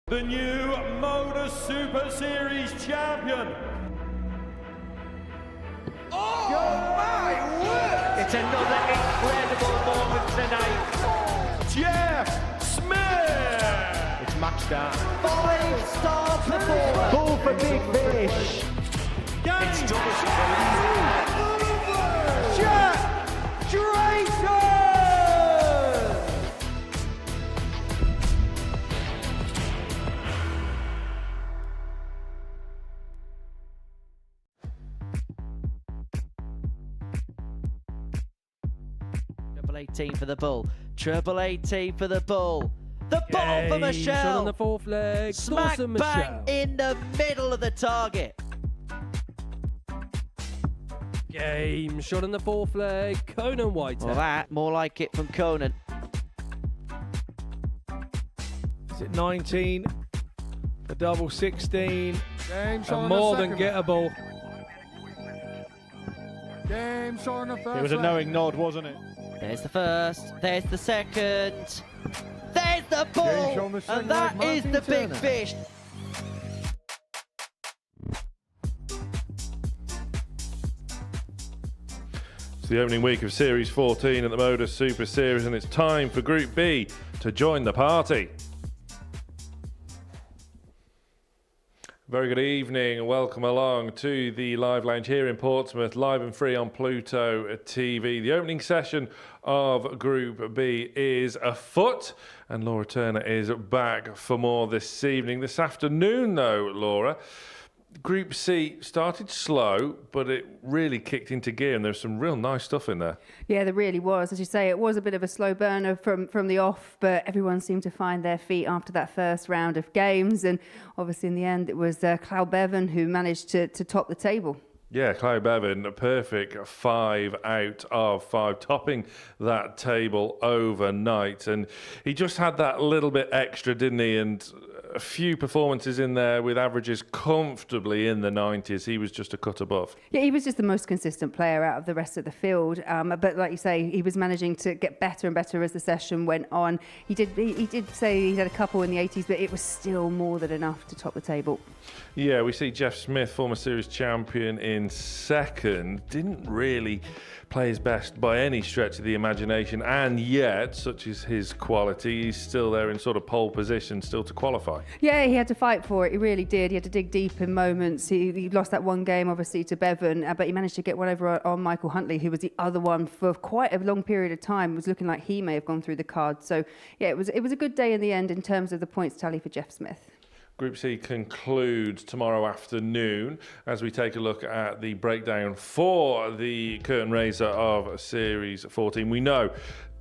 The new Modus Super Series champion. Oh my word! It's another incredible moment tonight. Jeff Smith. It's match start. 5-star performance. Ball for big fish. It's Jack Drayton! Triple 18 for the bull. Triple 18 for the bull. The ball for Murschell. Shot on the fourth leg. Smack Dawson bang Murschell. in the middle of the target. Game. Shot on the fourth leg. Conan Whitehead. Well, that more like it from Conan. Is it 19? The double 16. Game shot on And the more than second gettable. Game shot on the first It was a leg. knowing nod, wasn't it? There's the first. There's the second. There's the Game shot on ball. the second And that leg, is Martin the big Turner. fish. It's the opening week of Series 14 at the Modus Super Series, and it's time for Group B to join the party. Very good evening and welcome along to the live lounge here in Portsmouth, live and free on Pluto TV. The opening session of Group B is afoot, and Laura Turner is back for more this evening. This afternoon, though, Laura, Group C started slow, but it really kicked into gear, and there's some real nice stuff in there. Yeah, there really was. As you say, it was a bit of a slow burner from the off, but everyone seemed to find their feet after that first round of games. And obviously, in the end, it was Cloud Bevan who managed to top the table. Yeah, Clive Bevan, a perfect 5 out of 5, topping that table overnight. And he just had that little bit extra, didn't he? And a few performances in there with averages comfortably in the 90s. He was just a cut above. Yeah, he was just the most consistent player out of the rest of the field. But like you say, he was managing to get better and better as the session went on. He did say he had a couple in the 80s, but it was still more than enough to top the table. Yeah, we see Jeff Smith, former series champion, in second. Didn't really play his best by any stretch of the imagination, and yet, such is his quality, he's still there in sort of pole position, still to qualify. Yeah, he had to fight for it. He really did. He had to dig deep in moments. He lost that one game, obviously, to Bevan, but he managed to get one over on Michael Huntley, who was the other one for quite a long period of time. It was looking like he may have gone through the cards. So, yeah, it was a good day in the end in terms of the points tally for Jeff Smith. Group C concludes tomorrow afternoon as we take a look at the breakdown for the curtain raiser of Series 14. We know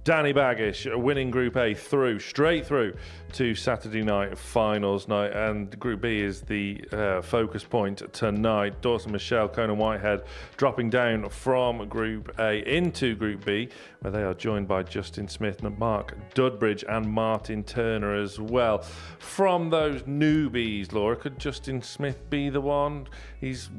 Danny Baggish winning Group A straight through to Saturday night finals night, and Group B is the focus point tonight. Dawson Murschell, Conan Whitehead dropping down from Group A into Group B, where they are joined by Justin Smith, Mark Dudbridge and Martin Turner as well. From those newbies, Laura, could Justin Smith be the one? He's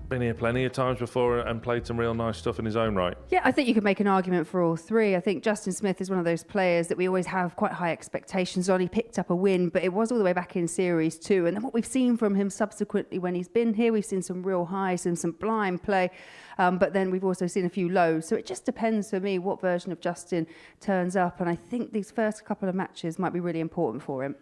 been here plenty of times before and played some real nice stuff in his own right. Yeah, I think you could make an argument for all three. I think Justin Smith is one of those players that we always have quite high expectations on. He picked up a win, but it was all the way back in Series 2. And then what we've seen from him subsequently when he's been here, we've seen some real highs and some blind play. But then we've also seen a few lows. So it just depends for me what version of Justin turns up. And I think these first couple of matches might be really important for him.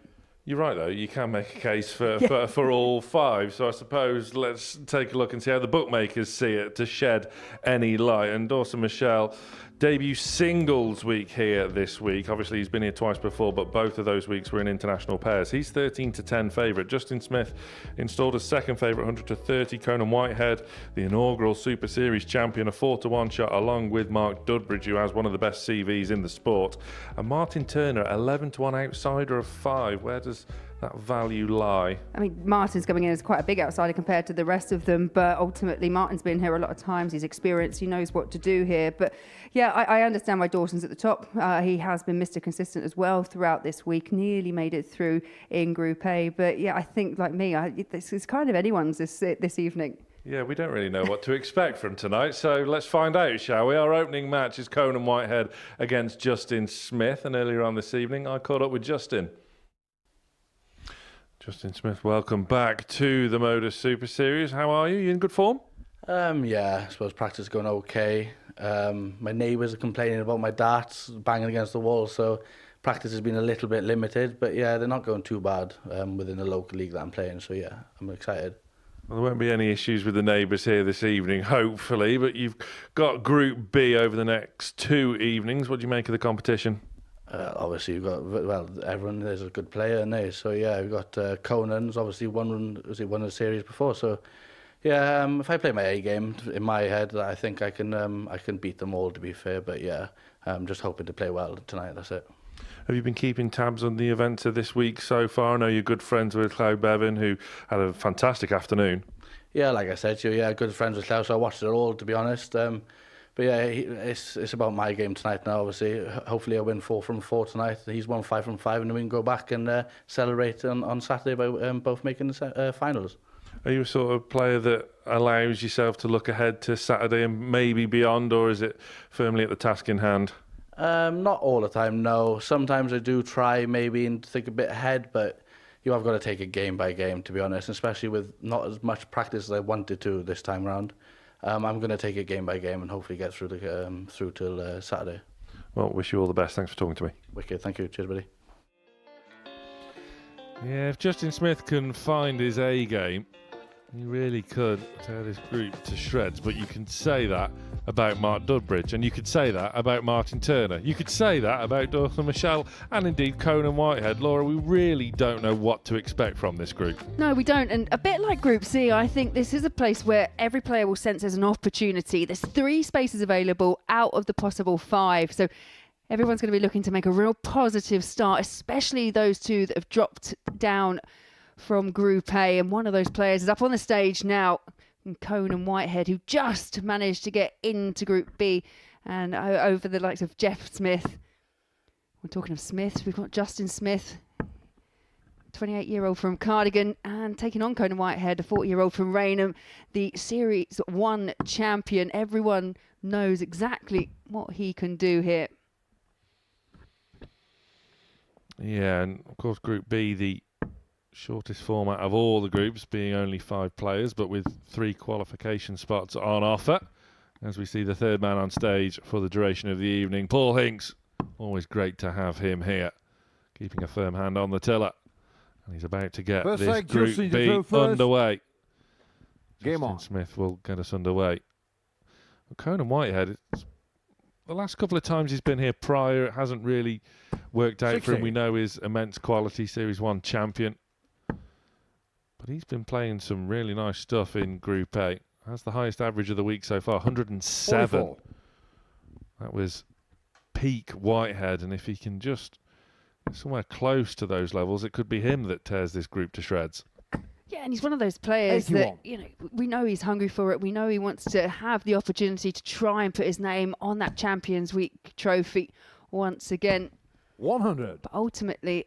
You're right, though. You can make a case for all five. So I suppose let's take a look and see how the bookmakers see it to shed any light. And Dawson Murschell, debut singles week here this week. Obviously, he's been here twice before, but both of those weeks were in international pairs. He's 13-10 favourite. Justin Smith installed as second favourite, 100-30. Conan Whitehead, the inaugural Super Series champion, a 4-1 shot, along with Mark Dudbridge, who has one of the best CVs in the sport. And Martin Turner, 11-1 outsider of 5. Where does that value lie? I mean, Martin's coming in as quite a big outsider compared to the rest of them, but ultimately Martin's been here a lot of times. He's experienced, he knows what to do here. But yeah, I understand why Dawson's at the top. He has been Mr. Consistent as well throughout this week, nearly made it through in Group A. But yeah, I think, like me, this is kind of anyone's this evening. Yeah, we don't really know what to expect from tonight, so let's find out, shall we? Our opening match is Conan Whitehead against Justin Smith, and earlier on this evening I caught up with Justin. Justin Smith, welcome back to the Modus Super Series. How are you? You in good form? Yeah, I suppose practice is going okay. My neighbours are complaining about my darts banging against the wall, so practice has been a little bit limited. But yeah, they're not going too bad within the local league that I'm playing. So yeah, I'm excited. Well, there won't be any issues with the neighbours here this evening, hopefully. But you've got Group B over the next 2 evenings. What do you make of the competition? Obviously, you've got, well, everyone is a good player, and they. So yeah, we've got Conan's obviously won the series before. So yeah, if I play my A game in my head, I think I can beat them all. To be fair, but yeah, I'm just hoping to play well tonight. That's it. Have you been keeping tabs on the events of this week so far? I know you're good friends with Cloud Bevan, who had a fantastic afternoon. Yeah, like I said to you, yeah, good friends with Cloud, so I watched it all, to be honest. But yeah, it's about my game tonight now, obviously. Hopefully I win 4 from 4 tonight. He's won 5 from 5, and then we can go back and celebrate on Saturday by both making the finals. Are you a sort of player that allows yourself to look ahead to Saturday and maybe beyond, or is it firmly at the task in hand? Not all the time, no. Sometimes I do try maybe and think a bit ahead, but you have got to take it game by game, to be honest, especially with not as much practice as I wanted to this time round. I'm going to take it game by game and hopefully get through till Saturday. Well, wish you all the best. Thanks for talking to me. Wicked, thank you. Cheers, buddy. Yeah, if Justin Smith can find his A game, he really could tear this group to shreds. But you can say that about Mark Dudbridge, and you could say that about Martin Turner. You could say that about Murschell, and indeed Conan Whitehead. Laura, we really don't know what to expect from this group. No, we don't. And a bit like Group C, I think this is a place where every player will sense there's an opportunity. There's 3 spaces available out of the possible 5. So everyone's going to be looking to make a real positive start, especially those 2 that have dropped down from Group A. And one of those players is up on the stage now, Conan Whitehead, who just managed to get into Group B and over the likes of Jeff Smith. We're talking of Smith, we've got Justin Smith, 28-year-old from Cardigan, and taking on Conan Whitehead, a 40-year-old from Raynham, the Series 1 champion. Everyone knows exactly what he can do here. Yeah, and of course Group B, the shortest format of all the groups, being only 5 players, but with 3 qualification spots on offer. As we see the 3rd man on stage for the duration of the evening, Paul Hinks. Always great to have him here, keeping a firm hand on the tiller. And he's about to get First this leg, Group Justin, B to throw underway. Game Justin on. Smith will get us underway. Conan Whitehead, the last couple of times he's been here prior, it hasn't really worked out for him. We know his immense quality, Series 1 champion. But he's been playing some really nice stuff in Group A. That's the highest average of the week so far, 107. 44. That was peak Whitehead, and if he can just get somewhere close to those levels, it could be him that tears this group to shreds. Yeah, and he's one of those players 81. that, we know he's hungry for it. We know he wants to have the opportunity to try and put his name on that Champions Week trophy once again. 100. But ultimately,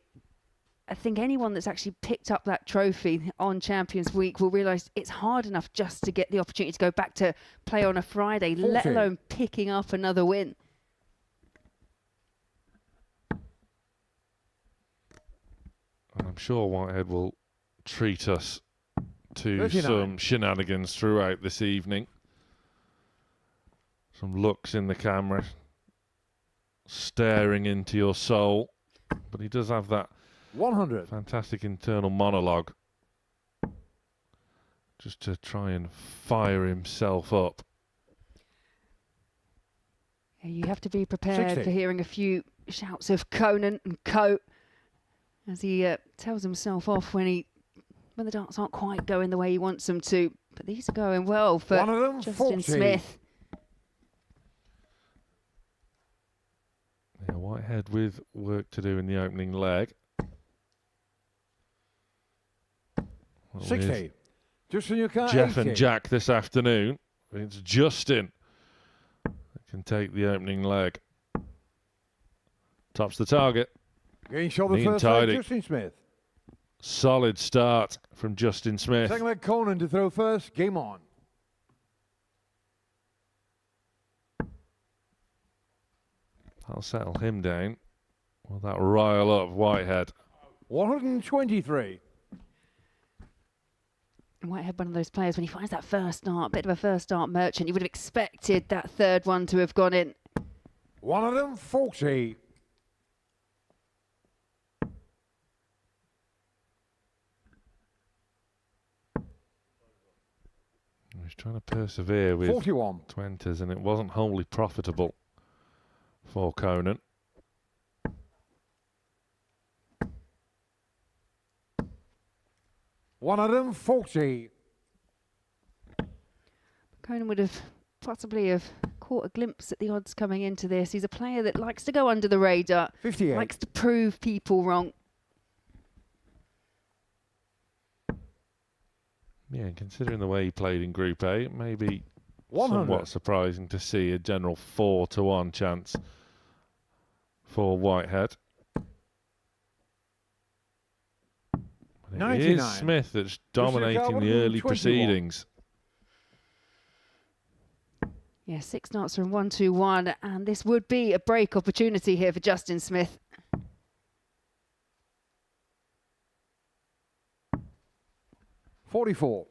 I think anyone that's actually picked up that trophy on Champions Week will realise it's hard enough just to get the opportunity to go back to play on a Friday, 40. let alone picking up another win. And I'm sure Whitehead will treat us to 39. some shenanigans throughout this evening. Some looks in the camera, staring into your soul. But he does have that 100. fantastic internal monologue just to try and fire himself up. You have to be prepared 60. for hearing a few shouts of Conan and Co. as he tells himself off when the darts aren't quite going the way he wants them to. But these are going well for One of them, Justin 40. Smith. Yeah, Whitehead with work to do in the opening leg. Well, 60. Justin, you can't. Jeff 80. and Jack this afternoon. It's Justin that can take the opening leg. Tops the target. Getting shot the Neat and first leg, tidy. Justin Smith. Solid start from Justin Smith. Second leg, Conan to throw first. Game on. That'll settle him down. Will that rile up Whitehead? 123. Whitehead, one of those players, when he finds that first start, bit of a first start merchant, you would have expected that third one to have gone in. 140. He's trying to persevere with 41. 20s, and it wasn't wholly profitable for Conan. $140. Conan would have possibly have caught a glimpse at the odds coming into this. He's a player that likes to go under the radar, 58. likes to prove people wrong. Yeah, and considering the way he played in Group A, it may be 100. somewhat surprising to see a general 4-1 chance for Whitehead. It 99. is Smith that's dominating the early 21. proceedings. Yeah, 6 knots from 1-2-1, and this would be a break opportunity here for Justin Smith. $44.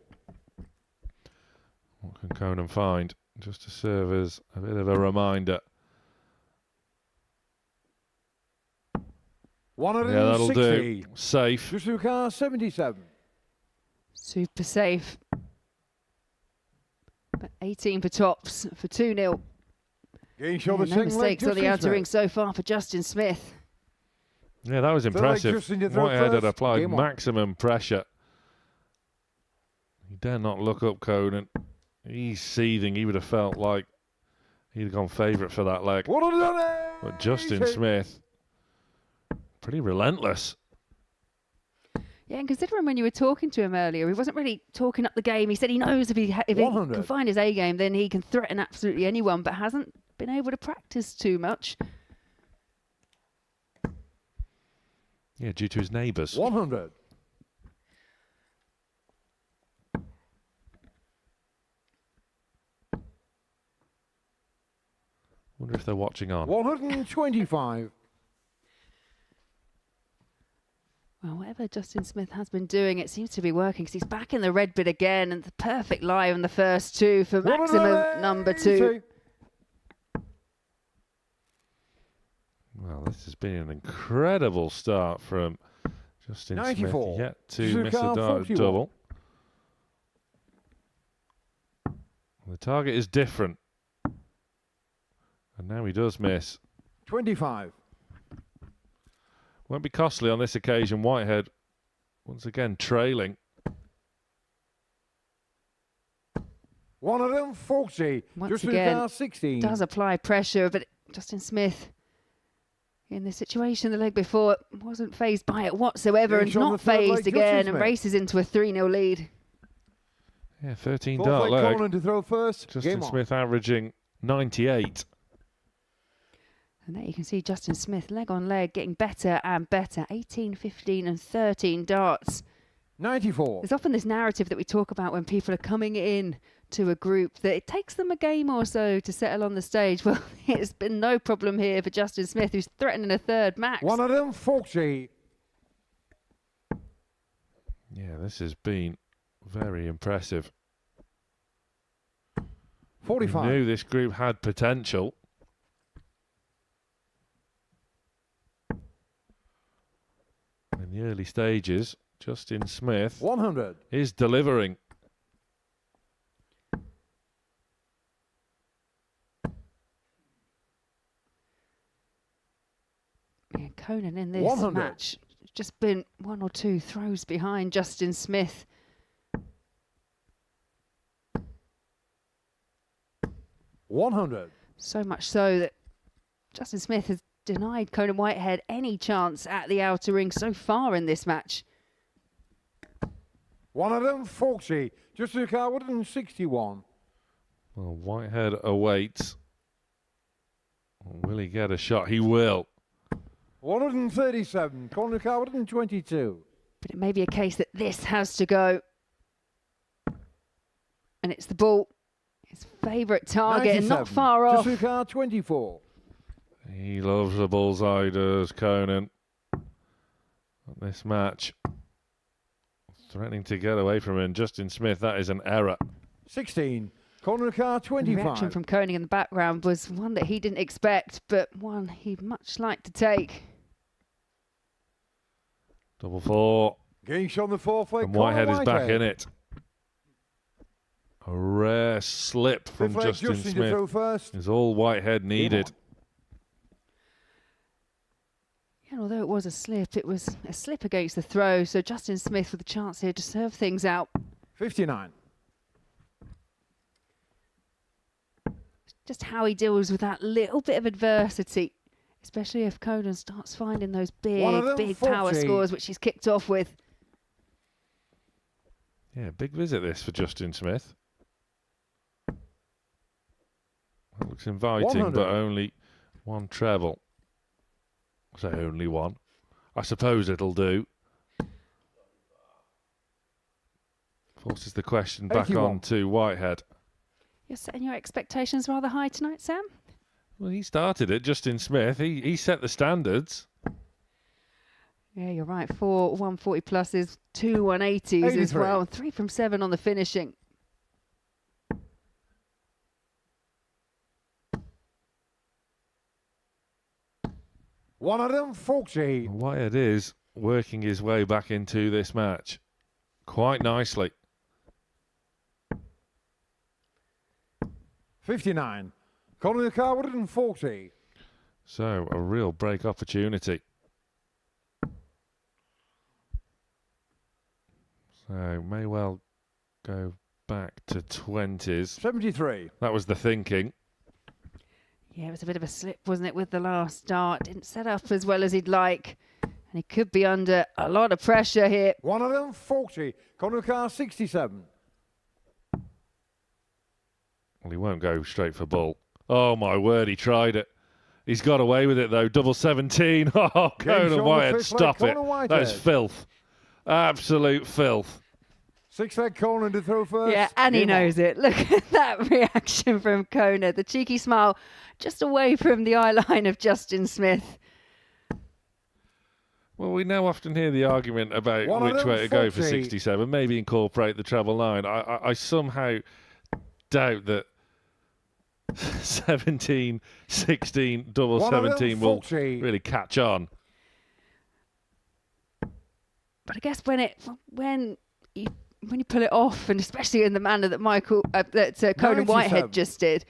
What can Conan find? Just to serve as a bit of a reminder. Yeah, that'll do. 160. Safe. Suzuka 77. Super safe. But 18 for tops for 2-0. Game shot Yeah, the no second leg, mistakes on the Justin outer Smith. ring so far for Justin Smith. Yeah, that was Third leg, impressive. Justin, you throw Whitehead had first. applied Game on. maximum pressure. He dare not look up, Conan. He's seething. He would have felt like he'd have gone favourite for that leg. But Justin Smith, pretty relentless. Yeah, and considering when you were talking to him earlier, he wasn't really talking up the game. He said he knows if he can find his A game, then he can threaten absolutely anyone, but hasn't been able to practice too much. Yeah, due to his neighbours. 100. Wonder if they're watching on. 125. Well, whatever Justin Smith has been doing, it seems to be working because he's back in the red bit again, and the perfect lie on the first two for maximum number 2. Well, this has been an incredible start from Justin 94. Smith. Yet to miss a Suzuka, 41. double. The target is different. And now he does miss. 25. Won't be costly on this occasion. Whitehead once again trailing. 140. Once Justin again, 16. does apply pressure, but Justin Smith, in this situation the leg before, wasn't phased by it whatsoever, Yeah, and he's on the not third leg, phased again, Justin and Smith. races into a 3-0 lead. Yeah, 13 Fourth dart leg, leg. Conan to throw first. Justin Game on. Smith averaging 98. And there you can see Justin Smith, leg on leg, getting better and better. 18, 15 and 13 darts. 94. There's often this narrative that we talk about when people are coming in to a group that it takes them a game or so to settle on the stage. Well, it's been no problem here for Justin Smith, who's threatening a third max. 140. Yeah, this has been very impressive. 45. We knew this group had potential. In the early stages, Justin Smith 100. is delivering. Yeah, Conan in this 100. match has just been 1 or 2 throws behind Justin Smith. 100. So much so that Justin Smith has denied Conan Whitehead any chance at the outer ring so far in this match. 140. Justin 161. Well, Whitehead awaits. Will he get a shot? He will. 137. Conor 122. But it may be a case that this has to go. And it's the ball. His favourite target, and not 97. far off. Justin 24. He loves the bullseye, does Conan. This match. threatening to get away from him. Justin Smith, that is an error. 16. Corner car The 25. reaction from Koenig in the background was one that he didn't expect, but one he'd much like to take. Double 4. Geese on the fourth leg. And Whitehead is back in it. A rare slip from Fifth leg, Justin Justin to throw Smith first. is all Whitehead needed. And although it was a slip, it was a slip against the throw, so Justin Smith with a chance here to serve things out. 59. Just how he deals with that little bit of adversity, especially if Conan starts finding those big power 40. scores, which he's kicked off with. Yeah, big visit this for Justin Smith. That looks inviting, 100. but only one treble. I say only one. I suppose it'll do. Forces the question back 81. on to Whitehead. You're setting your expectations rather high tonight, Sam? Well, he started it, Justin Smith. He set the standards. Yeah, you're right. 4 140 pluses, 2 180s as 83. well. 3 from 7 on the finishing. $140. Whitehead is working his way back into this match quite nicely. 59. Corner car 140. So, a real break opportunity. So, may well go back to 20s. 73. That was the thinking. Yeah, it was a bit of a slip, wasn't it, with the last start? Didn't set up as well as he'd like. And he could be under a lot of pressure here. 140. Corner car 67. Well, he won't go straight for bull. Oh, my word, he tried it. He's got away with it, though. Double 17. Oh, Conan Whitehead, stop it. That is filth. Absolute filth. Six leg Conan to throw first. Yeah, and he knows it. Look at that reaction from Kona. The cheeky smile just away from the eye line of Justin Smith. Well, we now often hear the argument about which way to go for 67. Maybe incorporate the treble 9. I somehow doubt that 17, 16, double 17 will really catch on. But I guess when you pull it off, and especially in the manner that Conan Whitehead just did,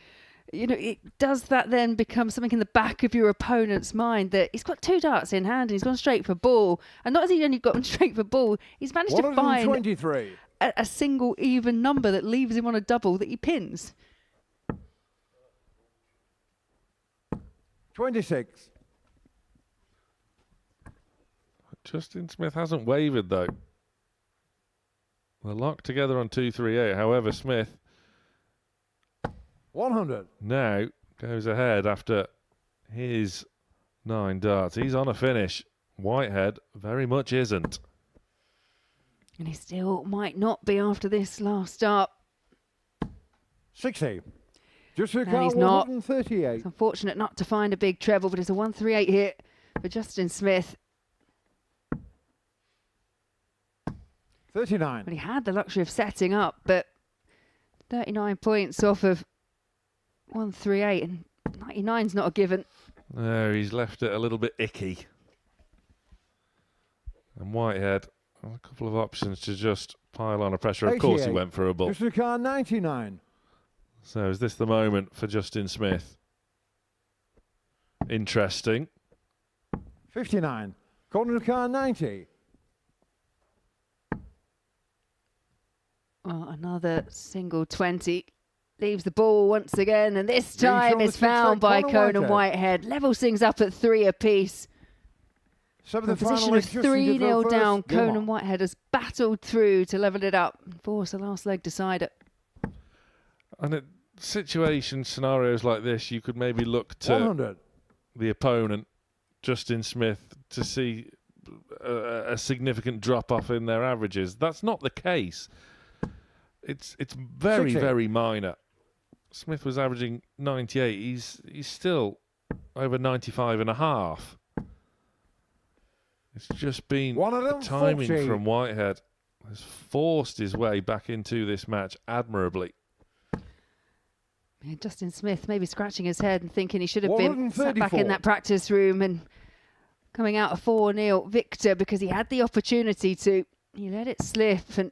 does that then become something in the back of your opponent's mind that he's got 2 darts in hand and he's gone straight for ball, and not has he only got straight for ball, he's managed to find a single even number that leaves him on a double that he pins. 26. Justin Smith hasn't wavered, though. They're locked together on 238. However, Smith 100. now goes ahead after his 9 darts. He's on a finish. Whitehead very much isn't. And he still might not be after this last start. 60. Just a And car he's not. 138. It's unfortunate not to find a big treble, but it's a 138 here for Justin Smith. 39. Well, he had the luxury of setting up, but 39 points off of 138, and 99's not a given. No, he's left it a little bit icky. And Whitehead, a couple of options to just pile on a pressure. Of course he 88. went for a bull. Just a car 99. So is this the moment for Justin Smith? Interesting. 59. Corner car 90. Well, another single 20. Leaves the ball once again, and this James time on the is six found by leg, Conan Conan Whitehead. Levels things up at 3 apiece. From a position of 3-0 down, Conan Whitehead has battled through to level it up and force the last leg decider. And at scenarios like this, you could maybe look to 100. the opponent, Justin Smith, to see a significant drop-off in their averages. That's not the case. It's very, 60. very minor. Smith was averaging 98. He's still over 95 and a half. It's just been timing from Whitehead has forced his way back into this match admirably. Yeah, Justin Smith maybe scratching his head and thinking he should have been sat back in 134. that practice room and coming out a 4-0 victor because he had the opportunity to. He let it slip, and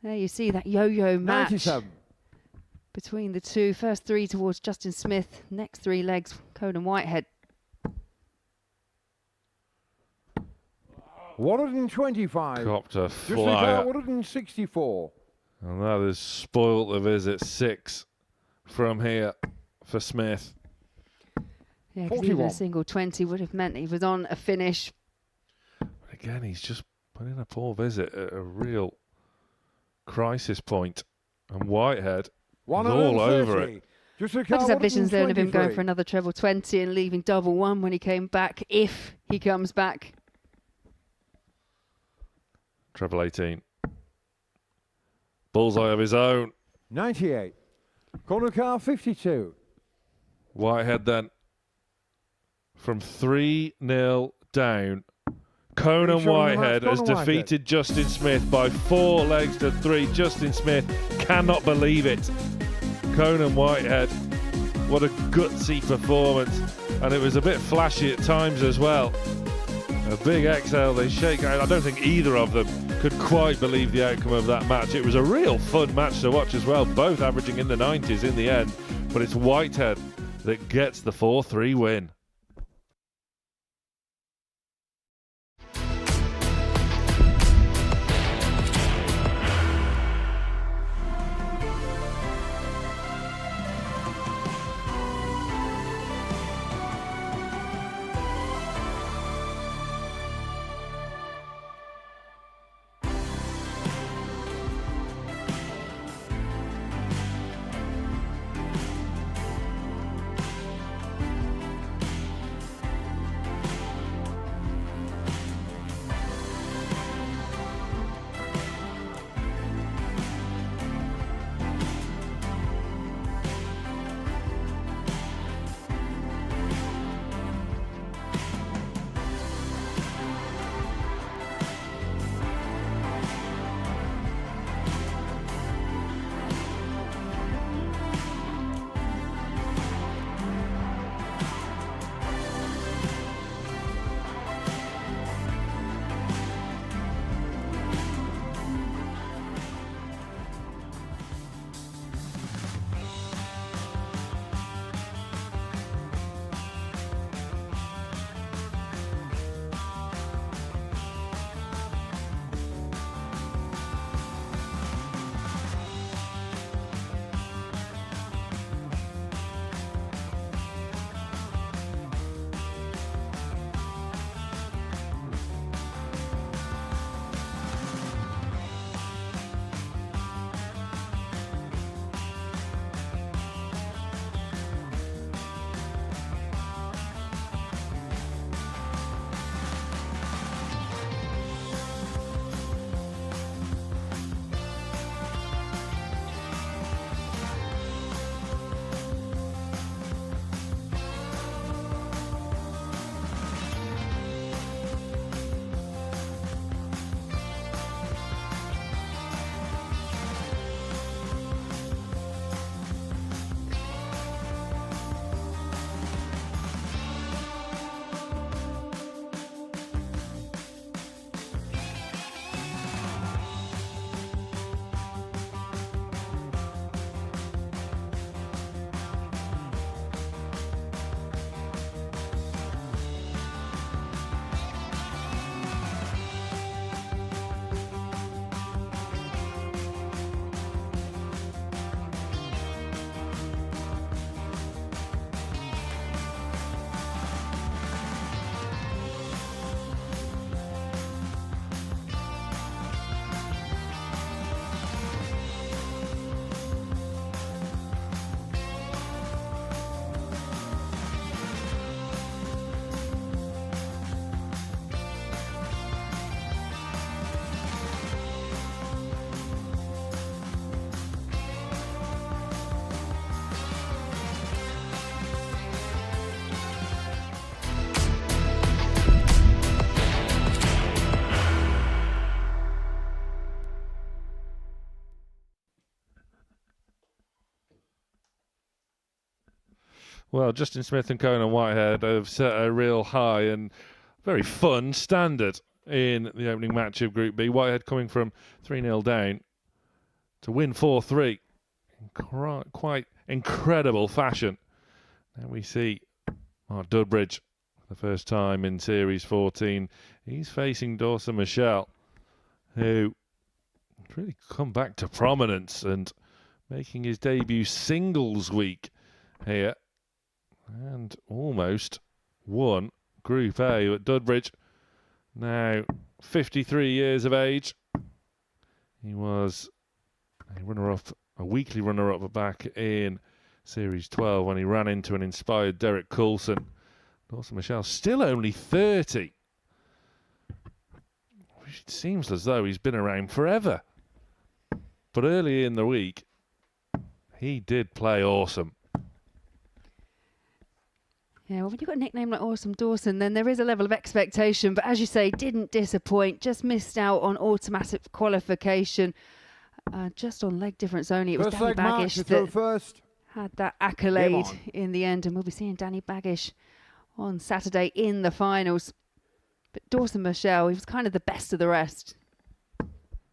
there you see that yo-yo match 97. between the two. First 3 towards Justin Smith, next 3 legs, Conan Whitehead. 125. Copped a Just look flyer. out, 164. And that has spoilt the visit. 6 from here for Smith. Yeah, because even 41. a single 20 would have meant he was on a finish. Again, he's just put in a poor visit at a real crisis point. And Whitehead is all over it. Just look I out, just had visions then of him going 123. for another treble 20 and leaving double 1 when he came back, if he comes back. Treble 18. Bullseye of his own. 98. Corner car 52. Whitehead then from 3-0 down. Conan Showing the match, Whitehead has Conan Whitehead. defeated Justin Smith by 4 legs to 3. Justin Smith cannot believe it. Conan Whitehead, what a gutsy performance. And it was a bit flashy at times as well. A big exhale, they shake out. I don't think either of them could quite believe the outcome of that match. It was a real fun match to watch as well, both averaging in the 90s in the end. But it's Whitehead that gets the 4-3 win. Well, Justin Smith and Conan Whitehead have set a real high and very fun standard in the opening match of Group B. Whitehead coming from 3-0 down to win 4-3 in quite incredible fashion. Now we see Mark Dudbridge for the first time in Series 14. He's facing Dawson Murschell, who really come back to prominence and making his debut singles week here, and almost won Group A at Dudbridge. Now 53 years of age. He was a runner-up, a weekly runner-up back in Series 12 when he ran into an inspired Derek Coulson. Dawson Murschell still only 30. It seems as though he's been around forever. But early in the week, he did play awesome. Yeah, well, when you've got a nickname like Awesome Dawson, then there is a level of expectation. But as you say, didn't disappoint, just missed out on automatic qualification, just on leg difference only. It was First Danny leg match, Baggish you throw that first. had that accolade in the end, and we'll be seeing Danny Baggish on Saturday in the finals. But Dawson Murschell, he was kind of the best of the rest.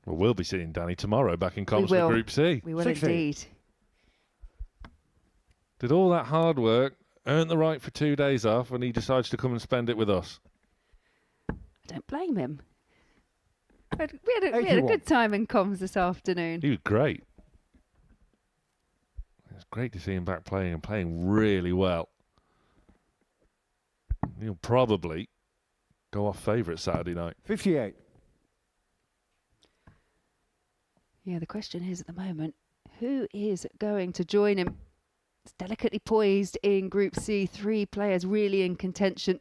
Well, we'll be seeing Danny tomorrow back in comms will. for Group C. We will 16. indeed. Did all that hard work, earn the right for 2 days off, and he decides to come and spend it with us. I don't blame him. We had a good time in comms this afternoon. He was great. It's great to see him back playing and playing really well. He'll probably go off favourite Saturday night. 58. Yeah, the question is at the moment, who is going to join him? It's delicately poised in Group C. 3 players really in contention.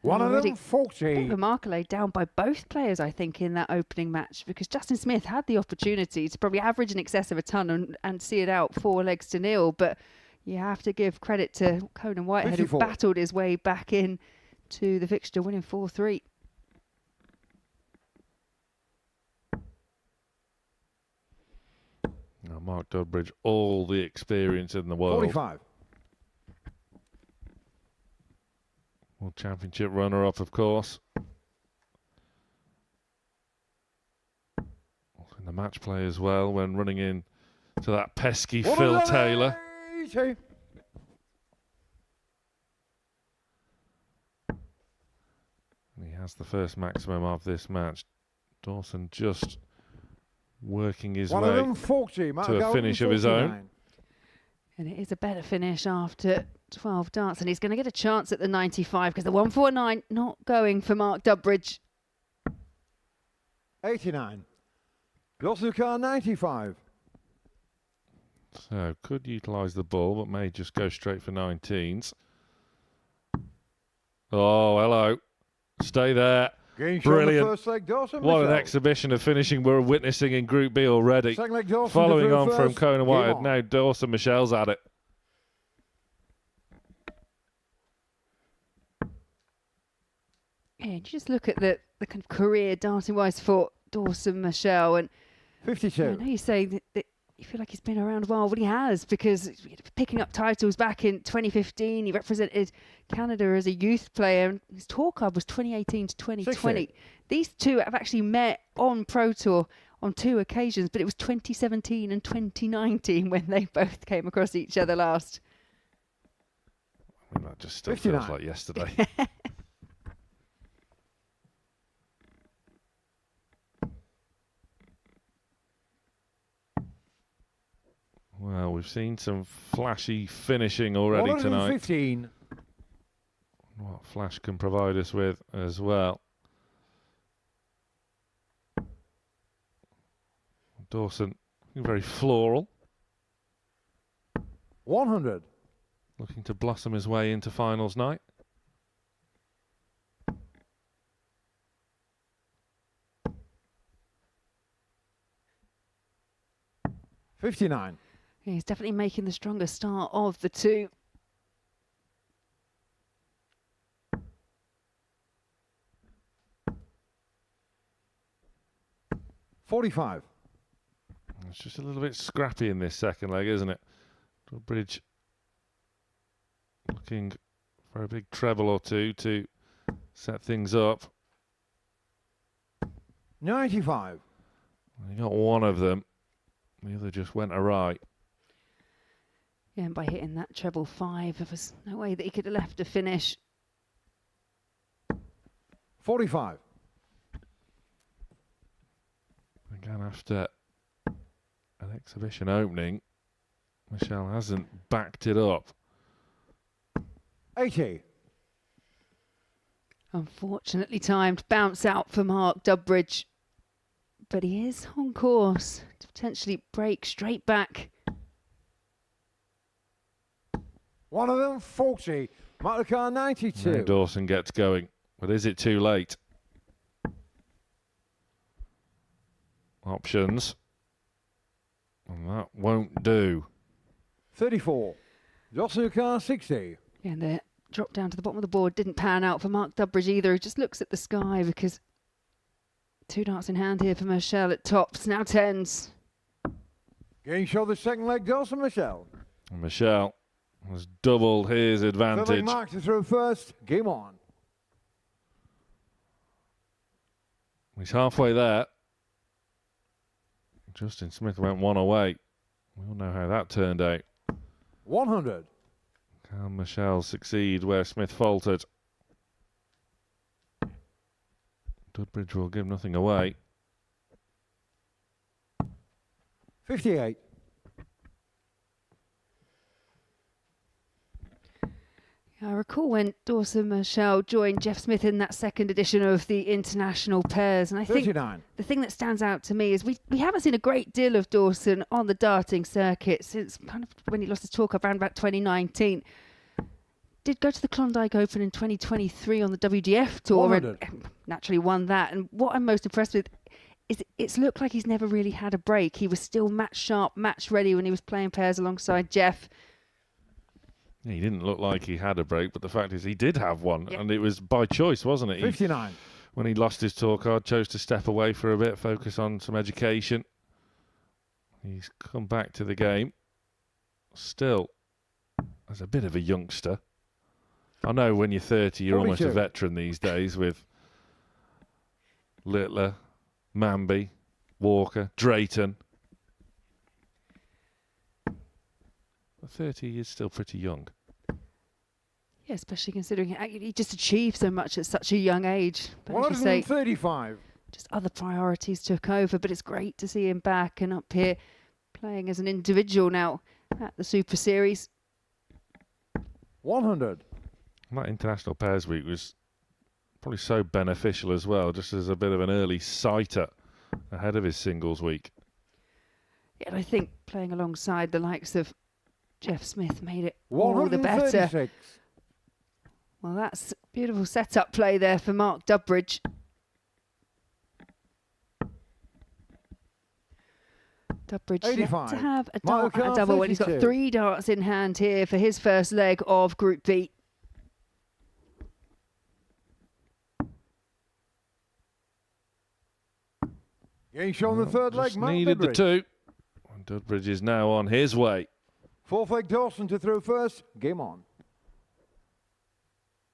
One of them, 40. The mark laid down by both players, I think, in that opening match, because Justin Smith had the opportunity to probably average in excess of a ton and see it out 4-0. But you have to give credit to Conan Whitehead, 54. who battled his way back in to the fixture, winning 4-3. Now, Mark Dudbridge, all the experience in the world. 45. World Championship runner-up, of course. Also in the match play as well when running in to that pesky Phil Taylor. 80. And he has the first maximum of this match. Dawson just working his One of way them, 40. to a finish of his own. And it is a better finish after 12 darts. And he's going to get a chance at the 95 because the 149 not going for Mark Dudbridge. 89. Yosuka, 95. So could utilise the ball, but may just go straight for 19s. Oh, hello. Stay there. Brilliant. First leg, Dawson What an Murschell. exhibition of finishing we're witnessing in Group B already. Second leg, Dawson Following to on throw from first. Conan Game Whitehead, on. now Dawson Murschell's at it. Yeah, you just look at the kind of career darting-wise for Dawson Murschell. And 52. I know you say that you feel like he's been around a while, but he has, because picking up titles back in 2015, he represented Canada as a youth player, and his tour club was 2018 to 2020. 60. These two have actually met on Pro Tour on 2 occasions, but it was 2017 and 2019 when they both came across each other last. I mean, that just still 59. feels like yesterday. Well, we've seen some flashy finishing already tonight. 115. What Flash can provide us with as well. Dawson, very floral. 100. Looking to blossom his way into finals night. $59. He's definitely making the stronger start of the two. $45. It's just a little bit scrappy in this second leg, isn't it? Dudbridge Looking for a big treble or two to set things up. 95. He got one of them. The other just went awry. Yeah, and by hitting that treble 5, there was no way that he could have left a finish. 45. Again, after an exhibition opening, Murschell hasn't backed it up. 80. Unfortunately timed bounce out for Mark Dudbridge. But he is on course to potentially break straight back. One of them, 40. Mark the car, 92. Now Dawson gets going, but is it too late? Options. And that won't do. 34. Dawson the car, 60. Yeah, and the drop down to the bottom of the board didn't pan out for Mark Dudbridge either. He just looks at the sky because 2 darts in hand here for Murschell at tops. Now 10s. Getting show the second leg, Dawson Murschell. And Murschell has doubled his Third leg advantage. Mark to throw first. Game on. He's halfway there. Justin Smith went one away. We all know how that turned out. 100. Can Murschell succeed where Smith faltered? Dudbridge will give nothing away. 58. I recall when Dawson Murschell joined Jeff Smith in that second edition of the international pairs, and I think 39. the thing that stands out to me is we haven't seen a great deal of Dawson on the darting circuit since kind of when he lost his talk around about 2019. Did go to the Klondike Open in 2023 on the WDF tour and naturally won that. And what I'm most impressed with is it's looked like he's never really had a break. He was still match sharp, match ready when he was playing pairs alongside Jeff. Yeah, he didn't look like he had a break, but the fact is he did have one, Yep. and it was by choice, wasn't it? 59. When he lost his tour card, chose to step away for a bit, focus on some education. He's come back to the game. Still, as a bit of a youngster. I know when you're 30, you're almost a 42. veteran these days with Littler, Manby, Walker, Drayton. But 30 is still pretty young. Yeah, especially considering he just achieved so much at such a young age. But as you say, 135. just other priorities took over, but it's great to see him back and up here playing as an individual now at the Super Series. 100. That International Pairs Week was probably so beneficial as well, just as a bit of an early sighter ahead of his singles week. Yeah, and I think playing alongside the likes of Jeff Smith made it all the better. 136. Well, that's beautiful setup play there for Mark Dudbridge. Dudbridge yet 85. to have a Mark dart and a double when he's got 32. 3 darts in hand here for his first leg of Group B. Getting shown the third leg, Just Mark needed the Dudbridge. 2. And Dudbridge is now on his way. Fourth leg, Dawson to throw first. Game on.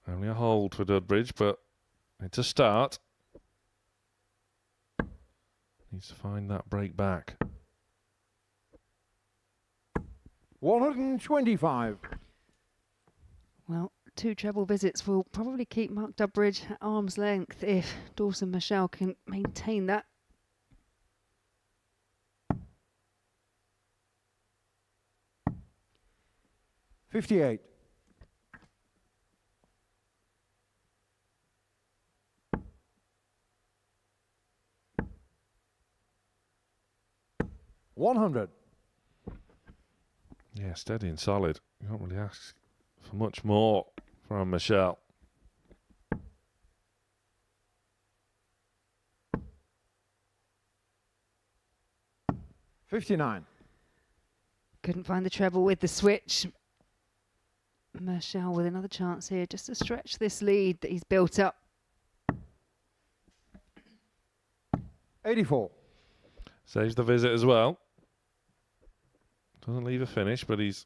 Only a hold for Dudbridge, but it's a start. Needs to find that break back. 125. Well, 2 treble visits will probably keep Mark Dudbridge at arm's length if Dawson Murschell can maintain that. $58. $100. Yeah, steady and solid. You can't really ask for much more from Murschell. $59. Couldn't find the treble with the switch. Murschell with another chance here just to stretch this lead that he's built up. 84. Saves the visit as well. Doesn't leave a finish, but he's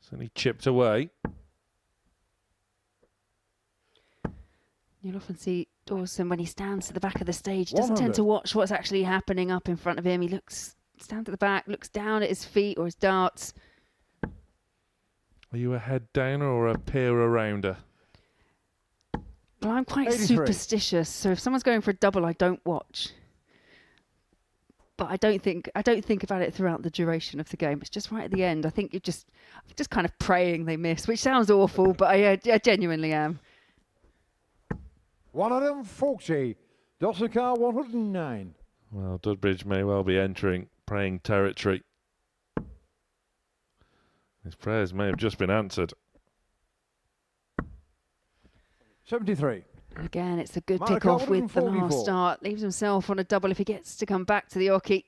certainly chipped away. You'll often see Dawson when he stands at the back of the stage. Doesn't tend to watch what's actually happening up in front of him. He stands at the back, looks down at his feet or his darts. Are you a head downer or a peer arounder? Well, I'm quite 83. superstitious, so if someone's going for a double, I don't watch. But I don't think about it throughout the duration of the game. It's just right at the end. I think I'm just kind of praying they miss, which sounds awful, but I genuinely am. 140. Dawson Car 109. Well, Dudbridge may well be entering praying territory. His prayers may have just been answered. 73. Again, it's a good Mark pick-off with the 144. last start. Leaves himself on a double if he gets to come back to the oche.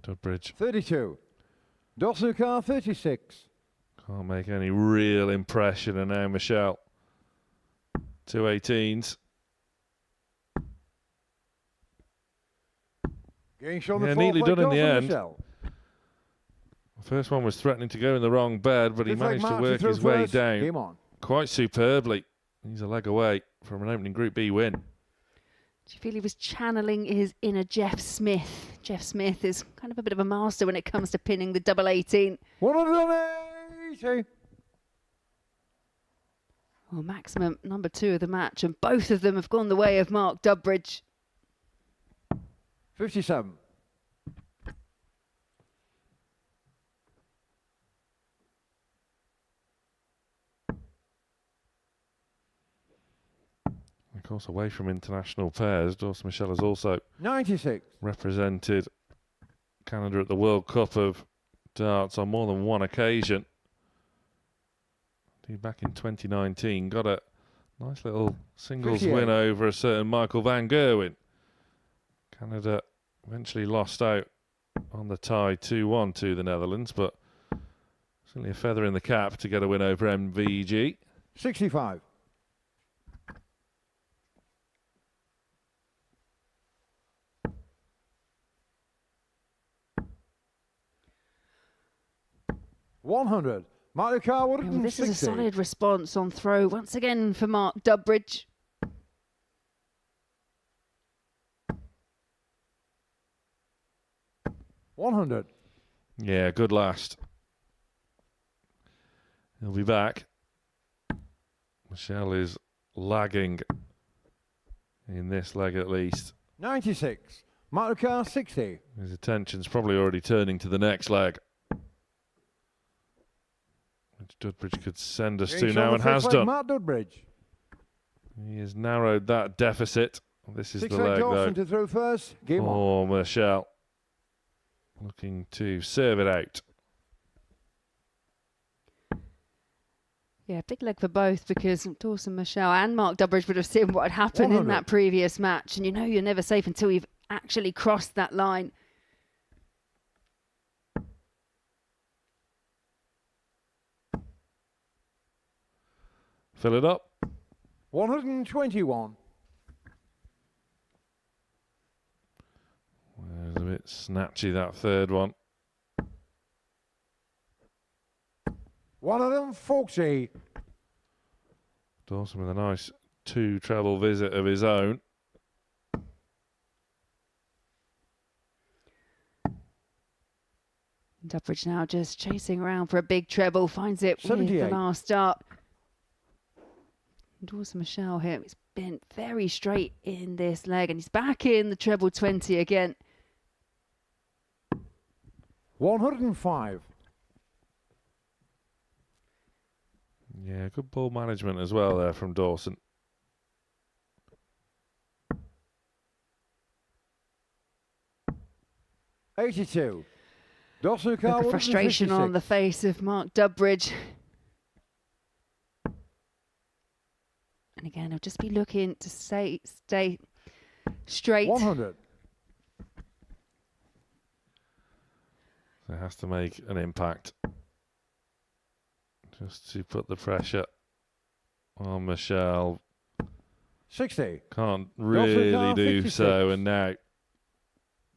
Dudbridge 32. Dawson Car 36. can't make any real impression, and now Murschell. 2 18s. Getting shown the Yeah, fourth neatly leg done in the goal for end. Murschell. The first one was threatening to go in the wrong bed, but he Fifth leg managed to mark work throw his way first. down Game on. quite superbly. He's a leg away from an opening Group B win. Do you feel he was channeling his inner Jeff Smith? Jeff Smith is kind of a bit of a master when it comes to pinning the double 18. 180. Well, maximum number 2 of the match, and both of them have gone the way of Mark Dudbridge. 57. Of course, away from international pairs, Dawson Murschell has also 96. represented Canada at the World Cup of Darts on more than one occasion. Back in 2019, got a nice little singles 58. win over a certain Michael Van Gerwen. Canada eventually lost out on the tie 2-1 to the Netherlands, but certainly a feather in the cap to get a win over MVG. 65. $100. Mark the car Well, this is a solid response on throw once again for Mark Dudbridge. $100. Yeah, good last. He'll be back. Murschell is lagging in this leg at least. 96. Mark the car 60. His attention's probably already turning to the next leg, which Dudbridge could send us to Getting now shown and the first has leg, done. Mark Dudbridge. He has narrowed that deficit. This is Six the leg, Dawson though, to throw first. Game on. for Murschell. Looking to serve it out. Yeah, big leg for both, because Dawson Murschell and Mark Dudbridge would have seen what had happened in 100. that previous match, and you know you're never safe until you've actually crossed that line. Fill it up. 121. Well, it was a bit snatchy, that third one. 140. Dawson with a nice 2 treble visit of his own. Dudbridge now just chasing around for a big treble, finds it with 78. the last start. Dawson Murschell here, he's been very straight in this leg, and he's back in the treble 20 again. 105. Yeah, good ball management as well there from Dawson. $82. Dawson Look car of frustration on the 156. face of Mark Dudbridge. And again, he'll just be looking to stay straight. 100. So it has to make an impact. Just to put the pressure on Murschell. 60. Can't really car, do 56. so, and now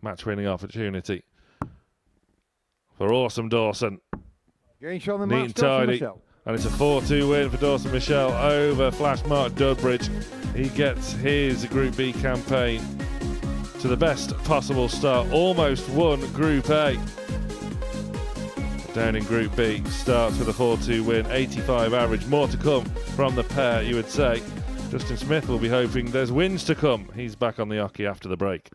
match winning opportunity for awesome Dawson. Getting shot on the Neat match, and Dawson tidy. Murschell. And it's a 4-2 win for Dawson Murschell over Flash Mark Dudbridge. He gets his Group B campaign to the best possible start. Almost won Group A. Down in Group B, starts with a 4-2 win, 85 average. More to come from the pair, you would say. Justin Smith will be hoping there's wins to come. He's back on the hockey after the break.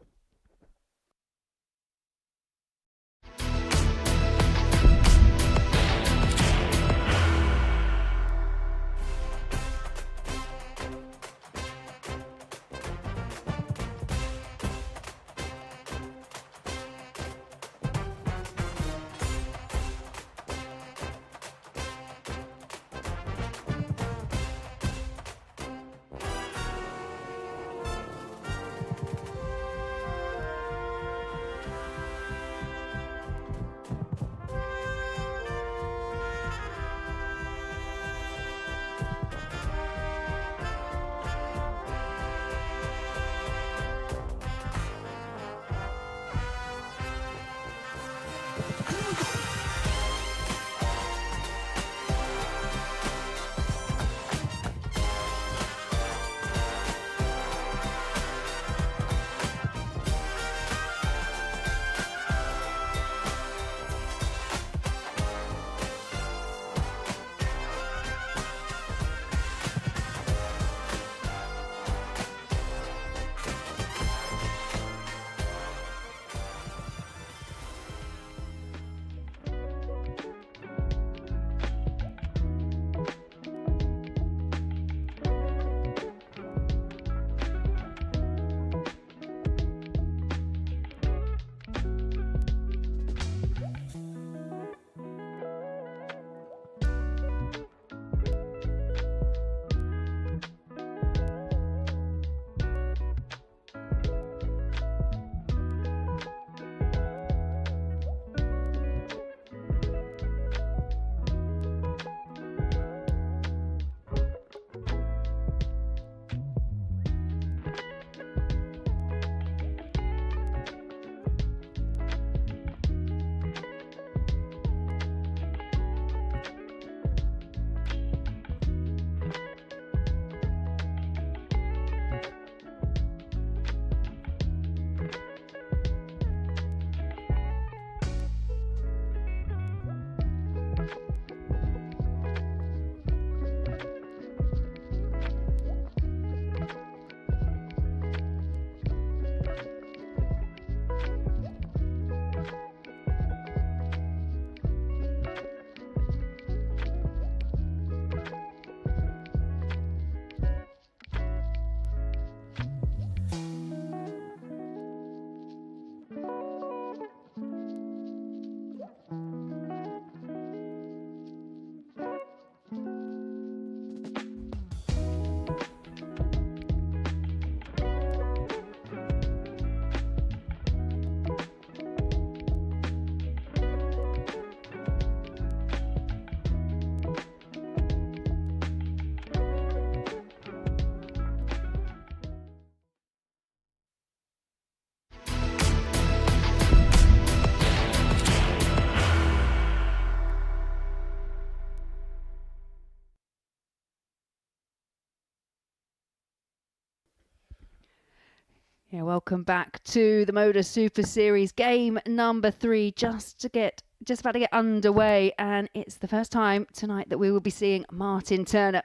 Yeah, welcome back to the Modus Super Series game number 3, just about to get underway, and it's the first time tonight that we will be seeing Martin Turner.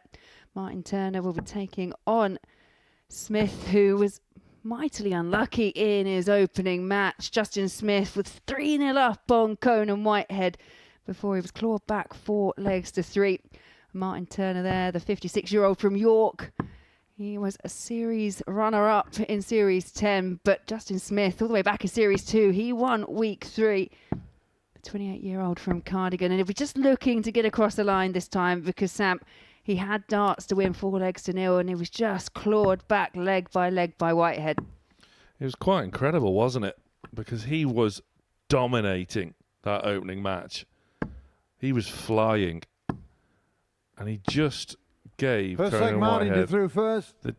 Martin Turner will be taking on Smith, who was mightily unlucky in his opening match. Justin Smith was 3-0 up on Conan Whitehead before he was clawed back 4 legs to 3. Martin Turner there, the 56-year-old from York. He was a series runner-up in Series 10, but Justin Smith, all the way back in Series 2, he won Week 3. The 28-year-old from Cardigan, and if we're just looking to get across the line this time, because Sam, he had darts to win 4 legs to 0, and he was just clawed back leg by Whitehead. It was quite incredible, wasn't it? Because he was dominating that opening match. He was flying, and he just gave First leg, Conan Martin Whitehead did through first. the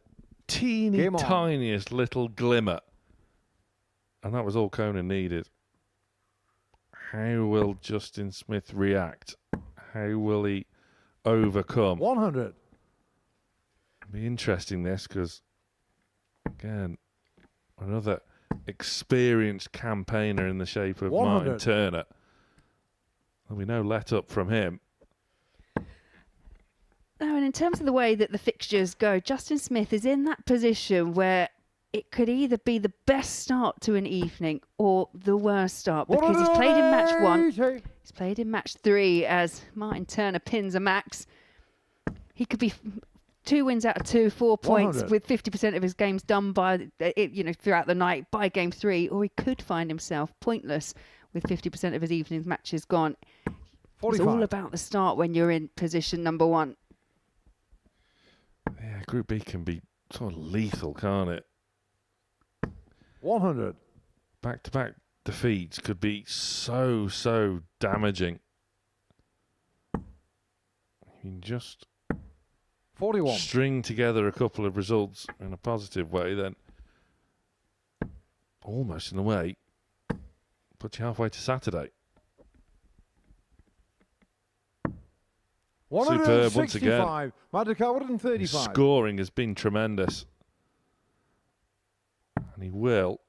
teeny tiniest little glimmer, and that was all Conan needed. How will Justin Smith react? How will he overcome? 100. It'll be interesting this because, again, another experienced campaigner in the shape of 100. Martin Turner. There'll be no let up from him. No, and in terms of the way that the fixtures go, Justin Smith is in that position where it could either be the best start to an evening or the worst start, because he's played in match 1, he's played in match 3 as Martin Turner pins a max. He could be 2 wins out of 2, 4 points 100. with 50% of his games done by throughout the night by game 3, or he could find himself pointless with 50% of his evening's matches gone. 45. It's all about the start when you're in position number 1. Yeah, Group B can be sort of lethal, can't it? 100. Back-to-back defeats could be so damaging. You can just 41. string together a couple of results in a positive way, then almost in a way puts you halfway to Saturday. Superb once again. Madaka 135. Scoring has been tremendous. And he will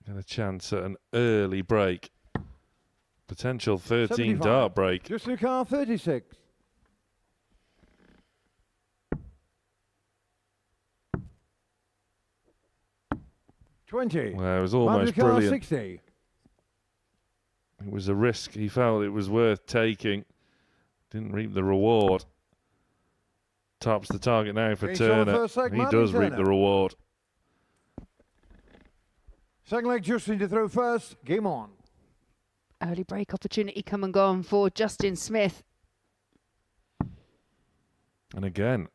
get a chance at an early break. Potential 13 75. dart break. Just a car 36. Well, it was almost brilliant. 60. It was a risk he felt it was worth taking. Didn't reap the reward. Tops the target now for Finish on the Turner. first leg, He Martin does reap Turner. the reward. Second leg, Justin to throw first. Game on. Early break opportunity come and gone for Justin Smith. And again,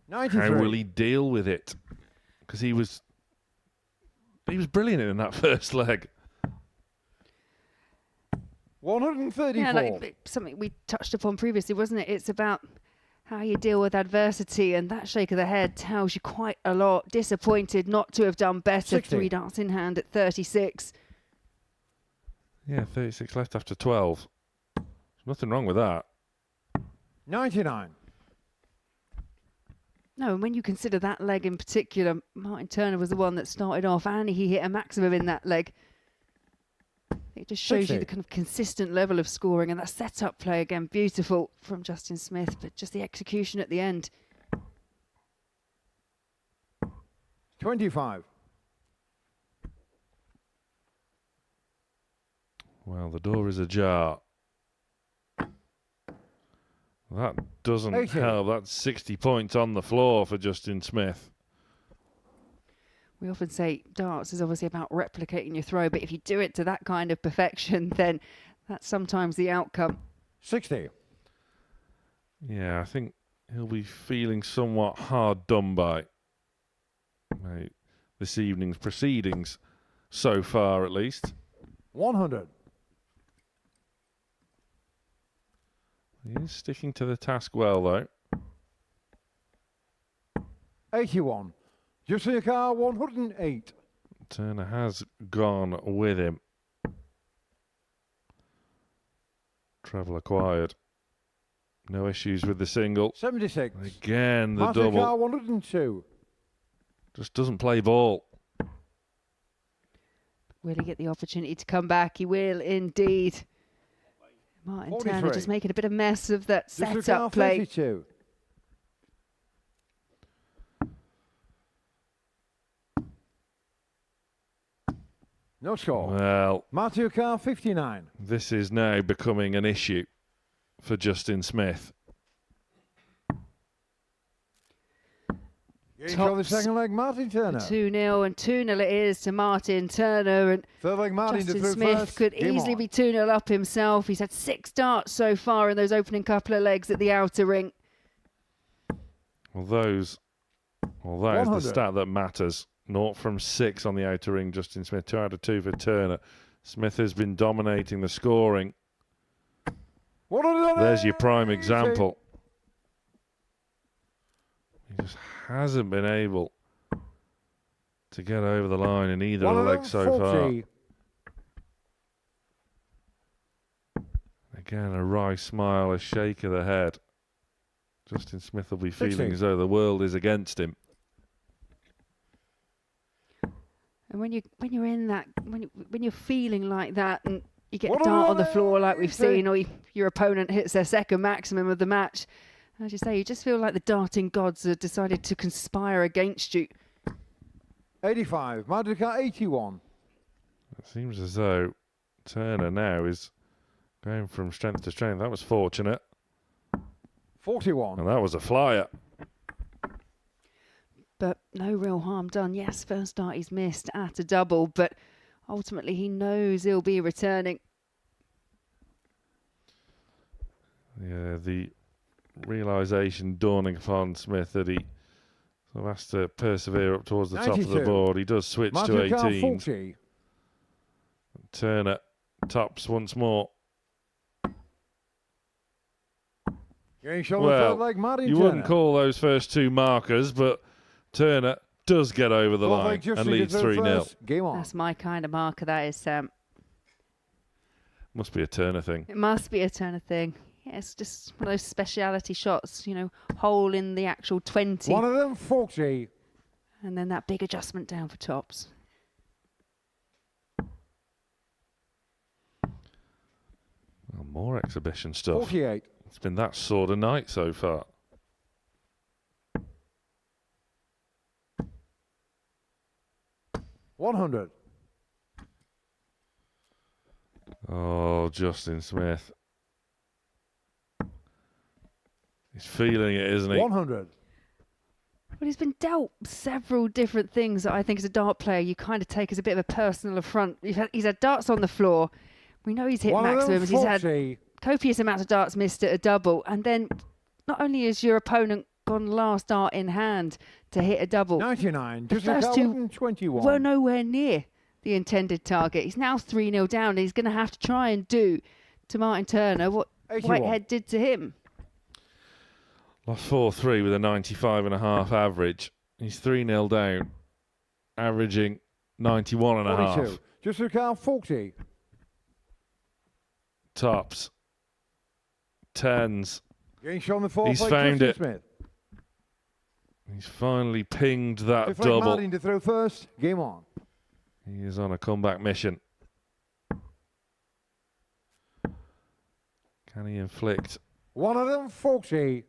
93. how will he deal with it? Because he was brilliant in that first leg. 134. Yeah, like something we touched upon previously, wasn't it? It's about how you deal with adversity, and that shake of the head tells you quite a lot. Disappointed not to have done better. 60. 3 darts in hand at 36. Yeah, 36 left after 12. There's nothing wrong with that. 99. No, and when you consider that leg in particular, Martin Turner was the one that started off, and he hit a maximum in that leg. It just shows you the kind of consistent level of scoring, and that set-up play again, beautiful from Justin Smith, but just the execution at the end. 25. Well, the door is ajar. That doesn't 80. help. That's 60 points on the floor for Justin Smith. We often say darts is obviously about replicating your throw, but if you do it to that kind of perfection, then that's sometimes the outcome. 60. Yeah, I think he'll be feeling somewhat hard done by this evening's proceedings, so far at least. 100. He is sticking to the task well, though. 81. Justin Car 108. Turner has gone with him. Treble acquired. No issues with the single. 76. Again, the Martin double. Car 102. Just doesn't play ball. Will he get the opportunity to come back? He will indeed. Martin 43. Turner just making a bit of mess of that Justin Car set-up play. 32. No score. Well, Matthew Carr 59. this is now becoming an issue for Justin Smith. For the second leg, Martin Turner. 2-0, and 2-0 it is to Martin Turner. And Third leg, Martin to Justin throw Smith first. could Game easily on. be 2-0 up himself. He's had 6 darts so far in those opening couple of legs at the outer ring. Well, that is the 100. stat that matters. 0 from 6 on the outer ring, Justin Smith. 2 out of 2 for Turner. Smith has been dominating the scoring. There's your prime example. He just hasn't been able to get over the line in either leg so far. Again, a wry smile, a shake of the head. Justin Smith will be feeling 16. as though the world is against him. And when you're in that, when you're feeling like that, and you get a dart on the floor like we've seen, or your opponent hits their second maximum of the match, as you say, you just feel like the darting gods have decided to conspire against you. 85. Madrika 81. It seems as though Turner now is going from strength to strength. That was fortunate. 41. And that was a flyer. But no real harm done. Yes, first dart he's missed at a double, but ultimately he knows he'll be returning. Yeah, the realisation dawning upon Smith that he sort of has to persevere up towards the top of the 92. board. He does switch to Madrika 18. 40. Turner tops once more. Getting shot on the third leg, Martin you Turner. wouldn't call those first two markers, but Turner does get over the line and leads 3-0. Game on. That's my kind of marker, that is, Sam. Must be a Turner thing. It must be a Turner thing. Yeah, it's just one of those speciality shots, you know, hole in the actual 20. One of them 40. And then that big adjustment down for tops. Oh, more exhibition stuff. 48. It's been that sort of night so far. $100. Oh, Justin Smith. He's feeling it, isn't he? 100. Well, he's been dealt several different things that I think as a dart player you kind of take as a bit of a personal affront. He's had darts on the floor. We know he's hit maximums. He's had copious amounts of darts missed at a double. And then not only has your opponent gone last dart in hand to hit a double, 99. the first two were nowhere near the intended target. He's now 3-0 down, and he's going to have to try and do to Martin Turner what 81. Whitehead did to him. Lost 4-3 with a 95.5 average. He's 3-0 down, averaging 91.5. 42. Just look out, 40. Tops. Tens. Getting shot on the fourth He's leg, found Justin it. Smith. He's finally pinged that Fifth leg, double. Martin to throw first. Game on. He is on a comeback mission. Can he inflict One of them 40.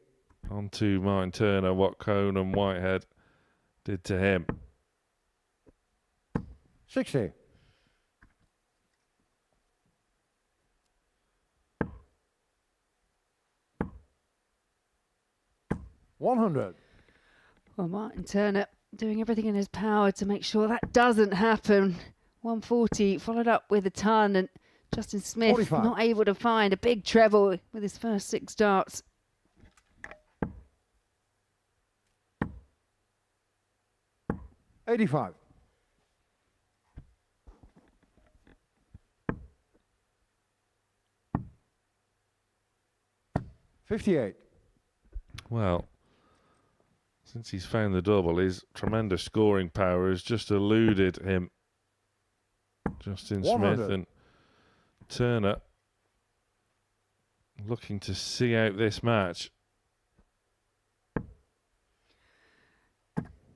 onto Martin Turner what Cohn and Whitehead did to him? 60. $100. Well, Martin Turner doing everything in his power to make sure that doesn't happen. 140 followed up with a ton, and Justin Smith 45. not able to find a big treble with his first 6 darts. $85. $58. Well, since he's found the double, his tremendous scoring power has just eluded him. Justin 100. Smith and Turner looking to see out this match.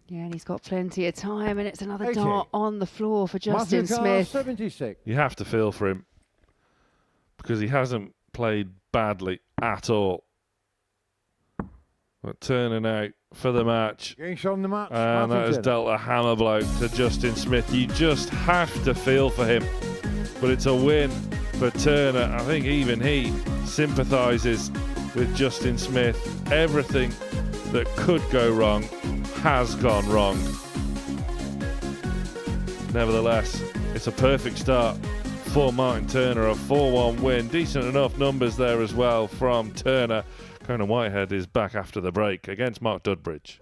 Yeah, and he's got plenty of time, and it's another 80. dart on the floor for Justin Madrika Smith. 76. You have to feel for him because he hasn't played badly at all. But Turner now for the match. Getting shot in the match. And that has dealt a hammer blow to Justin Smith. You just have to feel for him. But it's a win for Turner. I think even he sympathises with Justin Smith. Everything that could go wrong has gone wrong. Nevertheless, it's a perfect start for Martin Turner. A 4-1 win. Decent enough numbers there as well from Turner. Conan Whitehead is back after the break against Mark Dudbridge.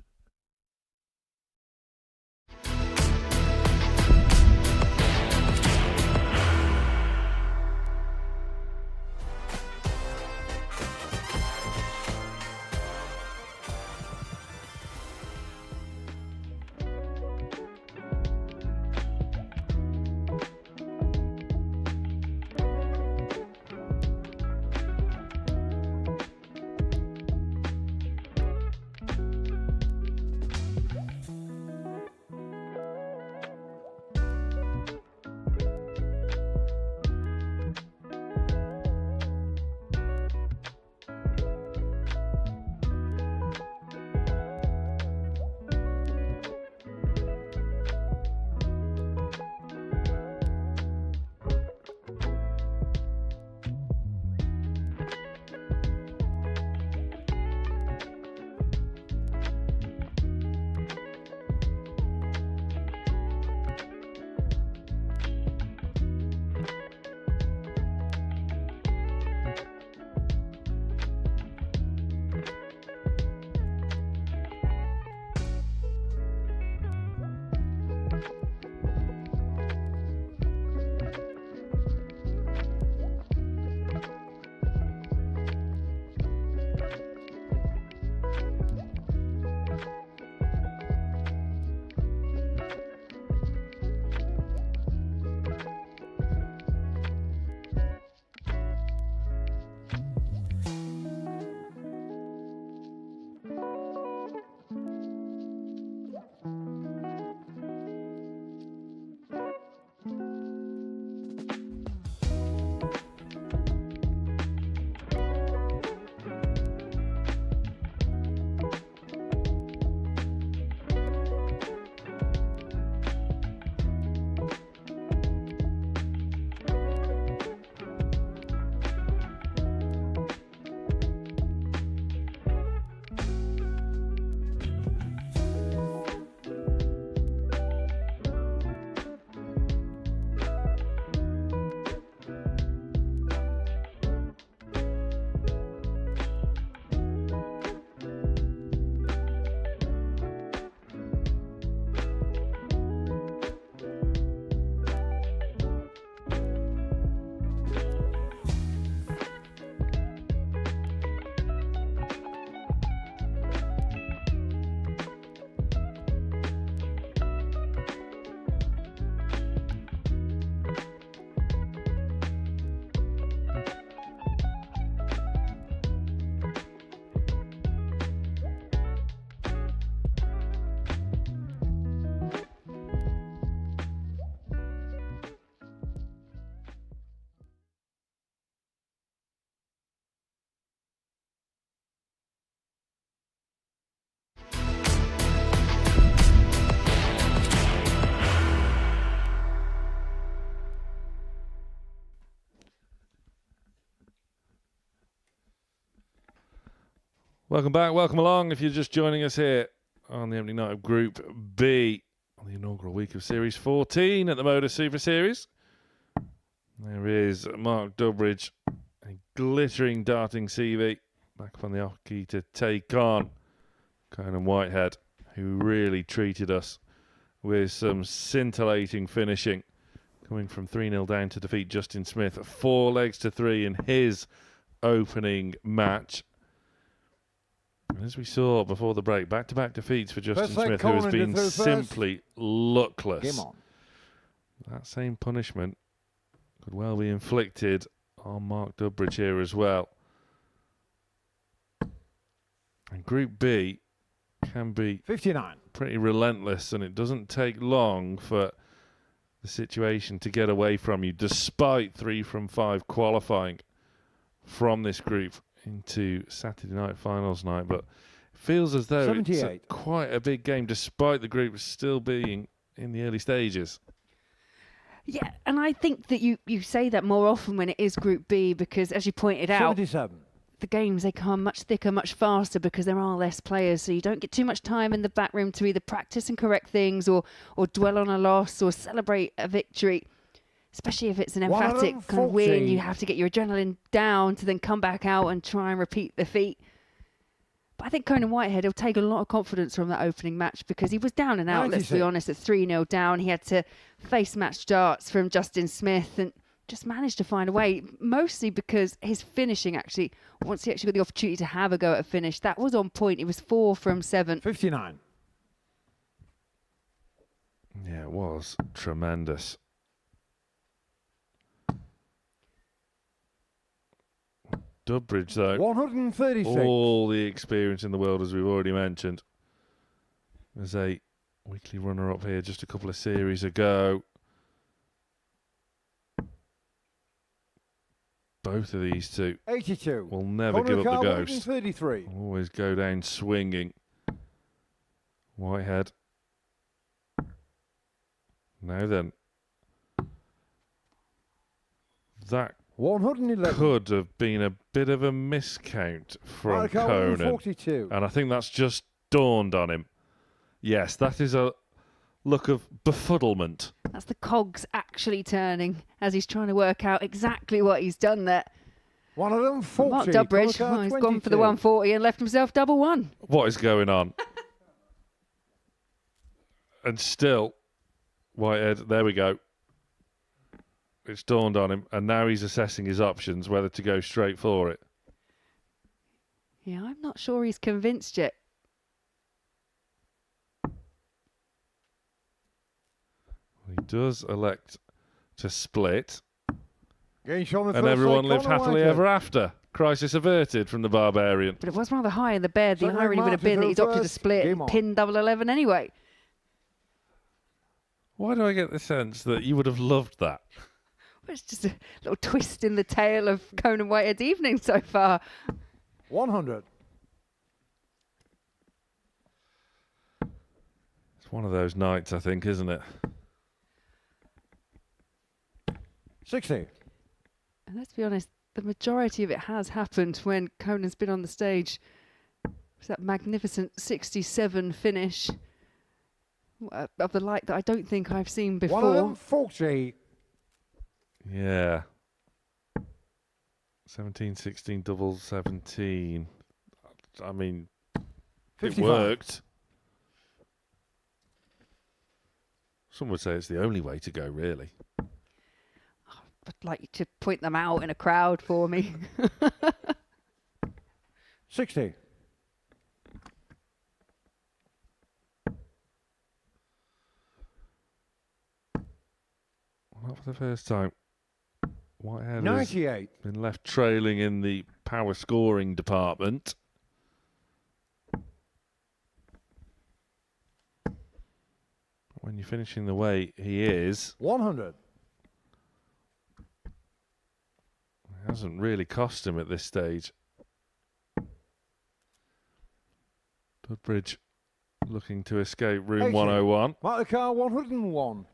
Welcome back, welcome along. If you're just joining us here on the opening night of Group B on the inaugural week of Series 14 at the Modus Super Series. There is Mark Dudbridge, a glittering darting CV, back up on the hockey to take on Conan Whitehead, who really treated us with some scintillating finishing, coming from 3-0 down to defeat Justin Smith 4 legs to 3 in his opening match. And as we saw before the break, back-to-back defeats for Justin Smith, who has been simply luckless. Game on. That same punishment could well be inflicted on Mark Dudbridge here as well. And Group B can be 59. Pretty relentless, and it doesn't take long for the situation to get away from you, despite 3 from 5 qualifying from this group into Saturday night finals night. But it feels as though it's quite a big game, despite the group still being in the early stages. Yeah, and I think that you say that more often when it is Group B, because as you pointed out, 77. the games, they come much thicker, much faster because there are less players, so you don't get too much time in the back room to either practice and correct things or dwell on a loss or celebrate a victory. Especially if it's an emphatic kind of win, you have to get your adrenaline down to then come back out and try and repeat the feat. But I think Conan Whitehead will take a lot of confidence from that opening match because he was down and out, let's be honest, at 3-0 down. He had to face match darts from Justin Smith and just managed to find a way, mostly because his finishing actually, once he actually got the opportunity to have a go at a finish, that was on point. It was 4 from 7. 59. Yeah, it was tremendous. Dudbridge, though, 136. all the experience in the world, as we've already mentioned. As a weekly runner-up here just a couple of series ago. Both of these two 82. will never give up the ghost. 133. Always go down swinging. Whitehead. Now then. That 111. could have been a bit of a miscount from Conan. 142. And I think that's just dawned on him. Yes, that is a look of befuddlement. That's the cogs actually turning as he's trying to work out exactly what he's done there. 140. Mark Dudbridge, he's gone for the 140 and left himself double one. What is going on? And still, Whitehead. There we go. It's dawned on him, and now he's assessing his options, whether to go straight for it. Yeah, I'm not sure he's convinced yet. He does elect to split, Getting shot on the and first everyone leg, lived Conor happily Whitehead. ever after. Crisis averted from the Barbarian. But it was rather high in the bed. The Second irony would have been that he's opted to first, split game and on. pin double 11 anyway. Why do I get the sense that you would have loved that? Well, it's just a little twist in the tale of Conan Whitehead's evening so far. 100. It's one of those nights, I think, isn't it? 60. And let's be honest, the majority of it has happened when Conan's been on the stage. It's that magnificent 67 finish of the like that I don't think I've seen before. 140. Yeah. 17, 16, double 17. I mean, 55. it worked. Some would say it's the only way to go, really. I'd like you to point them out in a crowd for me. 60. Not for the first time. Whitehead has 98. been left trailing in the power scoring department. When you're finishing the way he is, 100. it hasn't really cost him at this stage. Dudbridge looking to escape room 80. 101. Mark the car 101.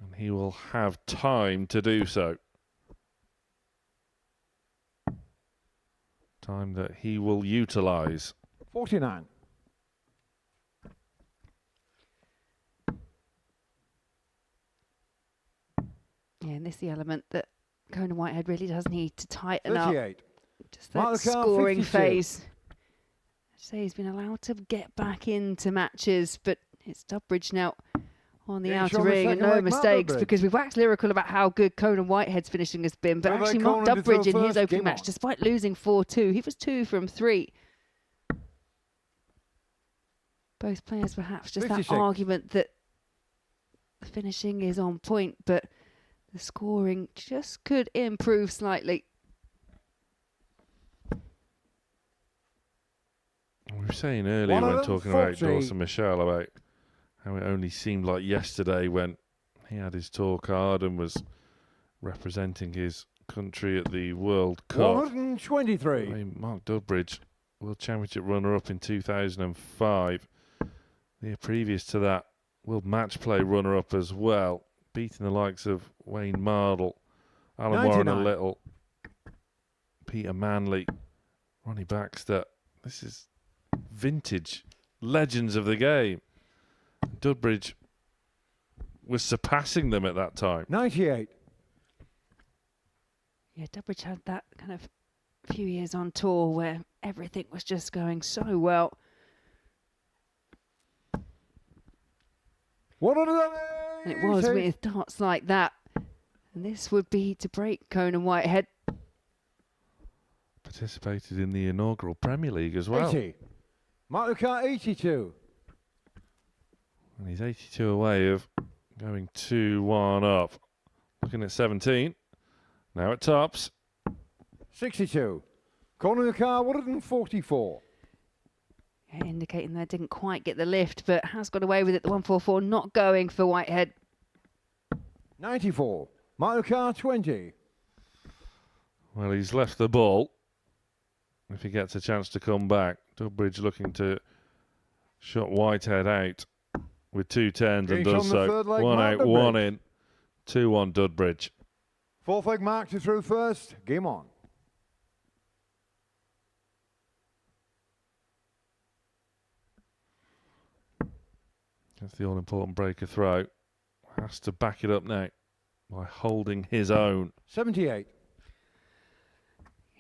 And he will have time to do so. Time that he will utilise. 49. Yeah, and this is the element that Conan Whitehead really does need to tighten up. 38. Just that Mark the car, scoring 52. phase. I'd say he's been allowed to get back into matches, but it's Dudbridge now on the Yeah, outer on the ring, and second no leg, Mark mistakes, Dudbridge. because we've waxed lyrical about how good Conan Whitehead's finishing has been, but Well, actually they Mark Conan to throw Dudbridge in his first, opening game match, on. despite losing 4-2, he was 2 from 3. Both players perhaps just 56. that argument that the finishing is on point, but the scoring just could improve slightly. We were saying earlier when talking about 140. Dawson Murschell about how it only seemed like yesterday when he had his tour card and was representing his country at the World Cup. 123. I mean, Mark Dudbridge, World Championship runner-up in 2005. The year previous to that, World Match Play runner-up as well, beating the likes of Wayne Mardle, Alan Warren 99. Little, Peter Manley, Ronnie Baxter. This is vintage legends of the game. Dudbridge was surpassing them at that time. 98. Yeah, Dudbridge had that kind of few years on tour where everything was just going so well. 180. And it was with darts like that. And this would be to break Conan Whitehead. Participated in the inaugural Premier League as well. 80. Mark the car 82. And he's 82 away of going 2-1 up. Looking at 17. Now it tops. 62. Corner the car 144. Yeah, indicating they didn't quite get the lift, but has got away with it. The 144 not going for Whitehead. 94. Mark the car 20. Well, he's left the ball. If he gets a chance to come back, Dudbridge looking to shut Whitehead out with 2 10s and He's does on the so. third leg, 1 Mark out, 1 Dudbridge. in. 2-1 Dudbridge. Fourth leg mark to through first. Game on. That's the all-important breaker throw. Has to back it up now by holding his own. 78.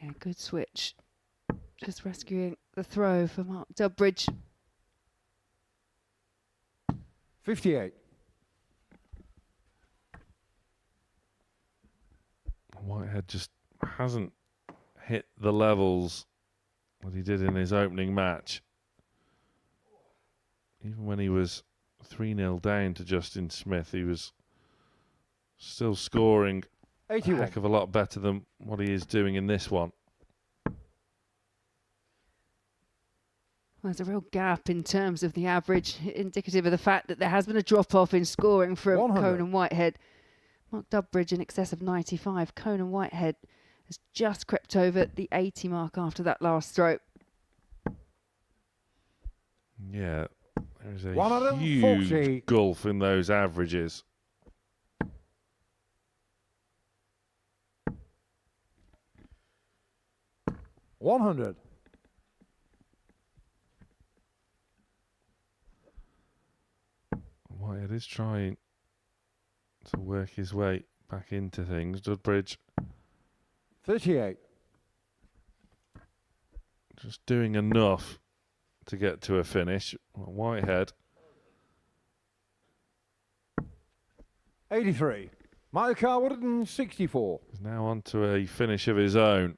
Yeah, good switch. Just rescuing the throw for Mark Dudbridge. 58. Whitehead just hasn't hit the levels that he did in his opening match. Even when he was 3-0 down to Justin Smith, he was still scoring 81. a heck of a lot better than what he is doing in this one. Well, there's a real gap in terms of the average, indicative of the fact that there has been a drop-off in scoring from 100. Conan Whitehead. Mark Dudbridge in excess of 95. Conan Whitehead has just crept over the 80 mark after that last throw. Yeah, there's a 140. huge gulf in those averages. $100. Whitehead is trying to work his way back into things. Dudbridge 38. just doing enough to get to a finish. Whitehead 83. Michael Carwood 64. is now on to a finish of his own.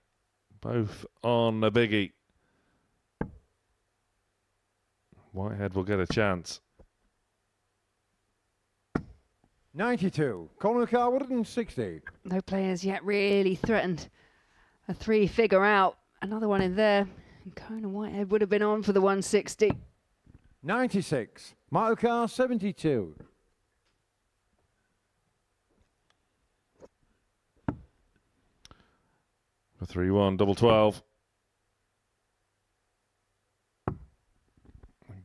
Both on a biggie. Whitehead will get a chance. 92. Colin Carwood 60. No players yet really threatened a 3-figure out. Another one in there. And Conan Whitehead would have been on for the 160. 96. Michael Carr 72. For 3-1, double 12.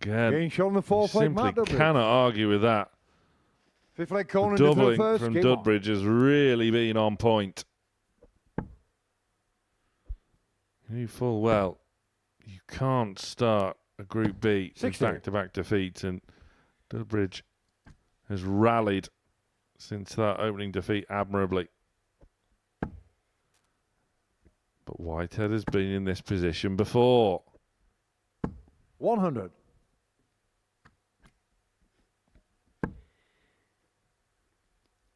Again, Gain shot on the you fourth leg. simply Matt Dudbridge. cannot argue with that. Fifth leg The Conan into the doubling first. from Game on. Dudbridge has really been on point. You knew full well you can't start a Group B with 60. back-to-back defeats, and Dudbridge has rallied since that opening defeat admirably. But Whitehead has been in this position before. 100.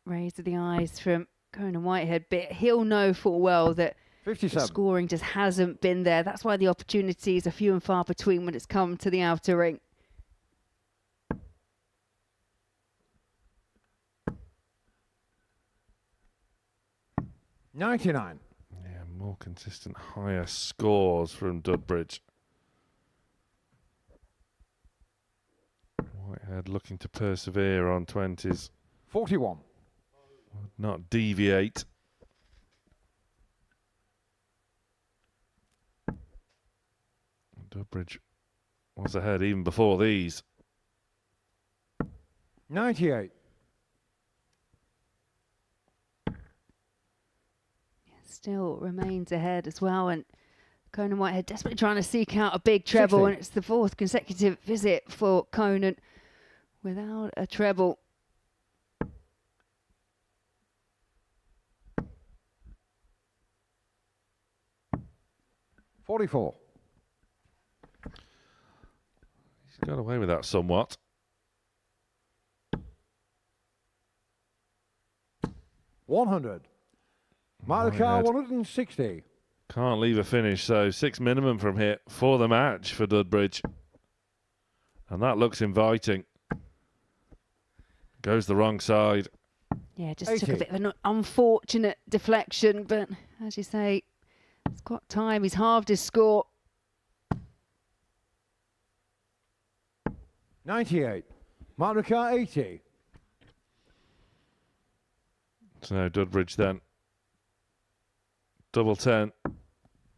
Raised to the eyes from Conan Whitehead, but he'll know full well that the 57. scoring just hasn't been there. That's why the opportunities are few and far between when it's come to the outer ring. $99. Yeah, more consistent, higher scores from Dudbridge. Whitehead looking to persevere on 20s. 41. Not deviate. Dudbridge was ahead even before these. 98. Still remains ahead as well, and Conan Whitehead desperately trying to seek out a big treble, 60. and it's the 4th consecutive visit for Conan without a treble. $44. He's got away with that somewhat. $100. Michael Carr Whitehead 160. can't leave a finish, so 6 minimum from here for the match for Dudbridge. And that looks inviting. Goes the wrong side. Yeah, just 80. took a bit of an unfortunate deflection, but as you say, he's got time. He's halved his score. 98. Michael Carr 80. So Dudbridge then. Double 10.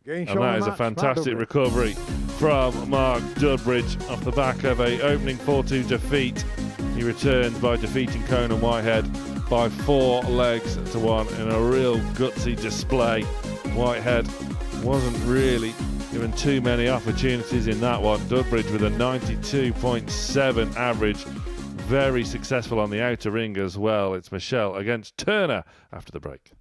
Gain And shot on that the is a match, Matt fantastic Dudbridge. recovery from Mark Dudbridge off the back of a opening 4-2 defeat. He returns by defeating Conan Whitehead by 4 legs to 1 in a real gutsy display. Whitehead wasn't really given too many opportunities in that one. Dudbridge with a 92.7 average. Very successful on the outer ring as well. It's Murschell against Turner after the break.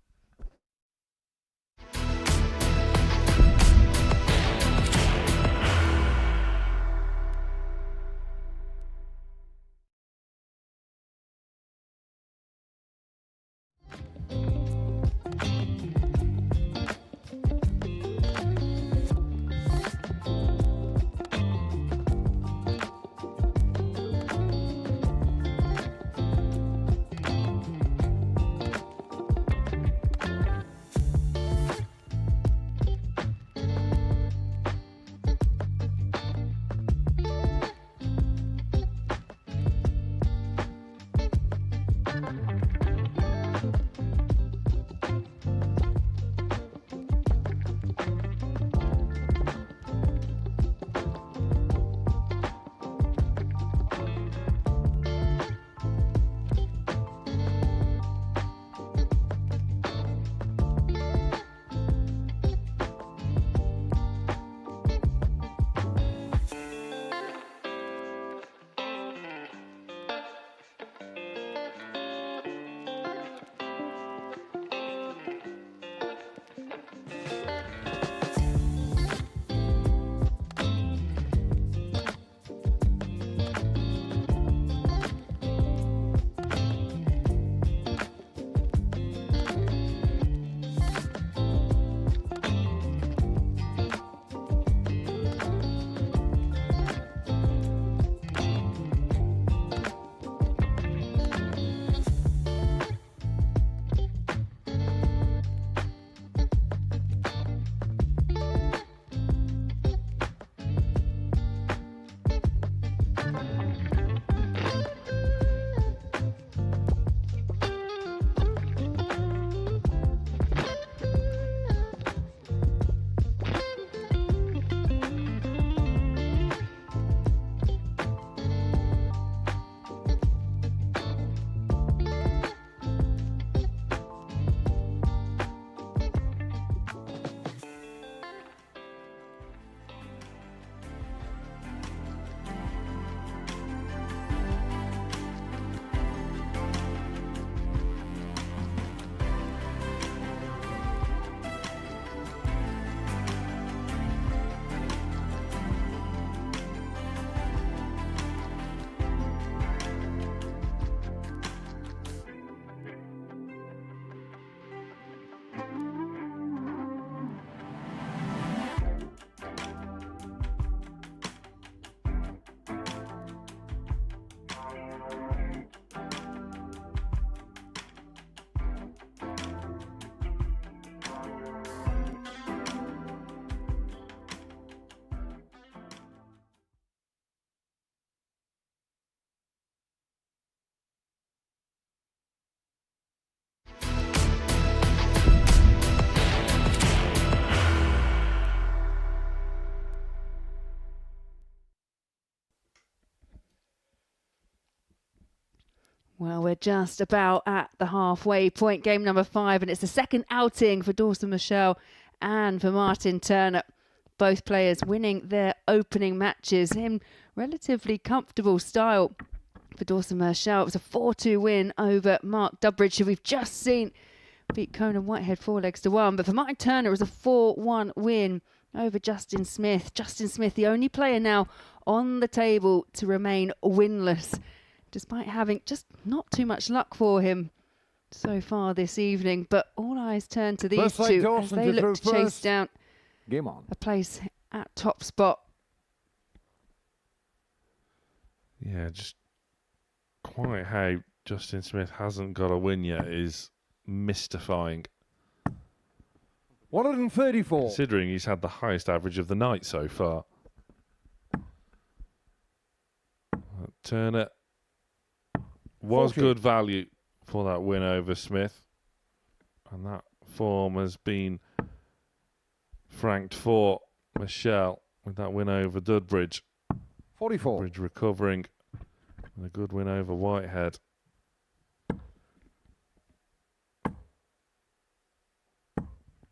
Well, we're just about at the halfway point, game number 5, and it's the second outing for Dawson Murschell and for Martin Turner. Both players winning their opening matches in relatively comfortable style. For Dawson Murschell, it was a 4-2 win over Mark Dudbridge, who we've just seen beat Conan Whitehead 4-1. But for Martin Turner, it was a 4-1 win over Justin Smith. Justin Smith, the only player now on the table to remain winless, despite having just not too much luck for him so far this evening. But all eyes turn to these two as they look to chase down a place at top spot. Yeah, just quite how Justin Smith hasn't got a win yet is mystifying. 134. Considering he's had the highest average of the night so far. Turner was 40. good value for that win over Smith. And that form has been franked for Murschell with that win over Dudbridge. 44. Dudbridge recovering and a good win over Whitehead.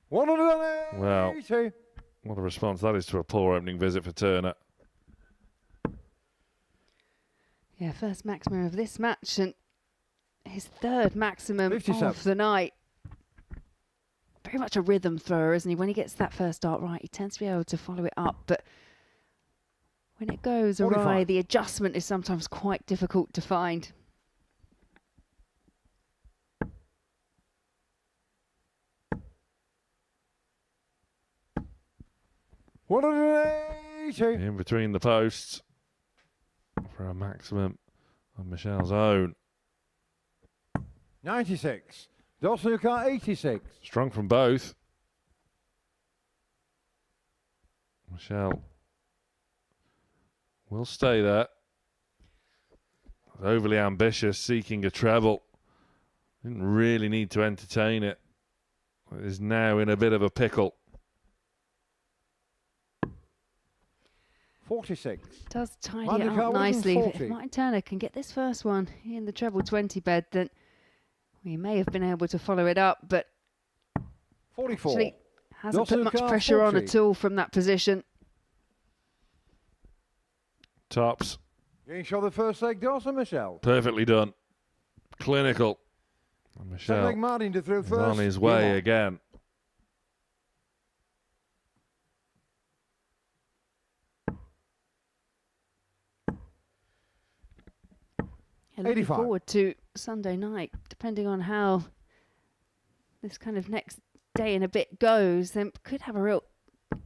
Well, what a response that is to a poor opening visit for Turner. Yeah, first maximum of this match and his third maximum 57. of the night. Very much a rhythm thrower, isn't he? When he gets that first start right, he tends to be able to follow it up. But when it goes 45. awry, the adjustment is sometimes quite difficult to find. In between the posts for a maximum of Murschell's own. 96. Dawson 86. Strong from both. Murschell will stay there. Overly ambitious, seeking a treble. Didn't really need to entertain it. It is now in a bit of a pickle. 46. Does tidy Martin it Carr up Wilson, nicely. 40. If Martin Turner can get this first one in the treble 20 bed, then we may have been able to follow it up, but 44. actually hasn't put Dawson much Carr, pressure on 40. at all from that position. Tops. Getting shot the first leg, Dawson Murschell. Perfectly done. Clinical. And Second leg, Murschell Martin to throw is first. on his Game way on. again. Yeah, looking 85. forward to Sunday night, depending on how this kind of next day and a bit goes, then could have a real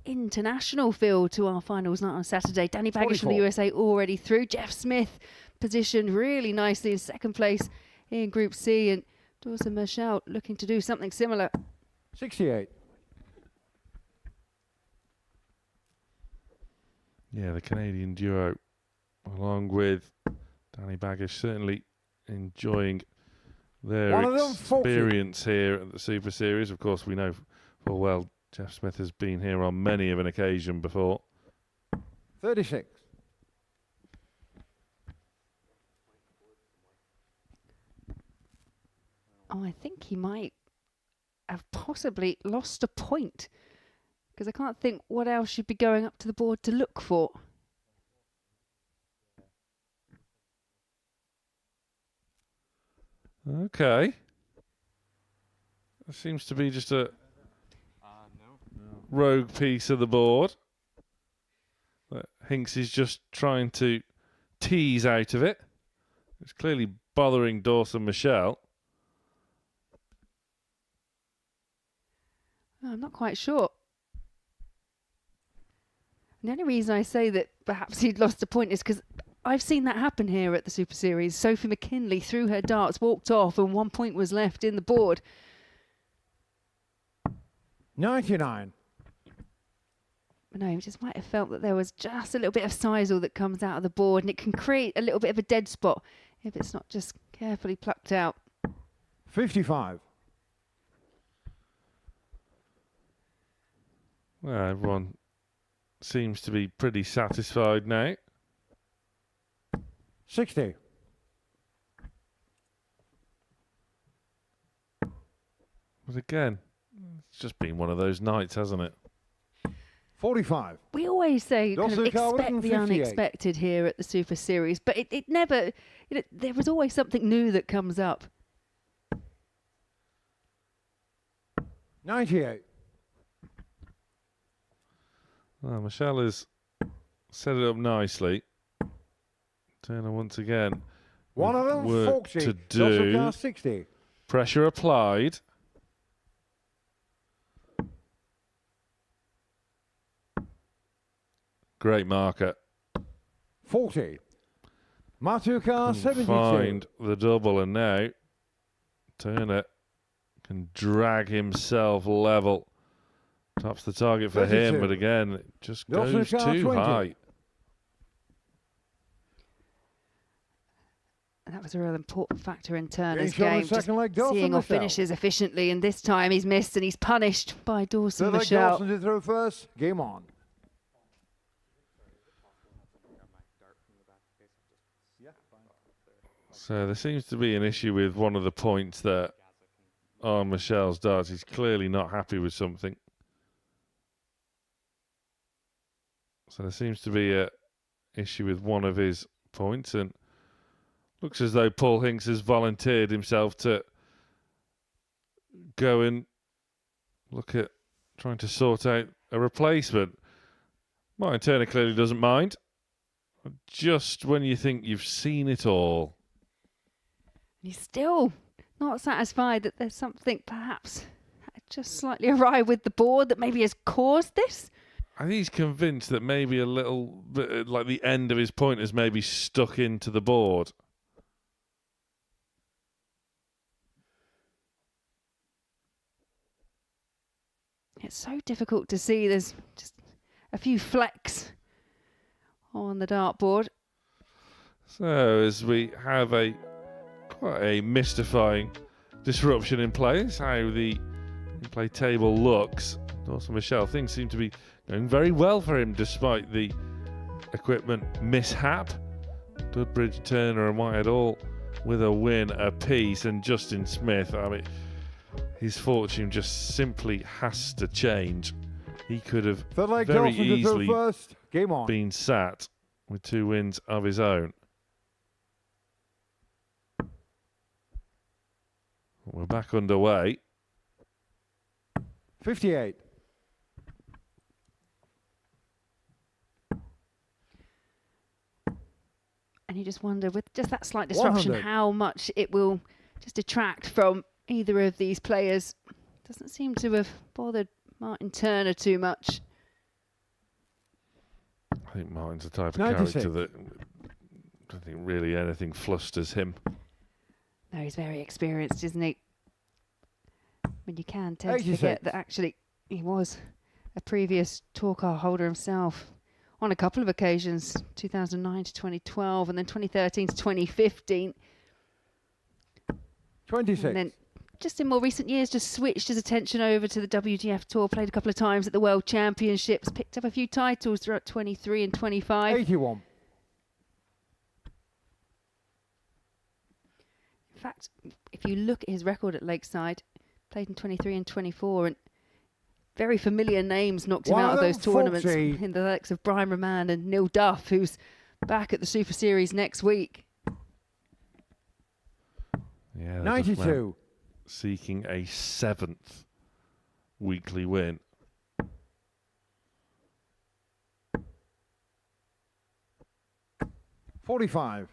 international feel to our finals night on Saturday. Danny Baggish from the 44. USA already through. Jeff Smith positioned really nicely in second place in Group C, and Dawson Murschell looking to do something similar. 68. Yeah, the Canadian duo, along with Danny Baggish, certainly enjoying their One of them, 40. experience here at the Super Series. Of course, we know full well Jeff Smith has been here on many of an occasion before. 36. Oh, I think he might have possibly lost a point, because I can't think what else you'd be going up to the board to look for. Okay. That seems to be just a rogue piece of the board that Hinks is just trying to tease out of it. It's clearly bothering Dawson Murschell. I'm not quite sure. The only reason I say that perhaps he'd lost a point is because I've seen that happen here at the Super Series. Sophie McKinley threw her darts, walked off, and 1 point was left in the board. 99. But no, he just might have felt that there was just a little bit of sisal that comes out of the board, and it can create a little bit of a dead spot if it's not just carefully plucked out. 55. Well, everyone seems to be pretty satisfied now. 60. But again, it's just been one of those nights, hasn't it? 45. We always say kind of Dawson Carr expect Wilson, the 58. unexpected here at the Super Series, but it never, there was always something new that comes up. 98. Well, Murschell has set it up nicely. Turner once again. One of them, Work 40. to Dawson do. Carr, 60. Pressure applied. Great marker. 40. Matuka, 72. Find the double, and now Turner can drag himself level. Tops the target for 32. him, but again, it just Dawson goes Carr, too 20. high. And that was a real important factor in Turner's Getting shot in game. the second leg, Dawson Seeing off Murschell. finishes efficiently, and this time he's missed and he's punished by Dawson Third leg, Murschell. Dawson to throw first. Game on. So there seems to be an issue with one of the points that on Murschell's darts. He's clearly not happy with something. So there seems to be a issue with one of his points, and looks as though Paul Hinks has volunteered himself to go and look at trying to sort out a replacement. Martin Turner clearly doesn't mind. Just when you think you've seen it all. He's still not satisfied that there's something perhaps just slightly awry with the board that maybe has caused this. I think he's convinced that maybe a little bit, like the end of his point is maybe stuck into the board. It's so difficult to see. There's just a few flecks on the dartboard. So as we have quite a mystifying disruption in play. That's how the in-play table looks. Also, Murschell, things seem to be going very well for him despite the equipment mishap. Dudbridge, Turner and Whitehead all with a win apiece, and Justin Smith, I mean, his fortune just simply has to change. He could have very easily been sat with 2 wins of his own. We're back underway. 58. And you just wonder, with just that slight disruption, 100. how much it will just detract from either of these players. Doesn't seem to have bothered Martin Turner too much. I think Martin's the type of 96. character that I don't think really anything flusters him. No, he's very experienced, isn't he? When you can tend to 86. forget that actually he was a previous tour car holder himself on a couple of occasions, 2009 to 2012 and then 2013 to 2015. 26. And then just in more recent years, just switched his attention over to the WGF Tour, played a couple of times at the World Championships, picked up a few titles throughout 23 and 25. 81. In fact, if you look at his record at Lakeside, played in 23 and 24, and very familiar names knocked him out of those tournaments, 140. in the likes of Brian Roman and Neil Duff, who's back at the Super Series next week. Yeah, 92. Seeking a 7th weekly win. $45.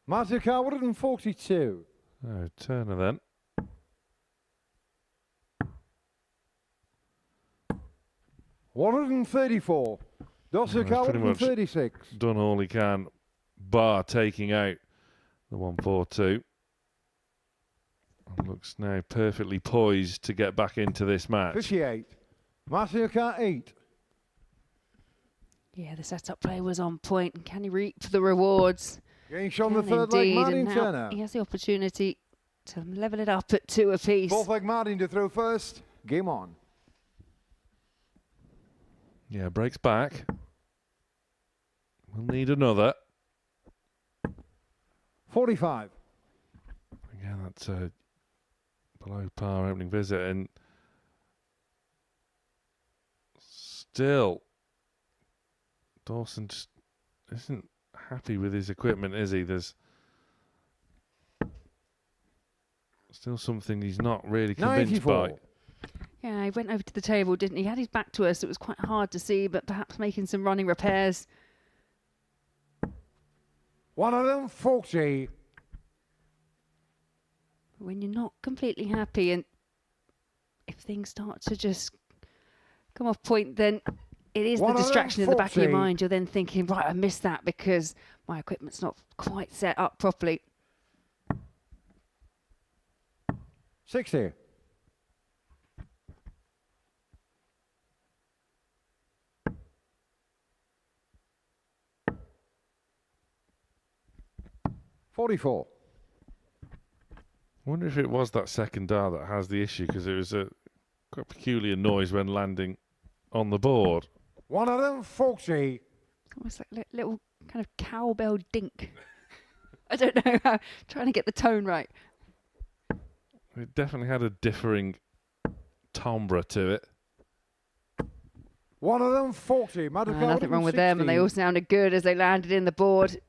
Martin Car 142. Oh, Turner then. $134. Dossier He's Car pretty much 136. done all he can, bar taking out the 142. And looks now perfectly poised to get back into this match. 58. Martin Car 8. Yeah, the setup play was on point. Can he reap the rewards? Getting shot on the Can third leg, indeed, Martin and now Turner. he has the opportunity to level it up at 2 apiece. Fourth leg, Martin to throw first. Game on. Yeah, breaks back. We'll need another. 45. Again, that's a below par opening visit, and still Dawson just isn't happy with his equipment, is he? There's still something he's not really convinced 94. by. Yeah, he went over to the table, didn't he? He had his back to us. It was quite hard to see, but perhaps making some running repairs. 140. When you're not completely happy and if things start to just come off point, then it is the distraction in the back of your 140. mind. You're then thinking, right, I missed that because my equipment's not quite set up properly. 60. $44. I wonder if it was that second dart that has the issue, because it was a quite peculiar noise when landing on the board. 140. Almost like a little kind of cowbell dink. I don't know how, trying to get the tone right. It definitely had a differing timbre to it. 140. Nothing wrong with them, and they all sounded good as they landed in the board.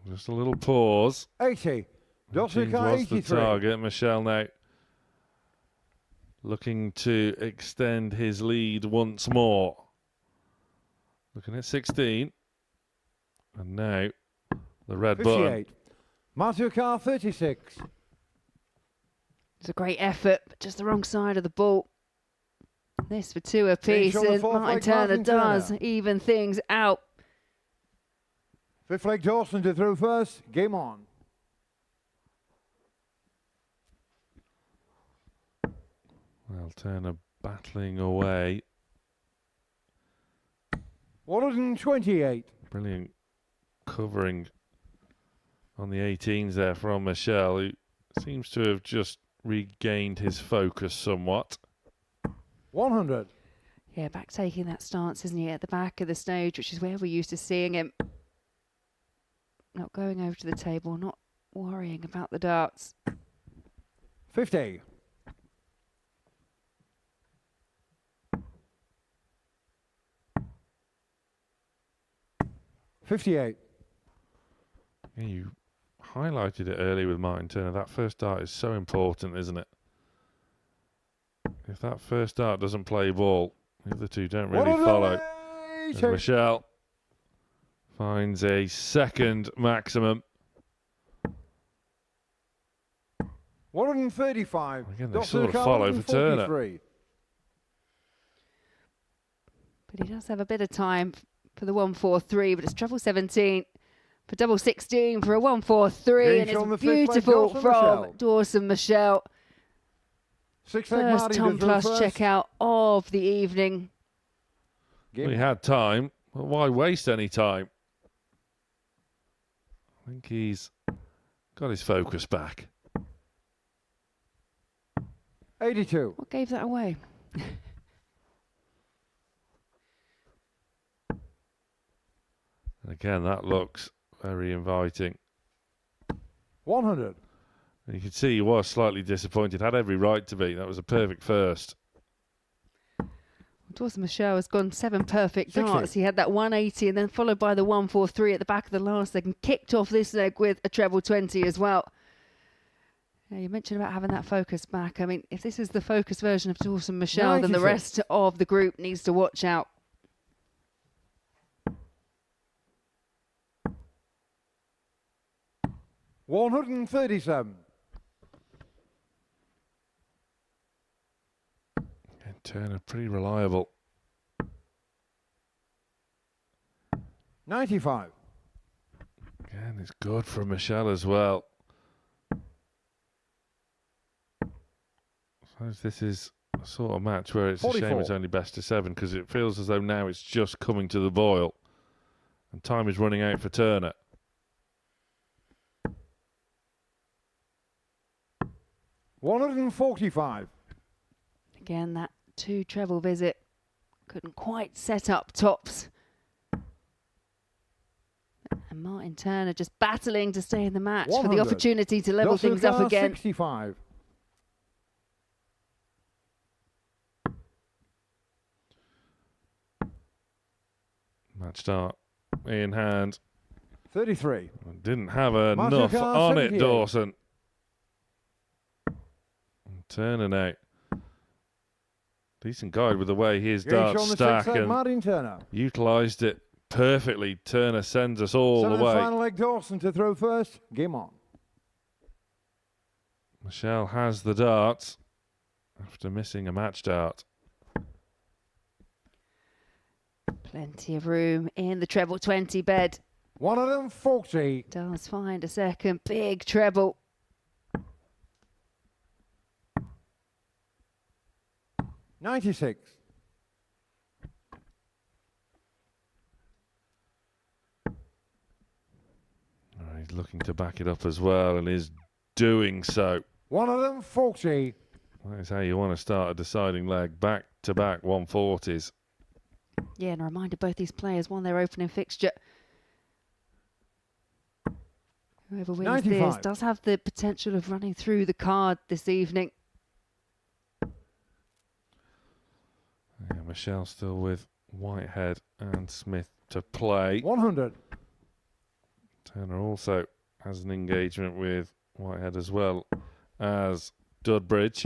Just a little pause. 80. Dossier James Car was 83. the target. Murschell now looking to extend his lead once more. Looking at 16. And now the red button. 58. Martin Car 36. It's a great effort, but just the wrong side of the ball. This for 2 apiece, on the and fourth Martin leg, Turner Martin does Turner. even things out. Fifth leg, Dawson to throw first. Game on. Well, Turner battling away. 128. Brilliant covering on the 18s there from Murschell, who seems to have just regained his focus somewhat. 100. Yeah, back taking that stance, isn't he, at the back of the stage, which is where we're used to seeing him. Not going over to the table, not worrying about the darts. 50. 58. Yeah, you highlighted it earlier with Martin Turner. That first dart is so important, isn't it? If that first dart doesn't play ball, the other two don't really follow. And Murschell finds a second maximum. 135. Again, they sort of follow for Turner. But he does have a bit of time for the 143, but it's treble 17 for double 16 for a 143, and it's beautiful from Dawson Murschell. First Tom Plus checkout of the evening. We had time, but why waste any time? I think he's got his focus back. 82. What gave that away? Again, that looks very inviting. 100. And you can see he was slightly disappointed. Had every right to be. That was a perfect first. Dawson Murschell has gone 7 perfect darts. He had that 180 and then followed by the 143 at the back of the last leg and kicked off this leg with a treble 20 as well. Yeah, you mentioned about having that focus back. I mean, if this is the focus version of Dawson Murschell, then the rest of the group needs to watch out. $137. And Turner pretty reliable. 95. Again, it's good for Murschell as well. I suppose this is a sort of match where it's 44. A shame it's only best of 7, because it feels as though now it's just coming to the boil and time is running out for Turner. $145. Again, that 2 treble visit couldn't quite set up tops. And Martin Turner just battling to stay in the match for the opportunity to level things up again. 65. Match start in hand. 33. Didn't have enough on it, Dawson. Turner now. Decent guide with the way his darts stack and utilised it perfectly. Turner sends us all the way. Final leg, Dawson to throw first. Game on. Murschell has the darts after missing a match dart. Plenty of room in the treble 20 bed. 140. Does find a second big treble. $96. He's looking to back it up as well and is doing so. 140. That is how you want to start a deciding leg. Back-to-back 140s. Yeah, and a reminder, both these players won their opening fixture. Whoever wins 95. this does have the potential of running through the card this evening. Yeah, Murschell still with Whitehead and Smith to play. 100. Turner also has an engagement with Whitehead as well as Dudbridge.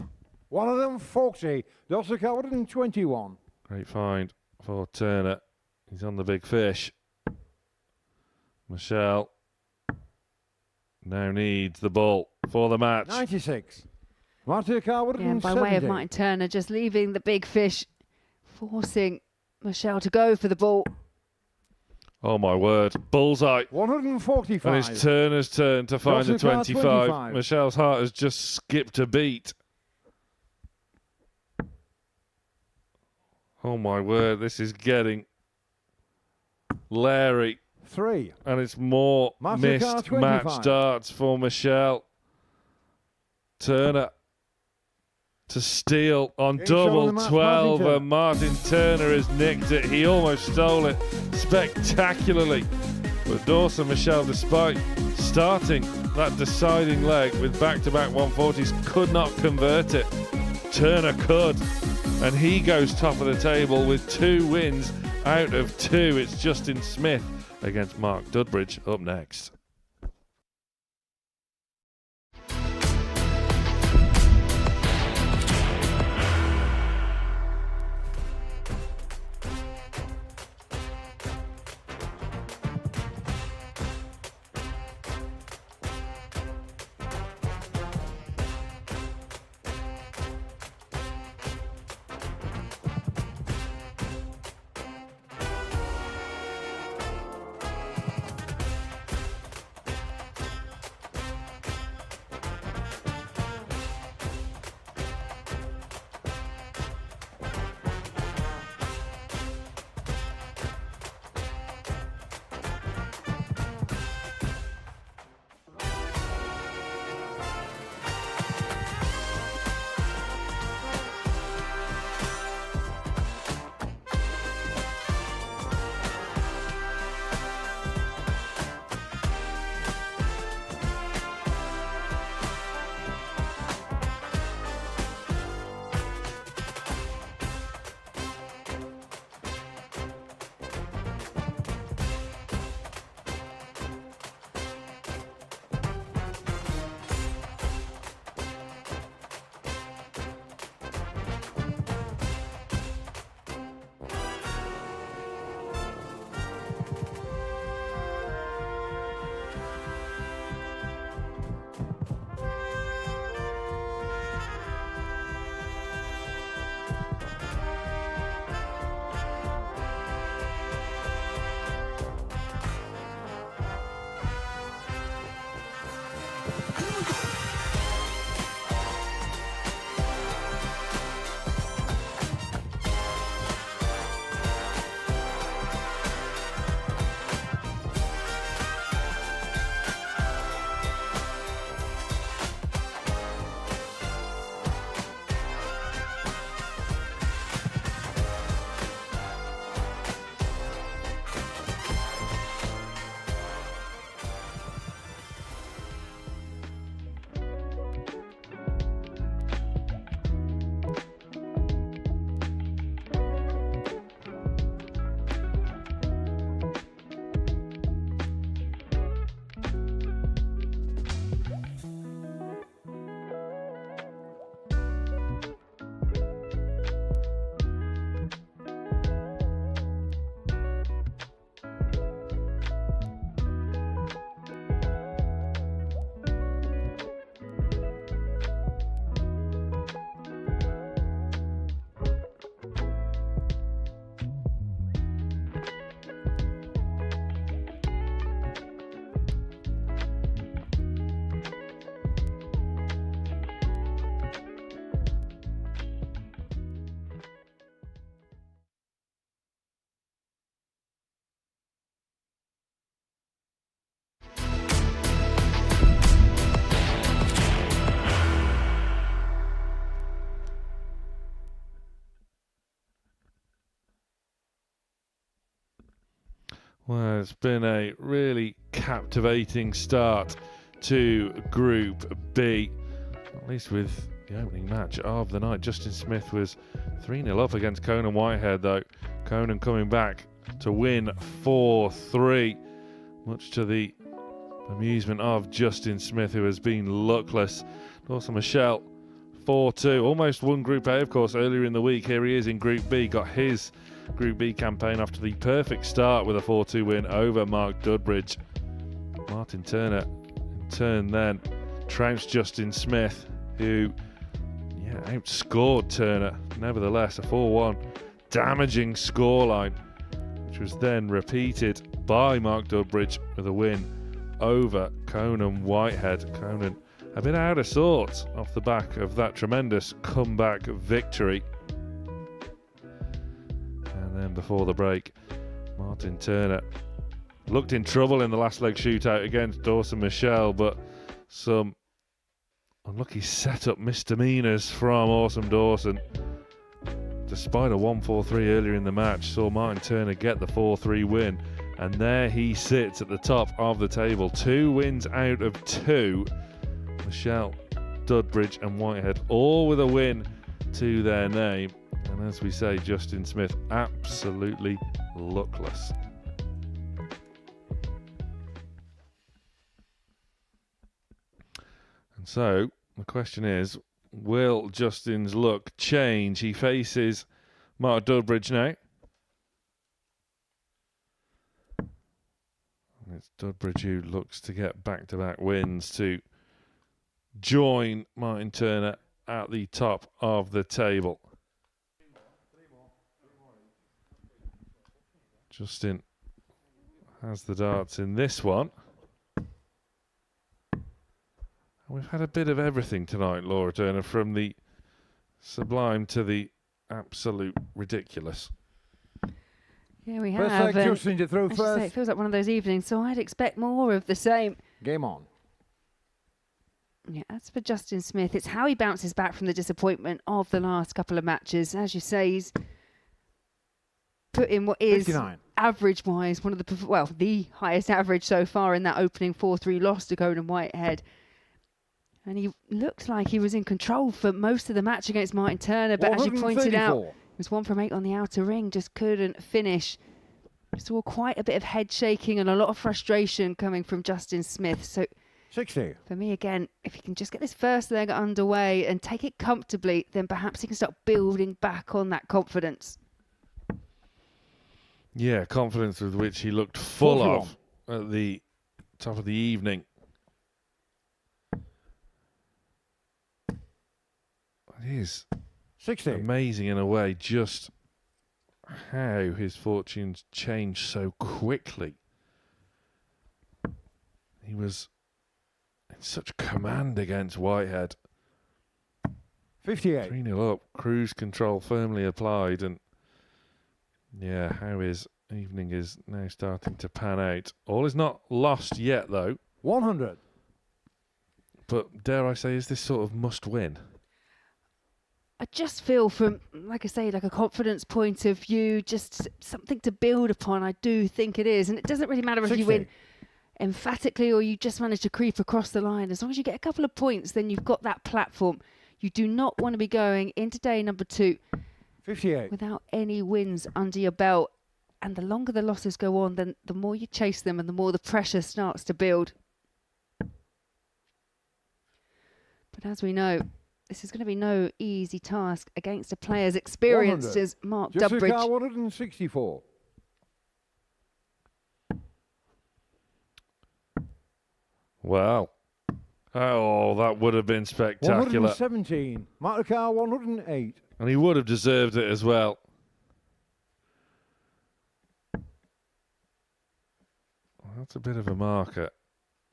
140. Dawson 121. Great find for Turner. He's on the big fish. Murschell now needs the ball for the match. 96. Martin Carwood. Yeah, by way of Martin Turner just leaving the big fish, forcing Murschell to go for the ball. Oh my word. Bullseye. 145. And it's Turner's turn to find the 25. Murschell's heart has just skipped a beat. Oh my word, this is getting Larry. 3. And it's more Mastercard missed 25. match starts for Murschell. Turner to steal on Game shot on double the match, 12, Martin and Martin Turner has nicked it. He almost stole it spectacularly. But Dawson Murschell, despite starting that deciding leg with back-to-back 140s, could not convert it. Turner could, and he goes top of the table with 2 wins out of 2. It's Justin Smith against Mark Dudbridge up next. Well, it's been a really captivating start to Group B, at least with the opening match of the night. Justin Smith was 3-0 up against Conan Whitehead, though. Conan coming back to win 4-3, much to the amusement of Justin Smith, who has been luckless. Dawson Murschell, 4-2. Almost won Group A, of course, earlier in the week. Here he is in Group B, got his Group B campaign after the perfect start with a 4-2 win over Mark Dudbridge. Martin Turner, in turn, then trounced Justin Smith, who outscored Turner. Nevertheless, a 4-1 damaging scoreline, which was then repeated by Mark Dudbridge with a win over Conan Whitehead. Conan a bit out of sorts off the back of that tremendous comeback victory. And then before the break, Martin Turner looked in trouble in the last leg shootout against Dawson Murschell, but some unlucky setup misdemeanors from Awesome Dawson. Despite a 1-4-3 earlier in the match, saw Martin Turner get the 4-3 win, and there he sits at the top of the table. 2 wins out of 2. Murschell, Dudbridge and Whitehead all with a win to their name. And as we say, Justin Smith absolutely luckless. And so the question is, will Justin's luck change? He faces Mark Dudbridge now. And it's Dudbridge who looks to get back-to-back wins to join Martin Turner at the top of the table. Justin has the darts in this one. We've had a bit of everything tonight, Laura Turner, from the sublime to the absolute ridiculous. Yeah, we First have. leg, Justin to throw I should say, first. it feels like one of those evenings, so I'd expect more of the same. Game on. Yeah, as for Justin Smith, it's how he bounces back from the disappointment of the last couple of matches. As you say, he's put in what is 59. average-wise one of the highest average so far in that opening 4-3 loss to Conan Whitehead. And he looked like he was in control for most of the match against Martin Turner, but as you pointed out, he was 1 from 8 on the outer ring, just couldn't finish. We saw quite a bit of head shaking and a lot of frustration coming from Justin Smith. So 60. for me, again, if he can just get this first leg underway and take it comfortably, then perhaps he can start building back on that confidence. Yeah, confidence with which he looked full of at the top of the evening. It is 60. amazing in a way just how his fortunes changed so quickly. He was in such command against Whitehead. 58. 3-0 up, cruise control firmly applied, and yeah, how his evening is now starting to pan out. All is not lost yet, though. 100. But dare I say, is this sort of must win? I just feel from, like I say, like a confidence point of view, just something to build upon. I do think it is. And it doesn't really matter if 60. you win emphatically or you just manage to creep across the line. As long as you get a couple of points, then you've got that platform. You do not want to be going into day number 2 58. without any wins under your belt. And the longer the losses go on, then the more you chase them and the more the pressure starts to build. But as we know, this is going to be no easy task against a player as experienced 100. as Mark Just Dudbridge. 164. Well, oh, that would have been spectacular. 117. Mark Car 108. And he would have deserved it as well. Well, that's a bit of a marker.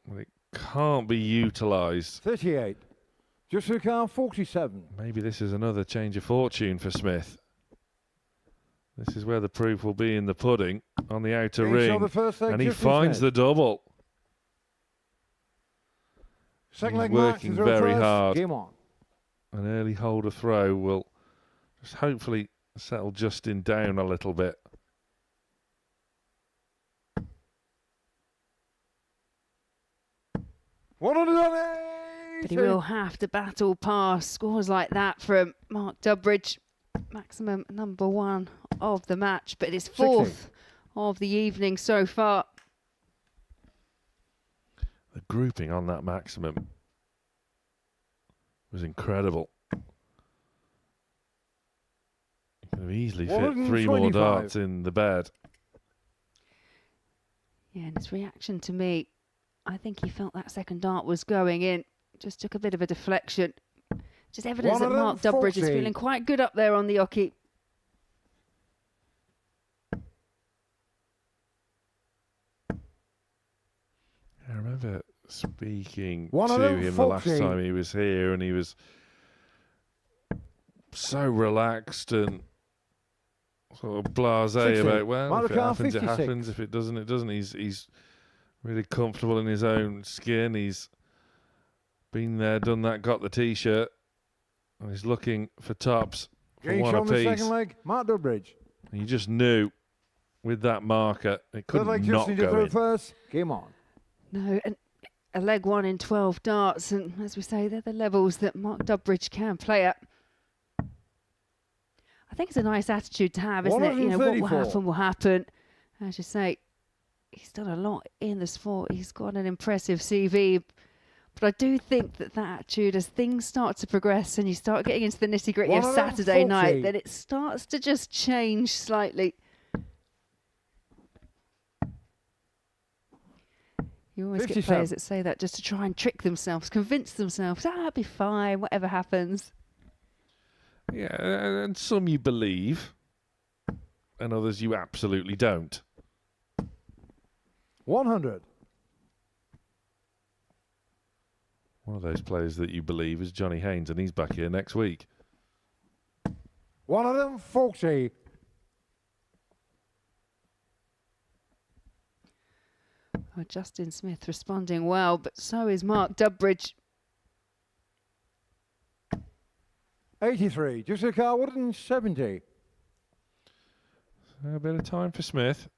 But it can't be utilised. 38. Just Car 47. Maybe this is another change of fortune for Smith. This is where the proof will be in the pudding on the outer ring. The first leg, And he Justin finds Smith. the double. Second He's leg Mark working to throw very first. hard. Game on. An early holder throw will just hopefully settle Justin down a little bit. But he will have to battle past scores like that from Mark Dudbridge. Maximum number 1 of the match, but it's 4th of the evening so far. The grouping on that maximum was incredible. You could have easily fit 3 more darts in the bed. Yeah, and his reaction to me, I think he felt that second dart was going in. Just took a bit of a deflection. Just evidence that Mark Dudbridge is feeling quite good up there on the oche. I remember speaking to him the last time he was here, and he was so relaxed and sort of blasé 60. about, well, if it Marker happens, it 56. happens. If it doesn't, it doesn't. He's really comfortable in his own skin. He's been there, done that, got the T-shirt, and he's looking for tops for Getting one shot on the apiece. second leg, Mark Dudbridge. And you just knew with that marker it Third couldn't leg not just into go through in. first. Game on. No, and a leg 1 in 12 darts, and as we say, they're the levels that Mark Dudbridge can play at. I think it's a nice attitude to have, isn't it? You know, what will 134. happen will happen. As you say, he's done a lot in the sport. He's got an impressive CV. But I do think that attitude, as things start to progress and you start getting into the nitty-gritty of Saturday 140. night, then it starts to just change slightly. You always get 57. players that say that just to try and trick themselves, convince themselves, it'll be fine, whatever happens. Yeah, and some you believe, and others you absolutely don't. 100. One of those players that you believe is Johnny Haynes, and he's back here next week. 140. Oh, Justin Smith responding well, but so is Mark Dudbridge. 83. Just a car, 170. A bit of time for Smith.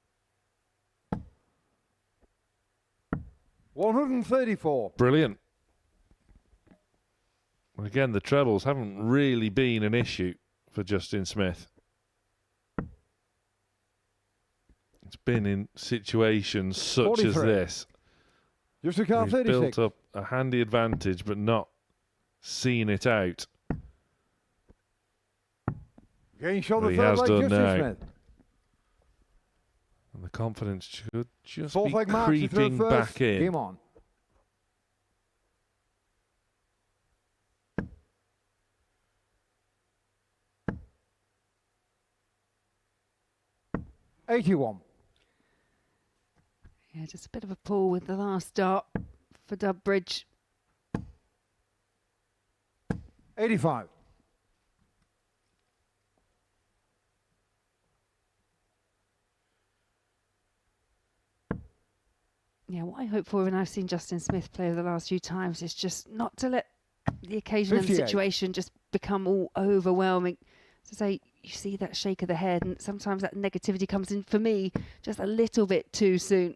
134. Brilliant. Well, again, the trebles haven't really been an issue for Justin Smith. It's been in situations such as 43. this. Just a car, He's 36. built up a handy advantage, but not seen it out. Getting shot Well, the he third has leg, done Justin now. Smith. And the confidence should just Fourth be leg mark, you throw creeping first. back in. Game on. $81. Yeah, just a bit of a pull with the last dart for Dudbridge. 85. Yeah, what I hope for when I've seen Justin Smith play over the last few times is just not to let the occasion and the 58. situation just become all overwhelming. To say, you see that shake of the head, and sometimes that negativity comes in, for me, just a little bit too soon.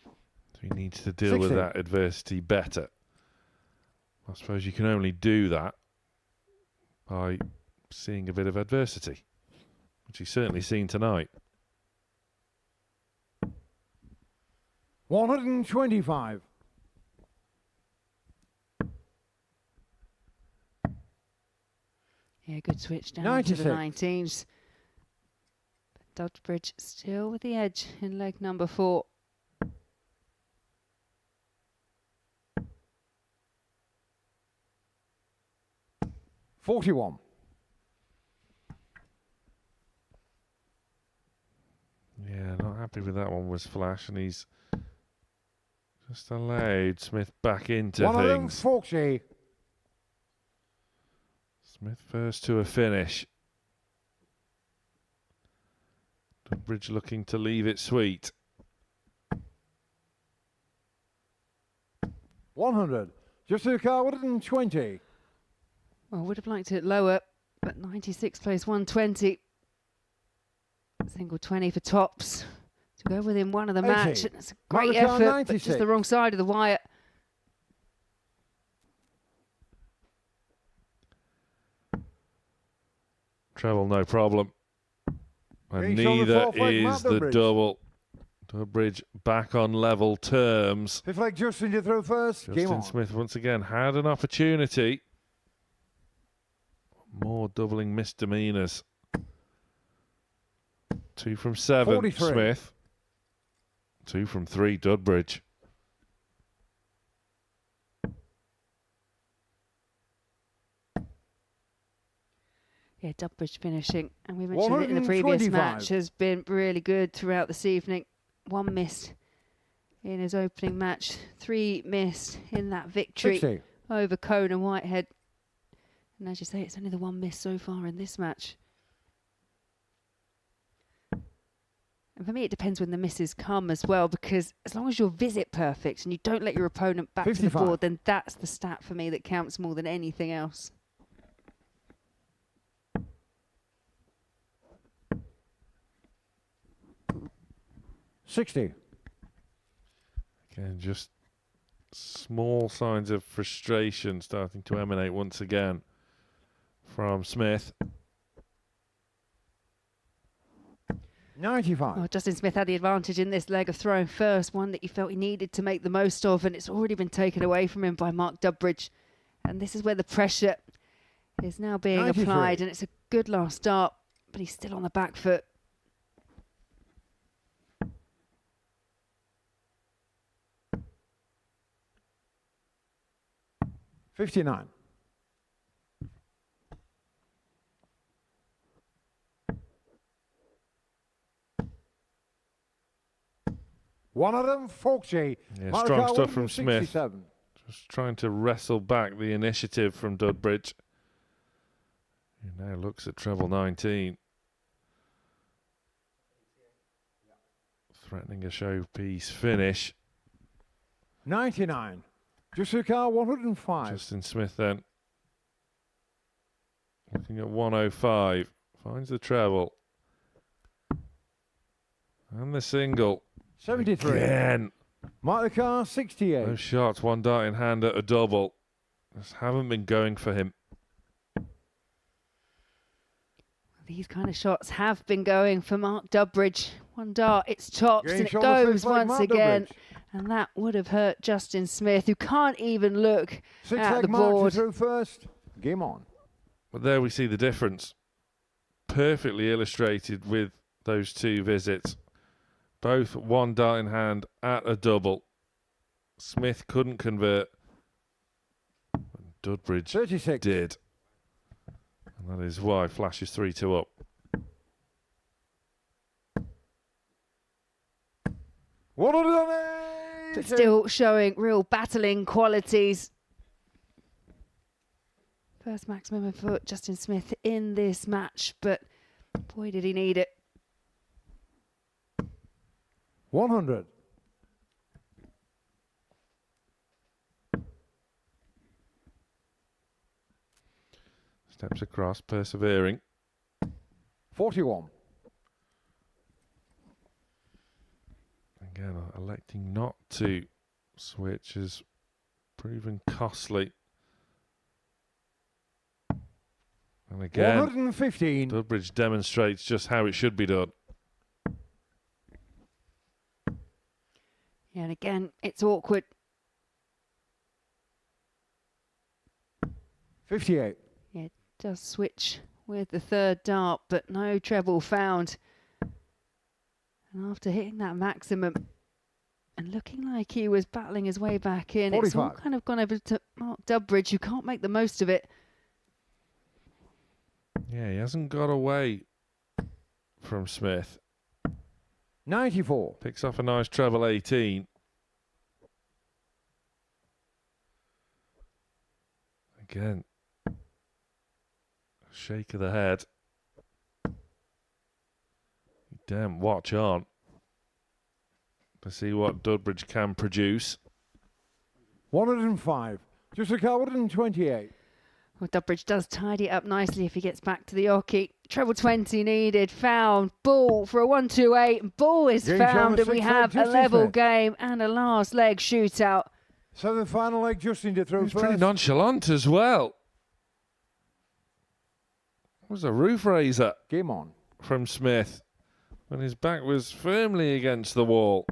So he needs to deal with 60. that adversity better. I suppose you can only do that by seeing a bit of adversity, which he's certainly seen tonight. 125. Yeah, good switch down 96. to the 19s. But Dudbridge still with the edge in leg number 4. $41. Yeah, not happy with that one, was Flash, and he's just allowed Smith back into things. 140. Smith first to a finish. Dudbridge looking to leave it sweet. 100. Just a car, 120. Well, would have liked it lower, but 96 plays 120. Single 20 for tops to go within one of the 80. match. And it's a great Marker effort, but 96. just the wrong side of the wire. Treble, no problem. And He's on the neither fourth leg, is Matt the Dudbridge. double. Dudbridge back on level terms. Fifth leg, Justin, you throw first. Game Justin on. Smith once again had an opportunity. More doubling misdemeanors. 2 from 7, 43. Smith. 2 from 3, Dudbridge. Yeah, Dudbridge finishing. And we mentioned it in the previous 125. match, has been really good throughout this evening. 1 missed in his opening match. 3 missed in that victory 60. over Cohn and Whitehead. And as you say, it's only the 1 miss so far in this match. And for me, it depends when the misses come as well, because as long as you're visit perfect and you don't let your opponent back to the 55. board, then that's the stat for me that counts more than anything else. $60. Again, just small signs of frustration starting to emanate once again from Smith. 95. Well, Justin Smith had the advantage in this leg of throwing first, one that he felt he needed to make the most of, and it's already been taken away from him by Mark Dudbridge. And this is where the pressure is now being 93. applied, and it's a good last start, but he's still on the back foot. $59. $140. Yeah, strong stuff from Smith. Just trying to wrestle back the initiative from Dudbridge. He now looks at treble 19. Threatening a showpiece finish. 99. Jessica 105. Justin Smith then. Looking at 105. Finds the treble. And the single. 73. Again. Mark 68. Those shots, one dart in hand at a double. Just haven't been going for him. These kind of shots have been going for Mark Dudbridge. One dart, it's tops, Getting and it shot on the goes fifth leg, once Mark again. Dudbridge. And that would have hurt Justin Smith, who can't even look Six at leg the Mark board. through first. Game on. But there we see the difference. Perfectly illustrated with those two visits. Both one dart in hand at a double. Smith couldn't convert. Dudbridge 36. did. And that is why Flash is 3-2 up. But still showing real battling qualities. First maximum for Justin Smith in this match, but boy did he need it. 100. Steps across, persevering. 41. Again, electing not to switch has proven costly. And again, 115. Dudbridge demonstrates just how it should be done. Yeah, and again, it's awkward. 58. Yeah, it does switch with the third dart, but no treble found. And after hitting that maximum and looking like he was battling his way back in, 45. it's all kind of gone over to Mark Dudbridge, who can't make the most of it. Yeah, he hasn't got away from Smith. 94. Picks off a nice treble 18. Again, a shake of the head. Damn, watch on to see what Dudbridge can produce. 105. Jessica 128. Well, Dudbridge does tidy it up nicely if he gets back to the oche. Treble 20 needed, found, ball for a 1-2-8, and ball is Game found, over and we 6 have leg, a level Smith. game and a last leg shootout. So the final leg, Justin to throw He was pretty first. nonchalant as well. It was a roof raiser Game on. from Smith when his back was firmly against the wall.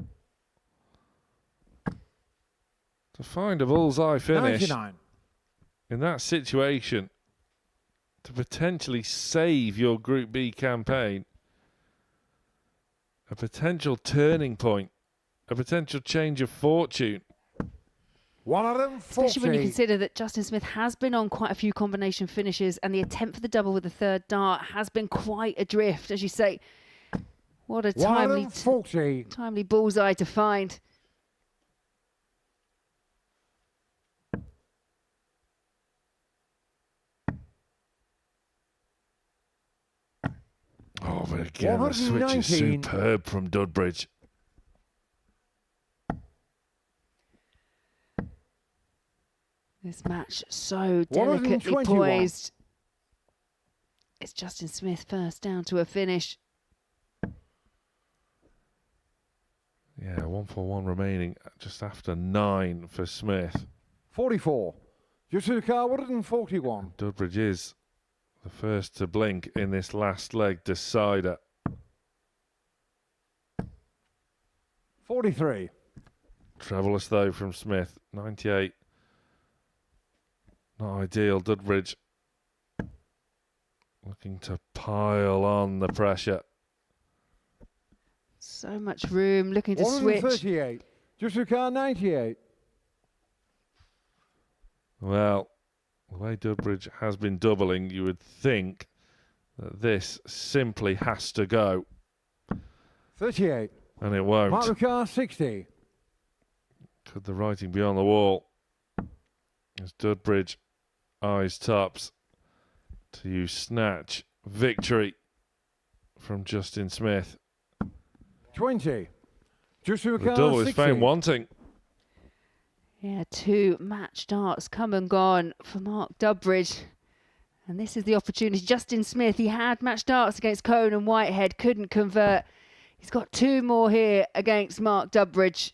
To find a bullseye finish 99. in that situation, to potentially save your Group B campaign, a potential turning point, a potential change of fortune. 140. Especially when you consider that Justin Smith has been on quite a few combination finishes, and the attempt for the double with the third dart has been quite adrift, as you say. What a timely, 140. timely bullseye to find. Oh, Oh, but again, the switch is 119. superb from Dudbridge. This match so delicately 121. poised. It's Justin Smith first down to a finish. Yeah, 1-for-1 remaining, just after 9 for Smith. 44. Just to the car, 141. Dudbridge is the first to blink in this last leg decider. 43. Troublous though from Smith, 98. Not ideal, Dudbridge. Looking to pile on the pressure. So much room, looking to switch. 138. Just to the car, 98. Well, the way Dudbridge has been doubling, you would think that this simply has to go. 38. And it won't. Mark the car, 60. Could the writing be on the wall? As Dudbridge eyes tops to snatch victory from Justin Smith. 20. Just to the The car, double 60. is found wanting. Yeah, 2 match starts come and gone for Mark Dudbridge. And this is the opportunity. Justin Smith, he had match starts against Cohn and Whitehead, couldn't convert. He's got 2 more here against Mark Dudbridge.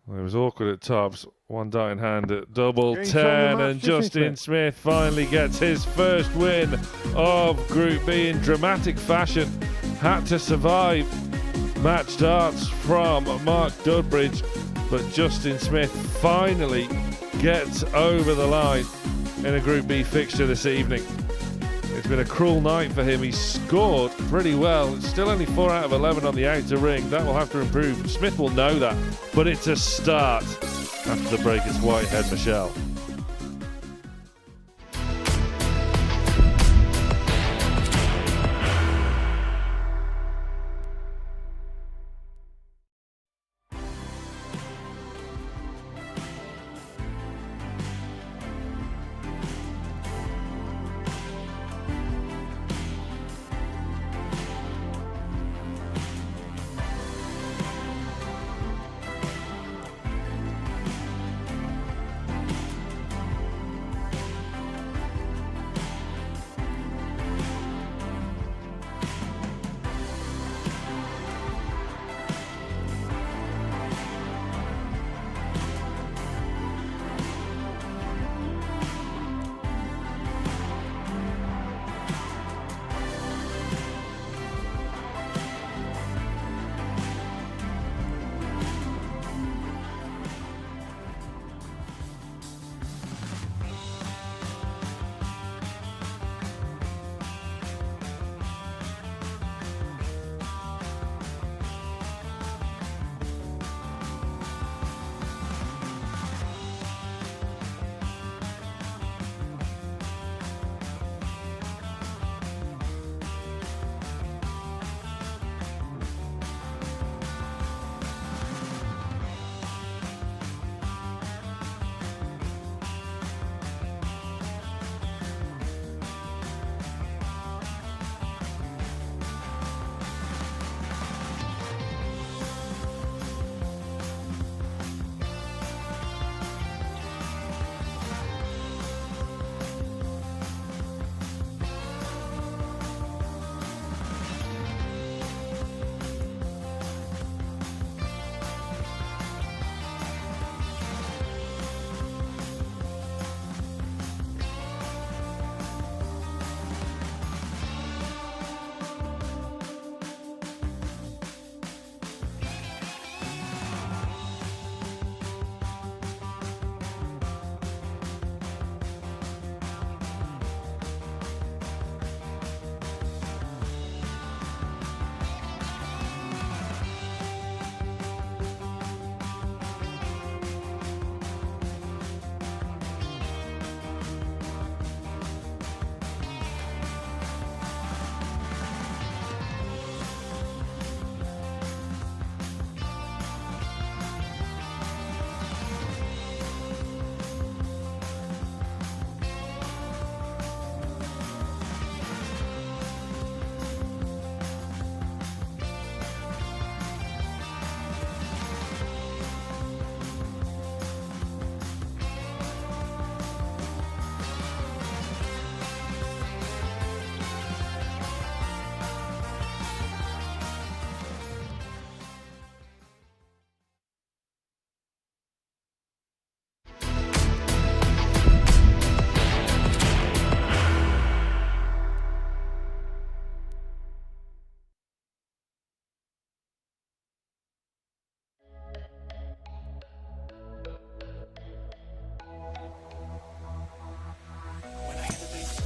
Well, it was awkward at tops. One dart in hand at double Getting 10, from the match, and Justin Smith. Smith finally gets his first win of Group B in dramatic fashion. Had to survive match darts from Mark Dudbridge, but Justin Smith finally gets over the line in a Group B fixture this evening. It's been a cruel night for him. He's scored pretty well. It's still only 4 out of 11 on the outer ring. That will have to improve. Smith will know that, but it's a start. After the break, it's Whitehead, Murschell.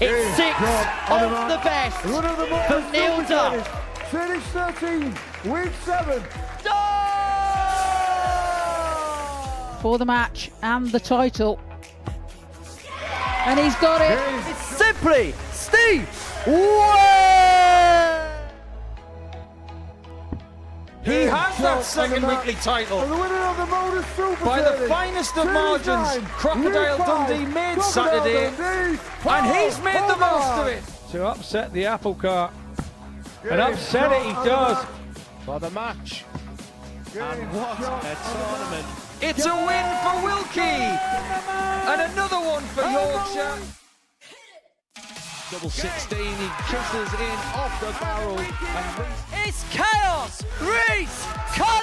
It's 6 of the best One of the for Neil Duff. Series 13, week 7. For the match and the title. And he's got it. It's simply Steve Whitehead. He has that second weekly title. And the winner of the Modus Super By the Series, finest of Series margins, 9, Crocodile Week 5, Dundee made Crocodile Saturday, Dundee, and he's made the most of it. To upset the apple cart. And upset it he does. For the match. And what a tournament. It's a win for Wilkie, and another one for Yorkshire. Double 16, he kisses in off the barrel. And It's chaos. Reese Collins.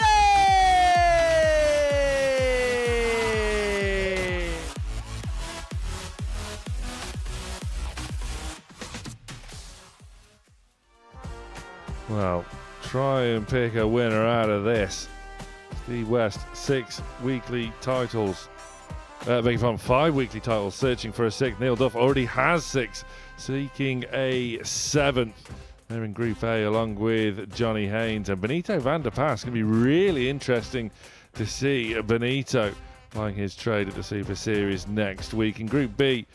Well, try and pick a winner out of this. Steve West, 6 weekly titles. Beg your pardon, 5 weekly titles, searching for a 6th. Neil Duff already has 6, seeking a 7th. They're in Group A along with Johnny Haynes and Benito van der Pas. It's going to be really interesting to see Benito plying his trade at the Super Series next week. In Group B,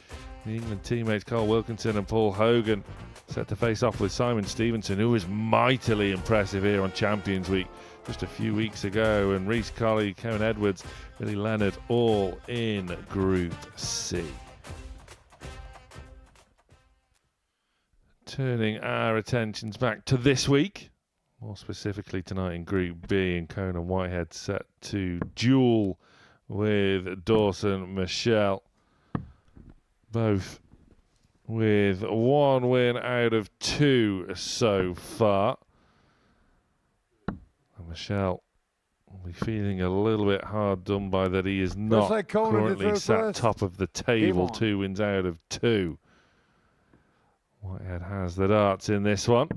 the England teammates Carl Wilkinson and Paul Hogan set to face off with Simon Stevenson, who was mightily impressive here on Champions Week just a few weeks ago, and Reece Colley, Kevin Edwards, Billy Leonard, all in Group C. Turning our attentions back to this week, more specifically tonight in Group B, and Conan Whitehead set to duel with Dawson Murschell, both with 1 win out of 2 so far. And Murschell will be feeling a little bit hard done by that he is not currently sat top of the table, 2 wins out of 2. Whitehead has the darts in this one,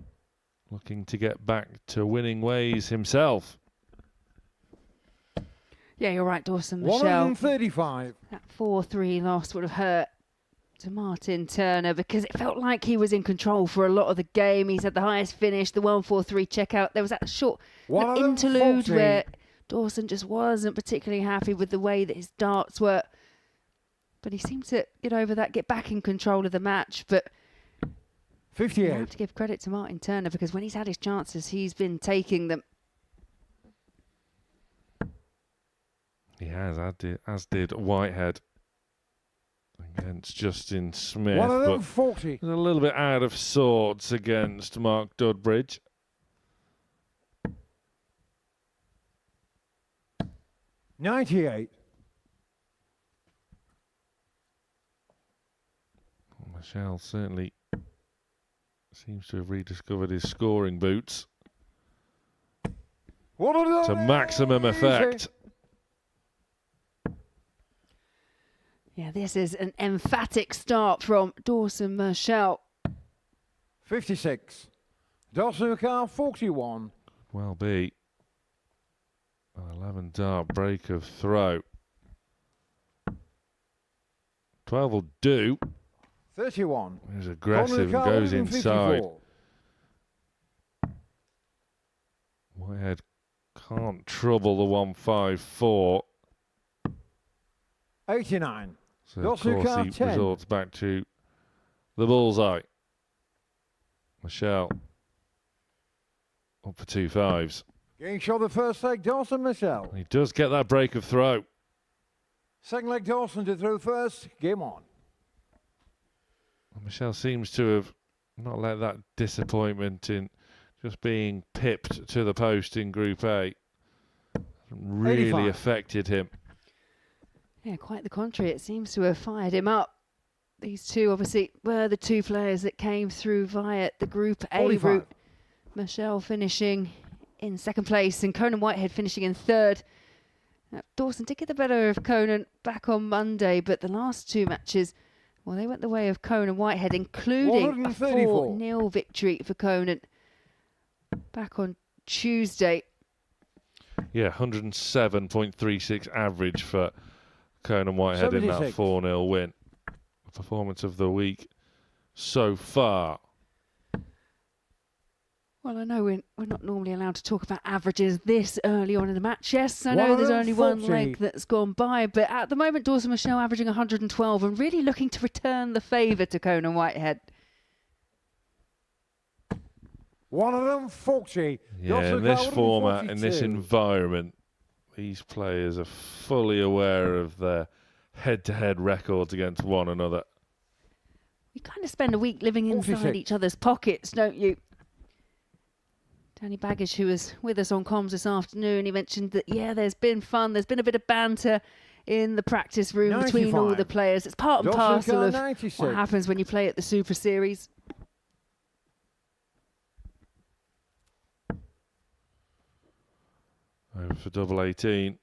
looking to get back to winning ways himself. Yeah, you're right, Dawson Murschell. 135. That 4-3 loss would have hurt to Martin Turner because it felt like he was in control for a lot of the game. He's had the highest finish, the 1-4-3 checkout. There was that short interlude where Dawson just wasn't particularly happy with the way that his darts were. But he seemed to get over that, get back in control of the match. But 58. you have to give credit to Martin Turner because when he's had his chances, he's been taking them. He has, as did Whitehead against Justin Smith. 140. A little bit out of sorts against Mark Dudbridge. $98. Murschell certainly seems to have rediscovered his scoring boots to maximum effect. Yeah, this is an emphatic start from Dawson Murschell. 56. Dawson Murschell, 41. Well be an 11 dart break of throw. 12 will do. 31. He's aggressive and goes inside. Whitehead can't trouble the 154. 89. So of course he resorts back to the bullseye. Murschell up for 2 5s. Getting shot the first leg, Dawson Murschell. He does get that break of throw. Second leg, Dawson to throw first. Game on. Murschell seems to have not let that disappointment in just being pipped to the post in Group A really 85. affected him. Yeah, quite the contrary. It seems to have fired him up. These two obviously were the 2 players that came through via the Group A 45. route. Murschell finishing in 2nd place and Conan Whitehead finishing in 3rd. Now, Dawson did get the better of Conan back on Monday, but the last 2 matches, well, they went the way of Conan Whitehead, including a 4-0 victory for Conan back on Tuesday. Yeah, 107.36 average for Conan Whitehead in that 4-0 win. Performance of the week so far. Well, I know we're not normally allowed to talk about averages this early on in the match. Yes, I know there's only one leg that's gone by, but at the moment, Dawson Murschell averaging 112 and really looking to return the favour to Conan Whitehead. 140. Yeah, in this format, in this environment, these players are fully aware of their head-to-head records against one another. You kind of spend a week living inside each other's pockets, don't you? Danny Baggish, who was with us on comms this afternoon, he mentioned that, yeah, there's been fun. There's been a bit of banter in the practice room 95. Between all the players. It's part and parcel of 96. What happens when you play at the Super Series. Over for double 18.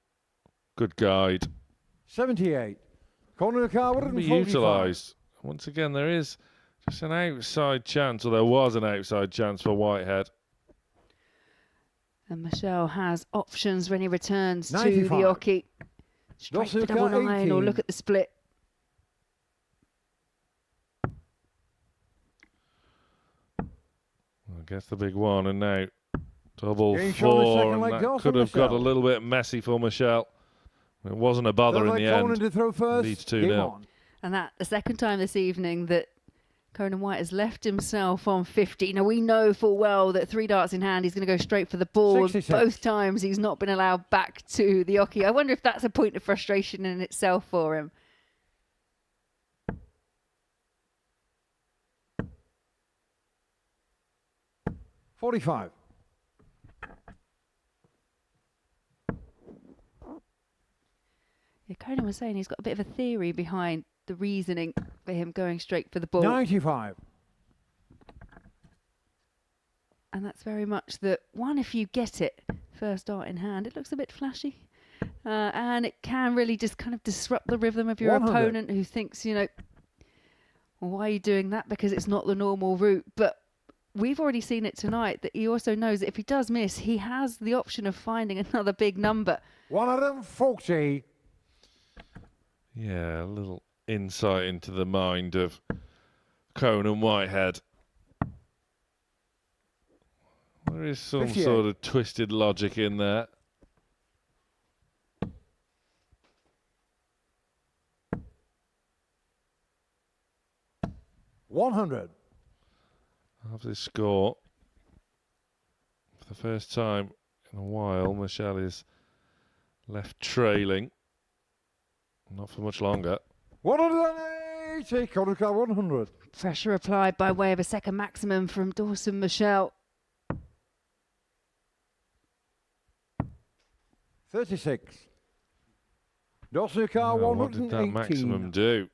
Good guide. 78. Corner car be utilised. Once again, there is just an outside chance, or there was an outside chance for Whitehead. And Murschell has options when he returns 95. To the hockey. Straight for double 9 or look at the split. I guess the big one, and now double 4, and that could have got a little bit messy for Murschell. It wasn't a bother in the end. Leads 2-0. And that's the second time this evening that Conan White has left himself on 50. Now, we know full well that 3 darts in hand, he's going to go straight for the ball. Both times he's not been allowed back to the hockey. I wonder if that's a point of frustration in itself for him. $45. Yeah, Conan was saying he's got a bit of a theory behind the reasoning for him going straight for the ball. 95. And that's very much that, one, if you get it first dart in hand, it looks a bit flashy. And it can really just kind of disrupt the rhythm of your 100. Opponent who thinks, you know, well, why are you doing that? Because it's not the normal route. But we've already seen it tonight that he also knows that if he does miss, he has the option of finding another big number. 140. Yeah, a little insight into the mind of Conan Whitehead. There is some 58. Sort of twisted logic in there. $100. After this score, for the first time in a while, Murschell is left trailing. Not for much longer. 180. Corner car 100. Pressure applied by way of a second maximum from Dawson Murschell. 36. Dawson car 118. What did that maximum do?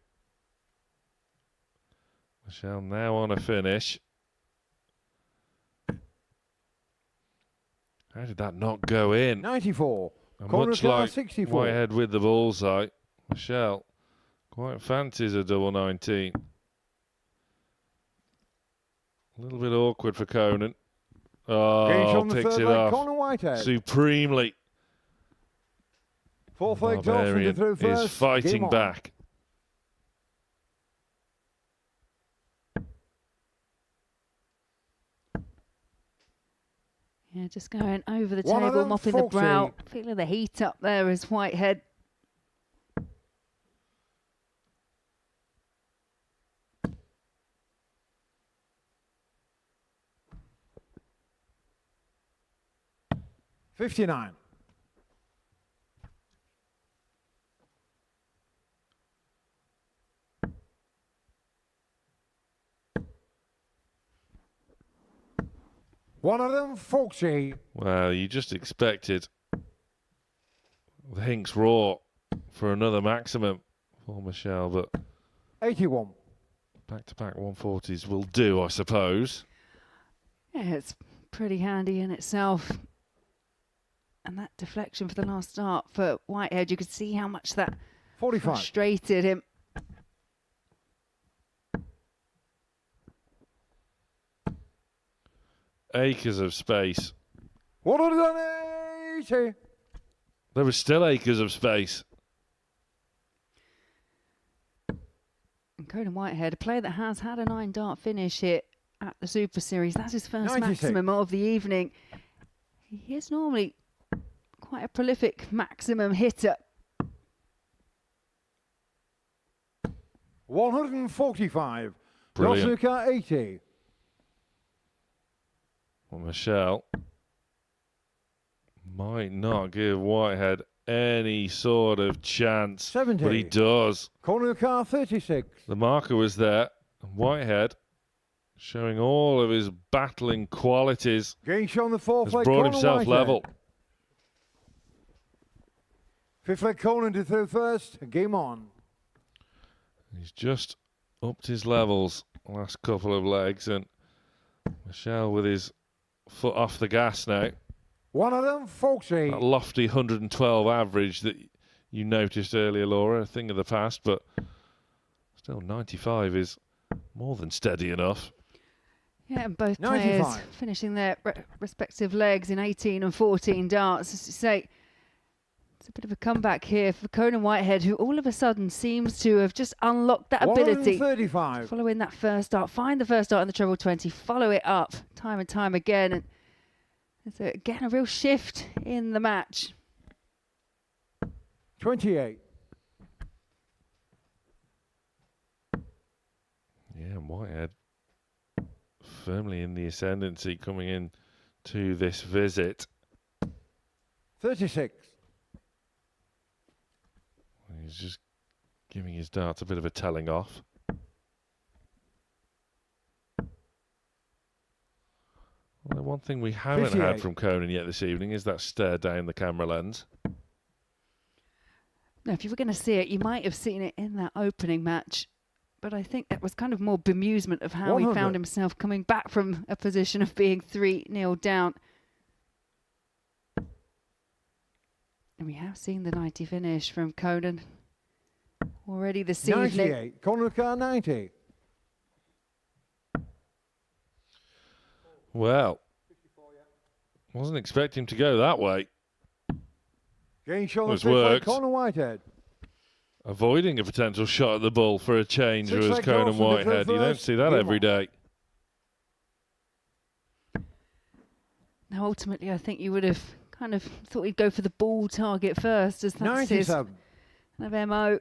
Murschell now on a finish. How did that not go in? 94. And much like 64. Whitehead with the bullseye, Murschell quite fancies a double 19. A little bit awkward for Conan. Oh, picks it off supremely. Barbarian is fighting back. Yeah, just going over the table, mopping the brow. Feeling the heat up there as Whitehead. $59. $140. Well, you just expected the Hinks Raw for another maximum for Murschell, but 81. Back-to-back 140s will do, I suppose. Yeah, it's pretty handy in itself. And that deflection for the last start for Whitehead, you could see how much that 45. Frustrated him. Acres of space. 180. There was still acres of space. Conan Whitehead, a player that has had a 9-dart finish here at the Super Series. That's his first 96. maximum of the evening. He is normally quite a prolific maximum hitter. 145. Brilliant. Dosuka 80. Well, Murschell might not give Whitehead any sort of chance, 70. but he does. Konuka 36. The marker was there. Whitehead, showing all of his battling qualities, Game shot on the fourth has leg. brought Conan himself Whitehead. level. Fifth leg Conan to throw first. Game on. He's just upped his levels last couple of legs, and Murschell with his foot off the gas now. One of them, Folksy. That lofty 112 average that you noticed earlier, Laura, a thing of the past, but still 95 is more than steady enough. Yeah, and both 95. players finishing their respective legs in 18 and 14 darts. As you say, it's a bit of a comeback here for Conan Whitehead, who all of a sudden seems to have just unlocked that ability. 135. Following that first dart, find the first dart in the treble 20, follow it up time and time again. And it's again a real shift in the match. 28. Yeah, and Whitehead firmly in the ascendancy coming in to this visit. 36. He's just giving his darts a bit of a telling off. Well, the one thing we haven't 58. had from Conan yet this evening is that stare down the camera lens. Now, if you were going to see it, you might have seen it in that opening match. But I think that was kind of more bemusement of how 100. he found himself coming back from a position of being 3-0 down. And we have seen the 90 finish from Conan already this evening. 98. Konuka 90. Well, wasn't expecting him to go that way. Game shot on the It's fifth leg. worked. Conan Whitehead. Avoiding a potential shot at the bull for a change Six was leg Conan Dawson to throw Whitehead. You don't first. see that Game every on. day. Now, ultimately, I think you would have kind of thought he'd go for the ball target first, as that's his 97. kind of MO.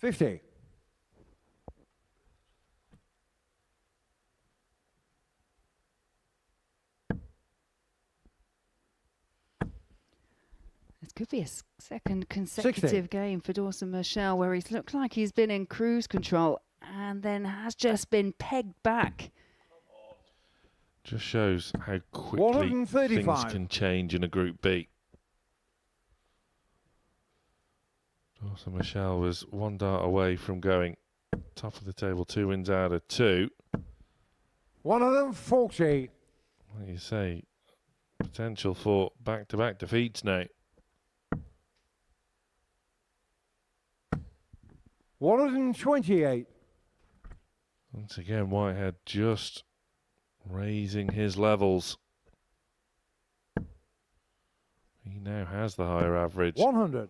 $50. This could be a second consecutive 60. game for Dawson Murschell, where he's looked like he's been in cruise control and then has just been pegged back. Just shows how quickly 135. things can change in a Group B. Dawson Murschell was one dart away from going top of the table, 2 wins out of 2. One of them, Folksy. Like you say, potential for back-to-back defeats now. 128. Once again, Whitehead just raising his levels. He now has the higher average. 100.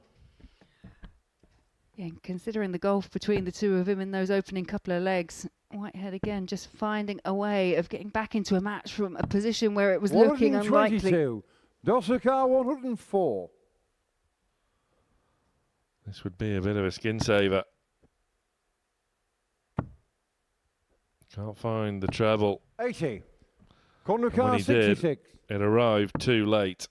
Yeah, and considering the gulf between the two of him in those opening couple of legs, Whitehead again just finding a way of getting back into a match from a position where it was looking unlikely. 122. Dosuka 104. This would be a bit of a skin saver. Can't find the treble. 80. And when Konuka he did, 66. it arrived too late.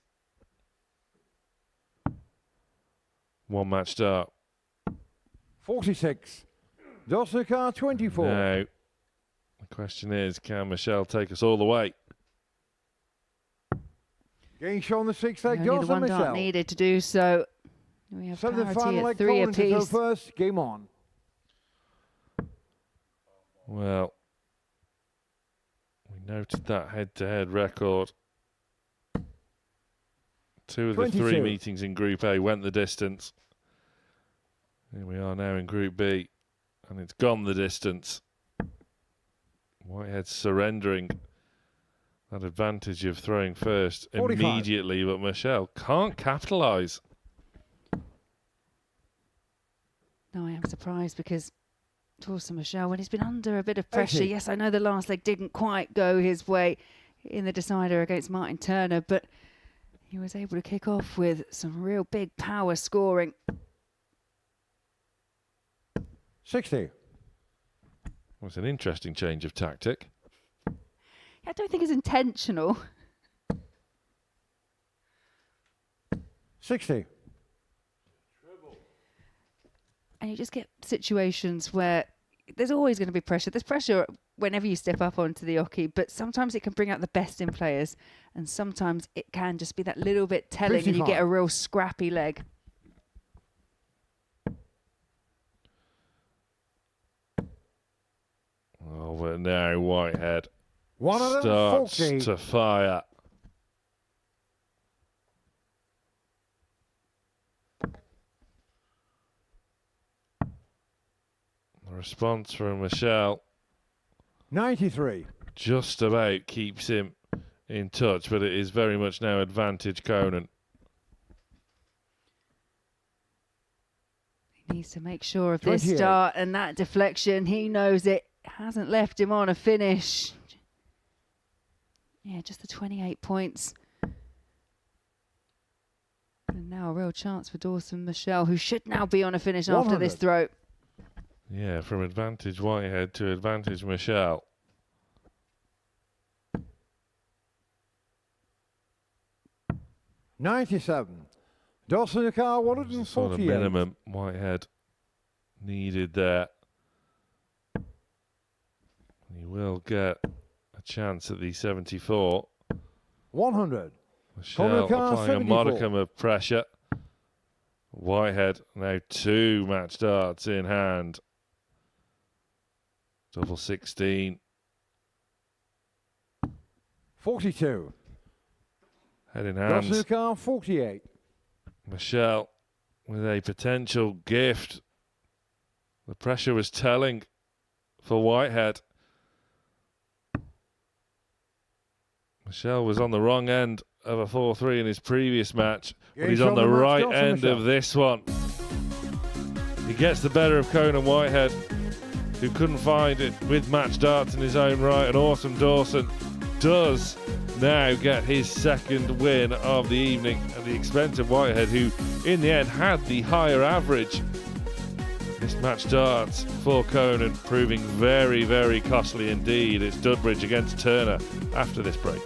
One match start. 46. Dosuka 24. Now, the question is, can Murschell take us all the way? Game shot on the sixth leg. Only the Dawson one dart Murschell. needed to do so. We have Seventh and final parity leg. at 3 Conan to throw apiece. first. Game on. Well, we noted that head-to-head record. 2 of the 3 22. meetings in Group A went the distance. Here we are now in Group B, and it's gone the distance. Whitehead surrendering That advantage of throwing first 45. immediately, but Murschell can't capitalise. No, I am surprised because Dawson Murschell, when he's been under a bit of pressure, 80. yes, I know the last leg didn't quite go his way in the decider against Martin Turner, but he was able to kick off with some real big power scoring. 60. Well, it's an interesting change of tactic. I don't think it's intentional. 60. And you just get situations where there's always going to be pressure. There's pressure whenever you step up onto the oche, but sometimes it can bring out the best in players, and sometimes it can just be that little bit telling 55. and you get a real scrappy leg. Oh, but now Whitehead 140. starts to fire. The response from Murschell 93. just about keeps him in touch, but it is very much now advantage Conan. He needs to make sure of this 28. start and that deflection. He knows it hasn't left him on a finish. Yeah, just the 28 points. And now a real chance for Dawson Murschell, who should now be on a finish after this 100. throw. Yeah, from advantage Whitehead to advantage Murschell. $97. Dawson the car Sort of 148. minimum Whitehead needed there. He will get a chance at the 74. 100. Murschell Car applying a 74. modicum of pressure. Whitehead now 2 match darts in hand. Double 16. 42. Head in Dawson the hand. car 48. Murschell with a potential gift. The pressure was telling for Whitehead. Murschell was on the wrong end of a 4-3 in his previous match, but he's on the right end of this one. He gets the better of Conan Whitehead, who couldn't find it with match darts in his own right, and Awesome Dawson does now get his second win of the evening at the expense of Whitehead, who in the end had the higher average. This match darts for Conan proving very, very costly indeed. It's Dudbridge against Turner after this break.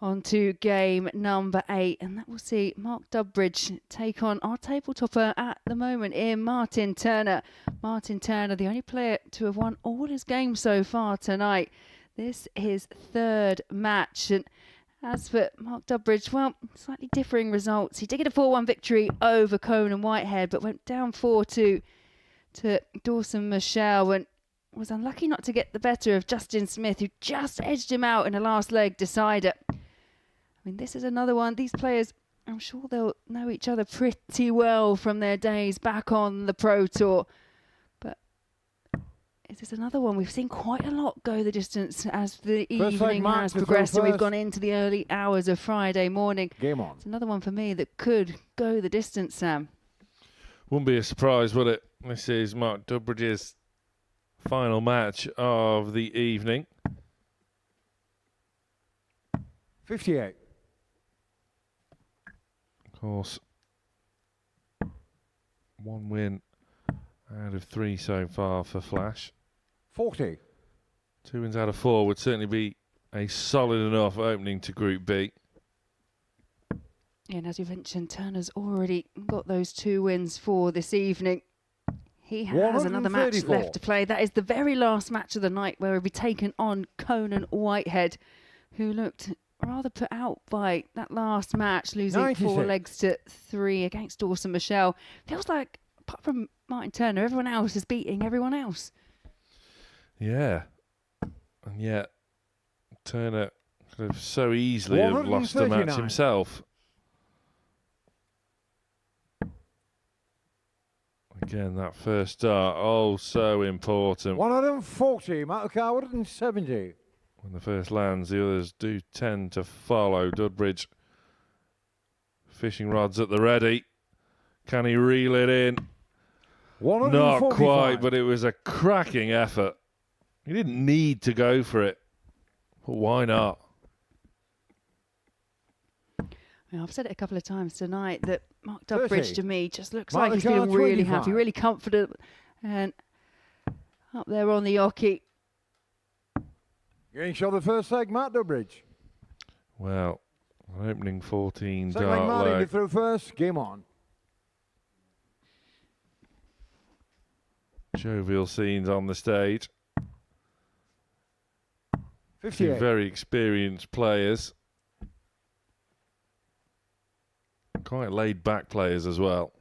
On to game number 8, and that will see Mark Dudbridge take on our table topper at the moment in Martin Turner. Martin Turner, the only player to have won all his games so far tonight. This is his 3rd match. And as for Mark Dudbridge, well, slightly differing results. He did get a 4-1 victory over Conan Whitehead, but went down 4-2 to Dawson Murschell and was unlucky not to get the better of Justin Smith, who just edged him out in a last leg decider. I mean, this is another one. These players, I'm sure they'll know each other pretty well from their days back on the Pro Tour. But is this another one? We've seen quite a lot go the distance as the evening has progressed, and we've gone into the early hours of Friday morning. Game on. It's another one for me that could go the distance, Sam. Wouldn't be a surprise, would it? This is Mark Dudbridge's final match of the evening. 58. Of course, 1 win out of 3 so far for Flash. 40. 2 wins out of 4 would certainly be a solid enough opening to Group B. Yeah, and as you mentioned, Turner's already got those 2 wins for this evening. He has another match left to play. That is the very last match of the night, where he'll be taken on Conan Whitehead, who looked rather put out by that last match, losing 96. 4 legs to 3 against Dawson Murschell. Feels like, apart from Martin Turner, everyone else is beating everyone else. Yeah. And yet, Turner could have so easily have lost the match himself. Again, that first start, oh, so important. 140, Motorcar 170. When the first lands, the others do tend to follow. Dudbridge, fishing rods at the ready. Can he reel it in? Not quite, but it was a cracking effort. He didn't need to go for it, but why not? Well, I've said it a couple of times tonight that Mark Dudbridge to me just looks like he's feeling really happy, really confident, and up there on the oche. Getting shot the first leg, Mark Dudbridge. Well, opening 14 Second leg, dart Martin leg. through first. Game on. Jovial scenes on the stage. 58. 2 very experienced players. Quite laid-back players as well.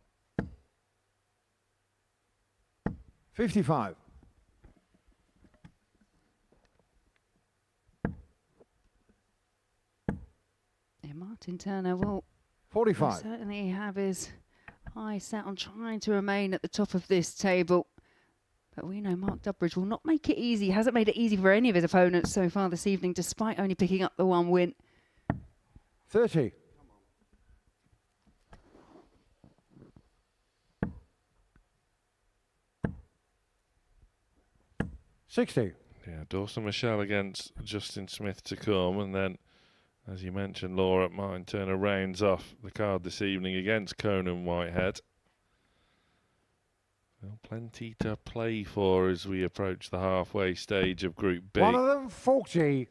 55. Yeah, Martin Turner will 45. certainly have his eyes set on trying to remain at the top of this table. But we know Mark Dudbridge will not make it easy. He hasn't made it easy for any of his opponents so far this evening, despite only picking up the 1 win. 30. $60. Yeah, Dawson Murschell against Justin Smith to come, and then, as you mentioned, Laura, Martin Turner rounds off the card this evening against Conan Whitehead. Well, plenty to play for as we approach the halfway stage of Group B. 140.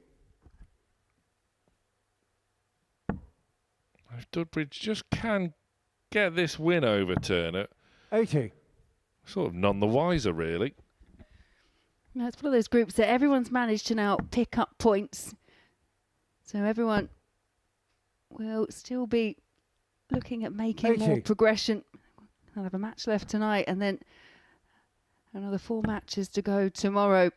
If Dudbridge just can get this win over Turner, 80. sort of none the wiser, really. No, it's one of those groups that everyone's managed to now pick up points. So everyone will still be looking at making more progression. I'll have a match left tonight and then another 4 matches to go tomorrow.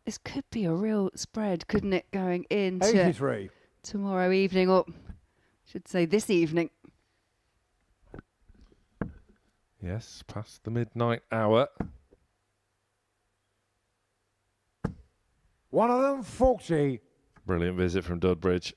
This could be a real spread, couldn't it, going into 83. Tomorrow evening, or I should say this evening. Yes, past the midnight hour. 140. Brilliant visit from Dudbridge.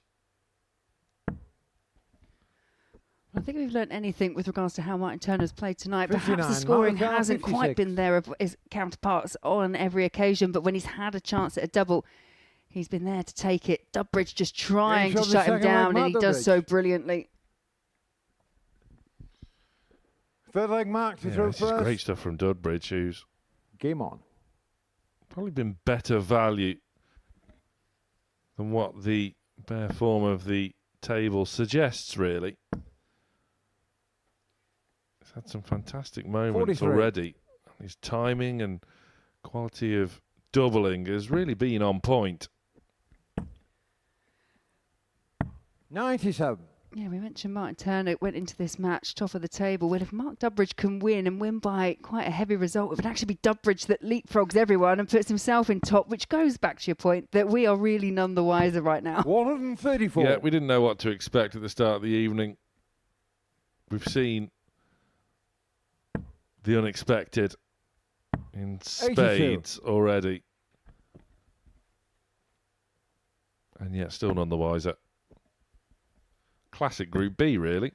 I think we've learnt anything with regards to how Martin Turner's played tonight. 59. Perhaps the scoring Martin hasn't 56. quite been there of his counterparts on every occasion, but when he's had a chance at a double, he's been there to take it. Dudbridge just trying to shut him down, and he does so brilliantly. Third leg mark to throw This is first. great stuff from Dudbridge, who's Game on. probably been better value than what the bare form of the table suggests, really. He's had some fantastic moments 43. already. His timing and quality of doubling has really been on point. 97. Yeah, we mentioned Martin Turner went into this match top of the table. Well, if Mark Dudbridge can win and win by quite a heavy result, it would actually be Dudbridge that leapfrogs everyone and puts himself in top, which goes back to your point that we are really none the wiser right now. 134. Yeah, we didn't know what to expect at the start of the evening. We've seen the unexpected in spades already. And yet still none the wiser. Classic Group B, really.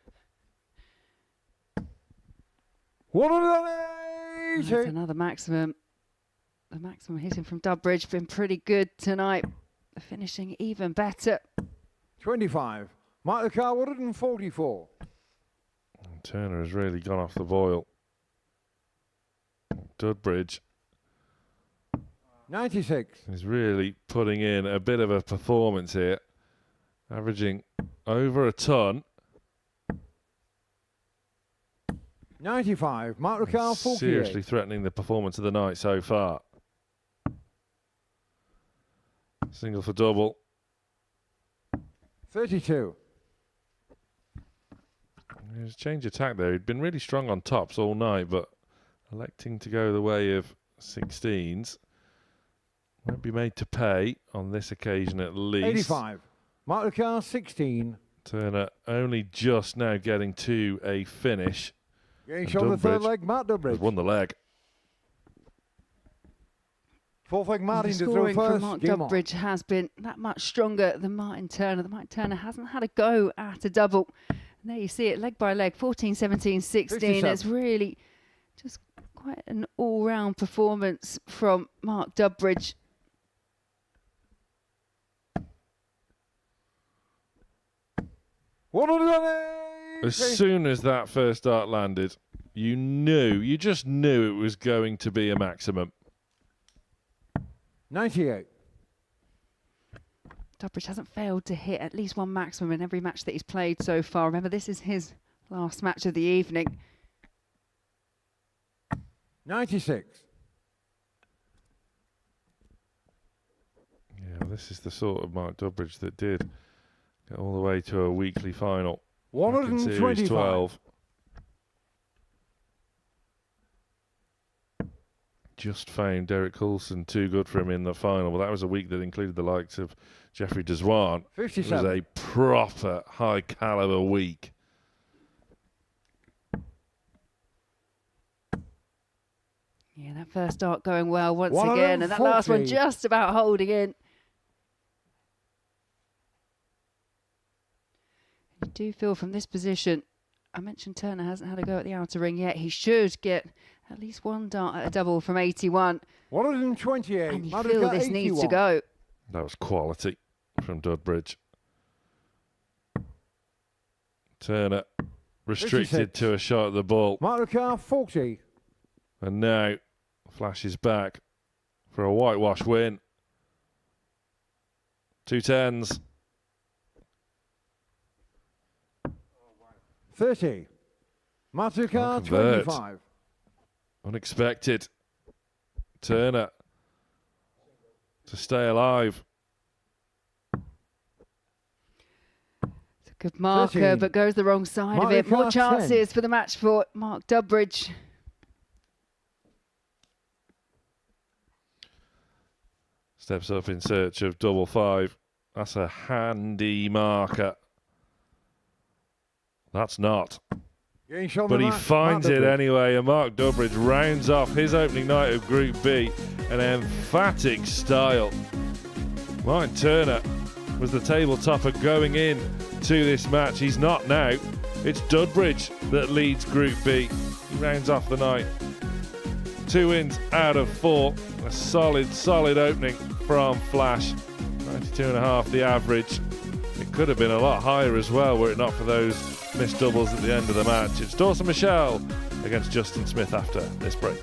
180. That's another maximum. The maximum hitting from Dudbridge been pretty good tonight. The finishing even better. 25. Michael Carr, 144. Turner has really gone off the boil. Dudbridge 96. is really putting in a bit of a performance here, averaging over a ton. 95. Mark Ricard, 48. Seriously threatening the performance of the night so far. Single for double. 32. There's a change of tack there. He'd been really strong on tops all night, but electing to go the way of 16s won't be made to pay on this occasion at least. 85. Mark Ricard, 16. Turner only just now getting to a finish. Getting shot the third leg, Matt Dudbridge. Has won the leg. Fourth leg, Martin The to throw scoring first. from Mark Game on. Dudbridge has been that much stronger than Martin Turner. The Martin Turner hasn't had a go at a double. And there you see it, leg by leg, 14, 17, 16. 57. It's really just quite an all-round performance from Mark Dudbridge. As soon as that first dart landed, you just knew it was going to be a maximum. 98. Dudbridge hasn't failed to hit at least one maximum in every match that he's played so far. Remember, this is his last match of the evening. 96. Yeah, this is the sort of Mark Dudbridge that did get all the way to a weekly final. back in Series 125. 12. Just found Derek Coulson too good for him in the final, but that was a week that included the likes of Jeffrey Deswan. 57. It was a proper high caliber week. Yeah, that first dart going well once again, and that last one 140. just about holding in. You do feel from this position, I mentioned Turner hasn't had a go at the outer ring yet. He should get at least one dart at a double from 81. 128. And you Mark feel Ricard, this needs to 81. go. That was quality from Dudbridge. Turner restricted 56. to a shot at the ball. Mark Ricard, 40. And now flashes back for a whitewash win. 2 10s. 30. Mark Ricard, convert. 25. Unexpected. Turner to stay alive. It's a good marker, 13. but goes the wrong side Mark of it. More Ricard, chances 10. for the match for Mark Dudbridge. Steps up in search of double 5. That's a handy marker. That's not. Getting shot But the he Mark finds it Dudbridge. anyway, and Mark Dudbridge rounds off his opening night of Group B in emphatic style. Martin Turner was the table topper going in to this match. He's not now. It's Dudbridge that leads Group B. He rounds off the night. 2 wins out of 4. A solid opening from Flash. 92.5 the average. It could have been a lot higher as well were it not for those missed doubles at the end of the match. It's Dawson Murschell against Justin Smith after this break.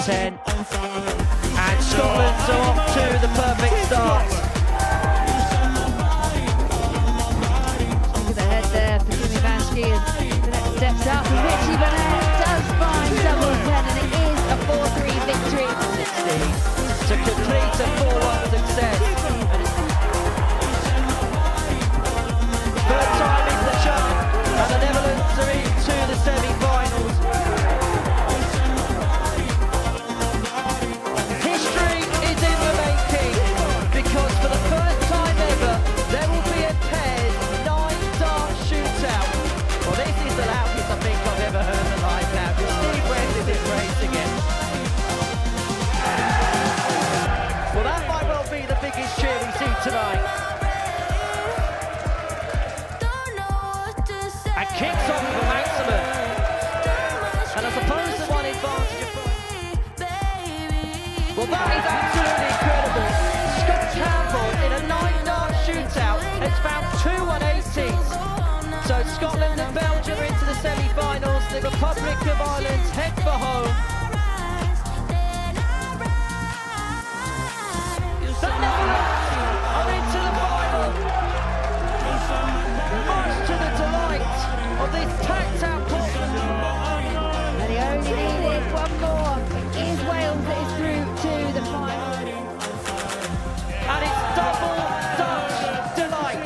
10. And Scotland are off to the perfect start. Look at the head there for Jimmy Vanski, and Burnett steps up, and Richie Burnett does find double 10, and it is a 4-3 victory. 16 to complete a 4-1 success. Third time into the chart, and the Netherlands are into the semi-finals. History is in the making, because for the first time ever, there will be a paired 9-dart shootout. Well, this is the loudest I think I've ever heard the live now, because Steve West is in race again. Well, that might well be the biggest cheer we see tonight. And kicks off for Maximum. And I suppose the one advantage of... Well, that is absolutely incredible. Scott Campbell in a 9-dart shootout has found 2 180s. So Scotland and Belgium are into the semi-finals. The Republic of Ireland head for home. The Netherlands are into the final. Much to the delight of this packed-out Portland. And he only needed one more. It is Wales that is through to the final. And it's double Dutch delight.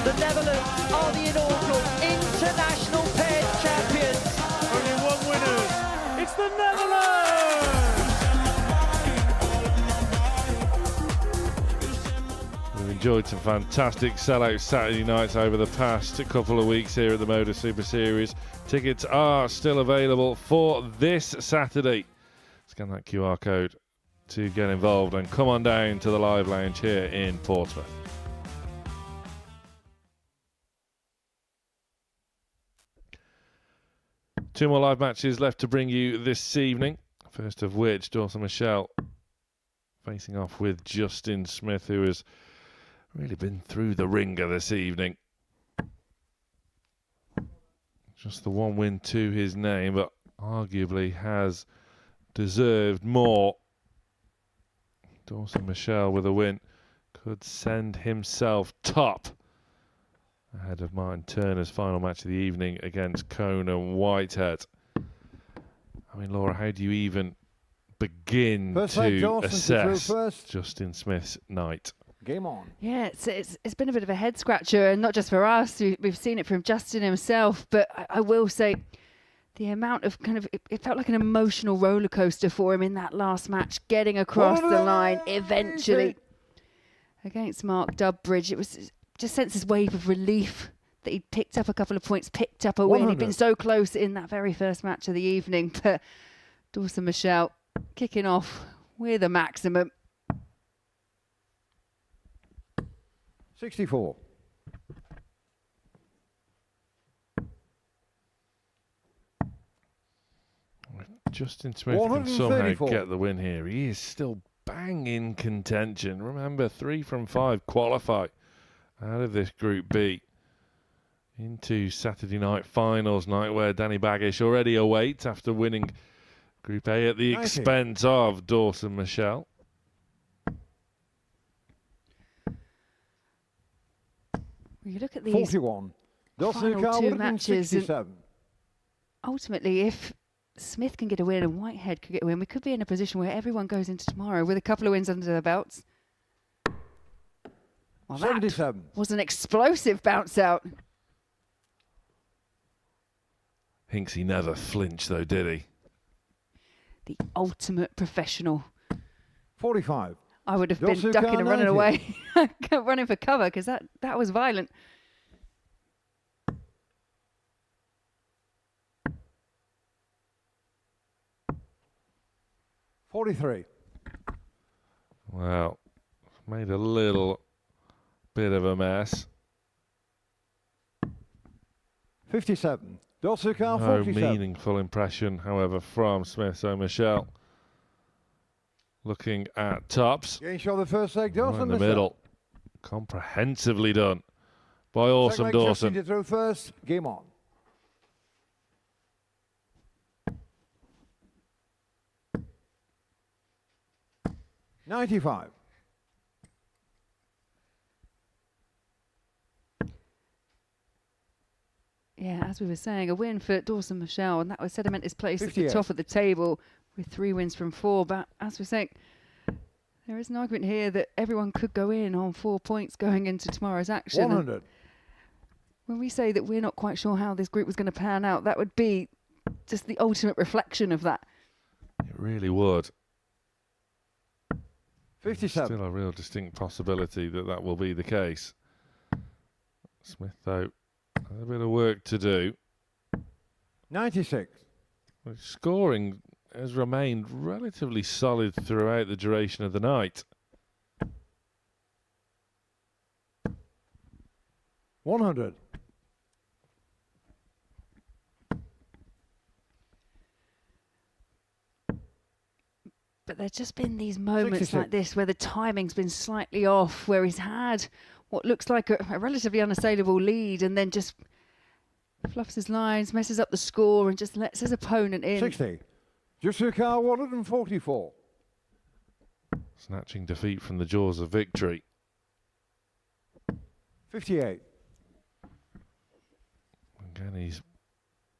The Netherlands are the inaugural international pairs champions. Only one winner. It's the Netherlands! We've enjoyed some fantastic sellout Saturday nights over the past couple of weeks here at the Modus Super Series. Tickets are still available for this Saturday. Scan that QR code to get involved and come on down to the live lounge here in Portsmouth. Two more live matches left to bring you this evening. First of which, Dawson Murschell facing off with Justin Smith, who has really been through the ringer this evening. Just the one win to his name, but arguably has deserved more. Dawson Murschell with a win could send himself top ahead of Martin Turner's final match of the evening against Conan Whitehead. I mean, Laura, how do you even begin to assess Justin Smith's night? Game on. Yeah, it's been a bit of a head scratcher, and not just for us. We've seen it from Justin himself, but I will say the amount of it felt like an emotional roller coaster for him in that last match, getting across the line eventually against Mark Dudbridge. It was just sense this wave of relief that he'd picked up a couple of points, picked up a win. He'd been so close in that very first match of the evening, but Dawson Murschell kicking off with a maximum. 64. Justin Smith can somehow get the win here. He is still bang in contention. Remember, 3 from 5 qualify out of this Group B into Saturday night finals night, where Danny Baggish already awaits after winning Group A at the expense of Dawson Murschell. You look at these 41. final 2 matches, 67. Ultimately, if Smith can get a win and Whitehead could get a win, we could be in a position where everyone goes into tomorrow with a couple of wins under their belts. Well, 77. That was an explosive bounce out. Hinksy never flinched though, did he? The ultimate professional. 45. I would have been ducking and running away, running for cover, because that was violent. $43. Well, made a little bit of a mess. 57. Dorsuka, no 47. Meaningful impression, however, from Smith. So Murschell looking at tops. Game shot the first leg, Dawson. In the middle. Comprehensively done by Awesome Dawson. Through first. Game on. 95. Yeah, as we were saying, a win for Dawson Murschell, and that would sediment his place at 58. the top of the table with 3 wins from 4. But as we're saying, there is an argument here that everyone could go in on 4 points going into tomorrow's action. 100. When we say that we're not quite sure how this group was going to pan out, that would be just the ultimate reflection of that. It really would. 57. Still a real distinct possibility that that will be the case. Smith, though, a bit of work to do. 96. Scoring has remained relatively solid throughout the duration of the night. 100. But there's just been these moments 66. like this where the timing's been slightly off, where he's had what looks like a relatively unassailable lead and then just fluffs his lines, messes up the score and just lets his opponent in. 60. Jusuka 144. Snatching defeat from the jaws of victory. 58. Again, he's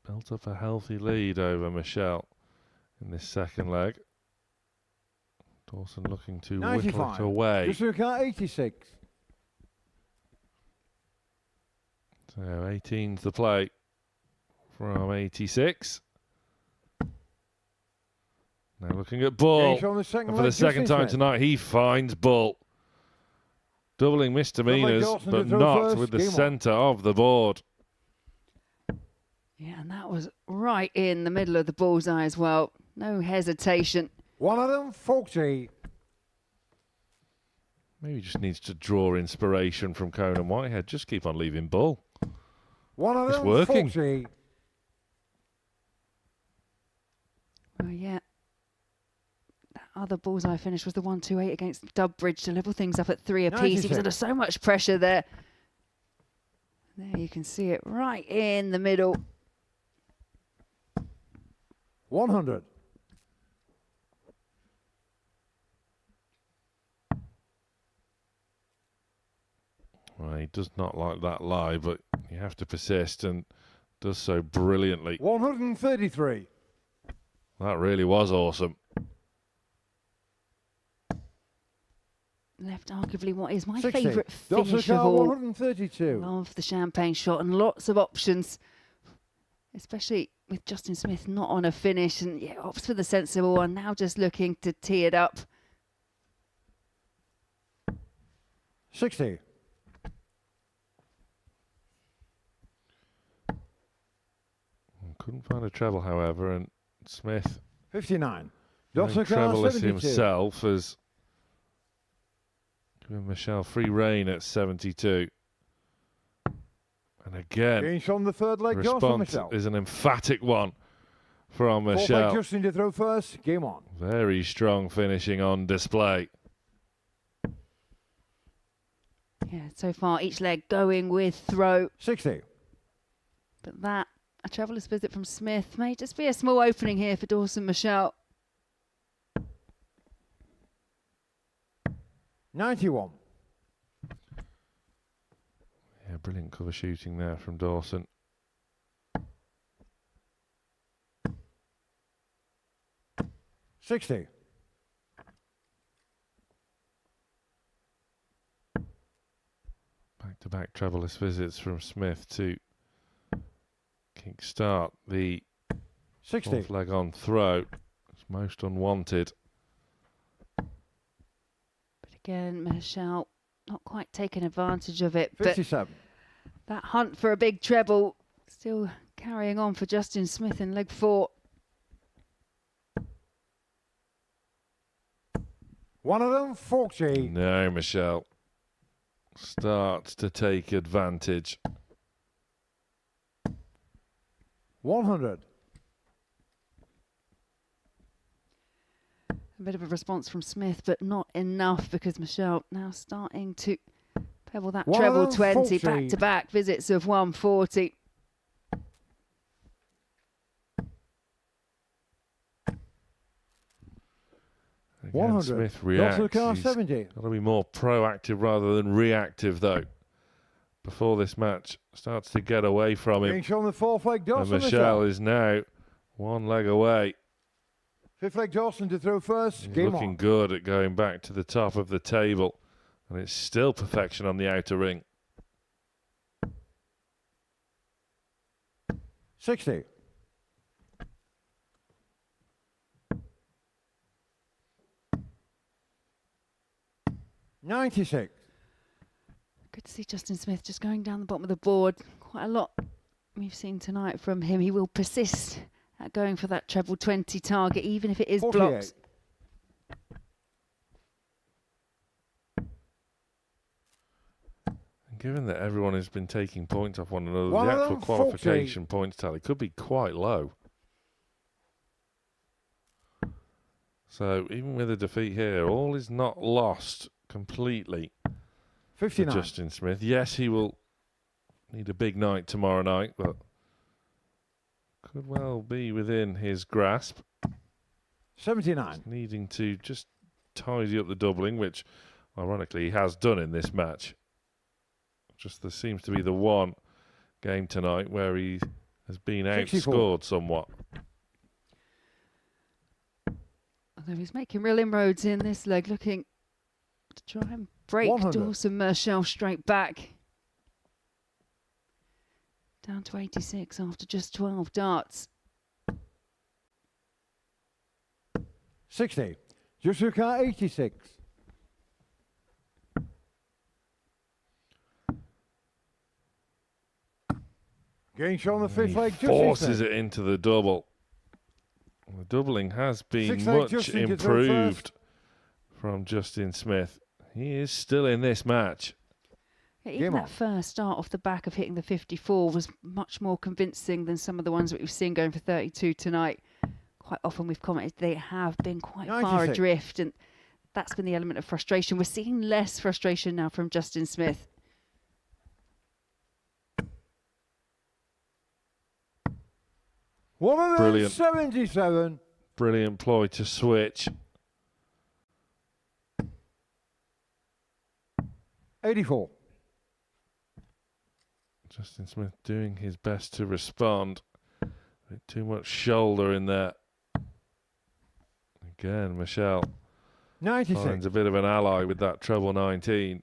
built up a healthy lead over Murschell in this second leg. Dawson looking to whittle 95. it away. Jusuka 86. So 18's the play from 86. Now looking at Bull. Gage on the second And for leg, the second Justin time Smith. tonight, he finds Bull. Doubling misdemeanors, Dawson but to throw not first. with the Game on. centre of the board. Yeah, and that was right in the middle of the bullseye as well. No hesitation. 140. Maybe he just needs to draw inspiration from Conan Whitehead. Just keep on leaving Bull. It's working. 140. Oh, yeah. That other bullseye finish was the 1-2-8 against Dudbridge to level things up at 3 apiece. He was 96. under so much pressure there. There you can see it right in the middle. 100. Well, he does not like that lie, but you have to persist and does so brilliantly. 133. That really was awesome. Left arguably what is my 60. favourite finish Dosaka of all. 132. Love the champagne shot and lots of options, especially with Justin Smith not on a finish and yeah, opts for the sensible one, now just looking to tee it up. 60. Couldn't find a treble, however, and Smith, 59. going Dosaka trebleless 72. himself, has given Murschell free rein at 72. And again, Gage on the third leg. Dawson response Murschell. is an emphatic one from Fourth leg, Murschell. Justin to throw first. Game on. Very strong finishing on display. Yeah, so far each leg going with throw. 60. But that, a traveller's visit from Smith, may just be a small opening here for Dawson Murschell. 91. Yeah, brilliant cover shooting there from Dawson. $60. Back-to-back trebleless visits from Smith to kickstart the 60. fourth leg on throw. It's most unwanted. But again, Murschell not quite taking advantage of it. But 57. that hunt for a big treble still carrying on for Justin Smith in leg 4. 140. No, Murschell starts to take advantage. 100. A bit of a response from Smith, but not enough because Murschell now starting to pebble that treble 20, 140. back-to-back visits of 140. Again, 100. Smith Dawson reacts. car He's 70. got to be more proactive rather than reactive, though. Before this match starts to get away from him. Being shown the fourth leg, And Dawson. Murschell is now one leg away. Fifth leg, Dawson to throw first. He's Game looking on. good at going back to the top of the table. And it's still perfection on the outer ring. 60. $96. Good to see Justin Smith just going down the bottom of the board. Quite a lot we've seen tonight from him. He will persist at going for that treble 20 target, even if it is 48. blocked. Given that everyone has been taking points off one another, One the of actual them, qualification points tally could be quite low. So even with a defeat here, all is not lost completely 59. for Justin Smith. Yes, he will need a big night tomorrow night, but could well be within his grasp. 79. Needing to just tidy up the doubling, which ironically he has done in this match. Just there seems to be the one game tonight where he has been 64. outscored somewhat. Although he's making real inroads in this leg, looking to try and break 100. Dawson Murschell straight back. Down to 86 after just 12 darts. 60. Jusuka 86. Getting shown the fifth leg. He forces it into the double. The doubling has been Sixth leg, much Justin to throw improved from Justin Smith. He is still in this match. Yeah, even that first start off the back of hitting the 54 was much more convincing than some of the ones that we've seen going for 32 tonight. Quite often we've commented they have been quite far 96. adrift, and that's been the element of frustration. We're seeing less frustration now from Justin Smith. Brilliant. 77. Brilliant ploy to switch. 84. Justin Smith doing his best to respond. A bit too much shoulder in there. Again, Murschell 96. finds a bit of an ally with that treble 19.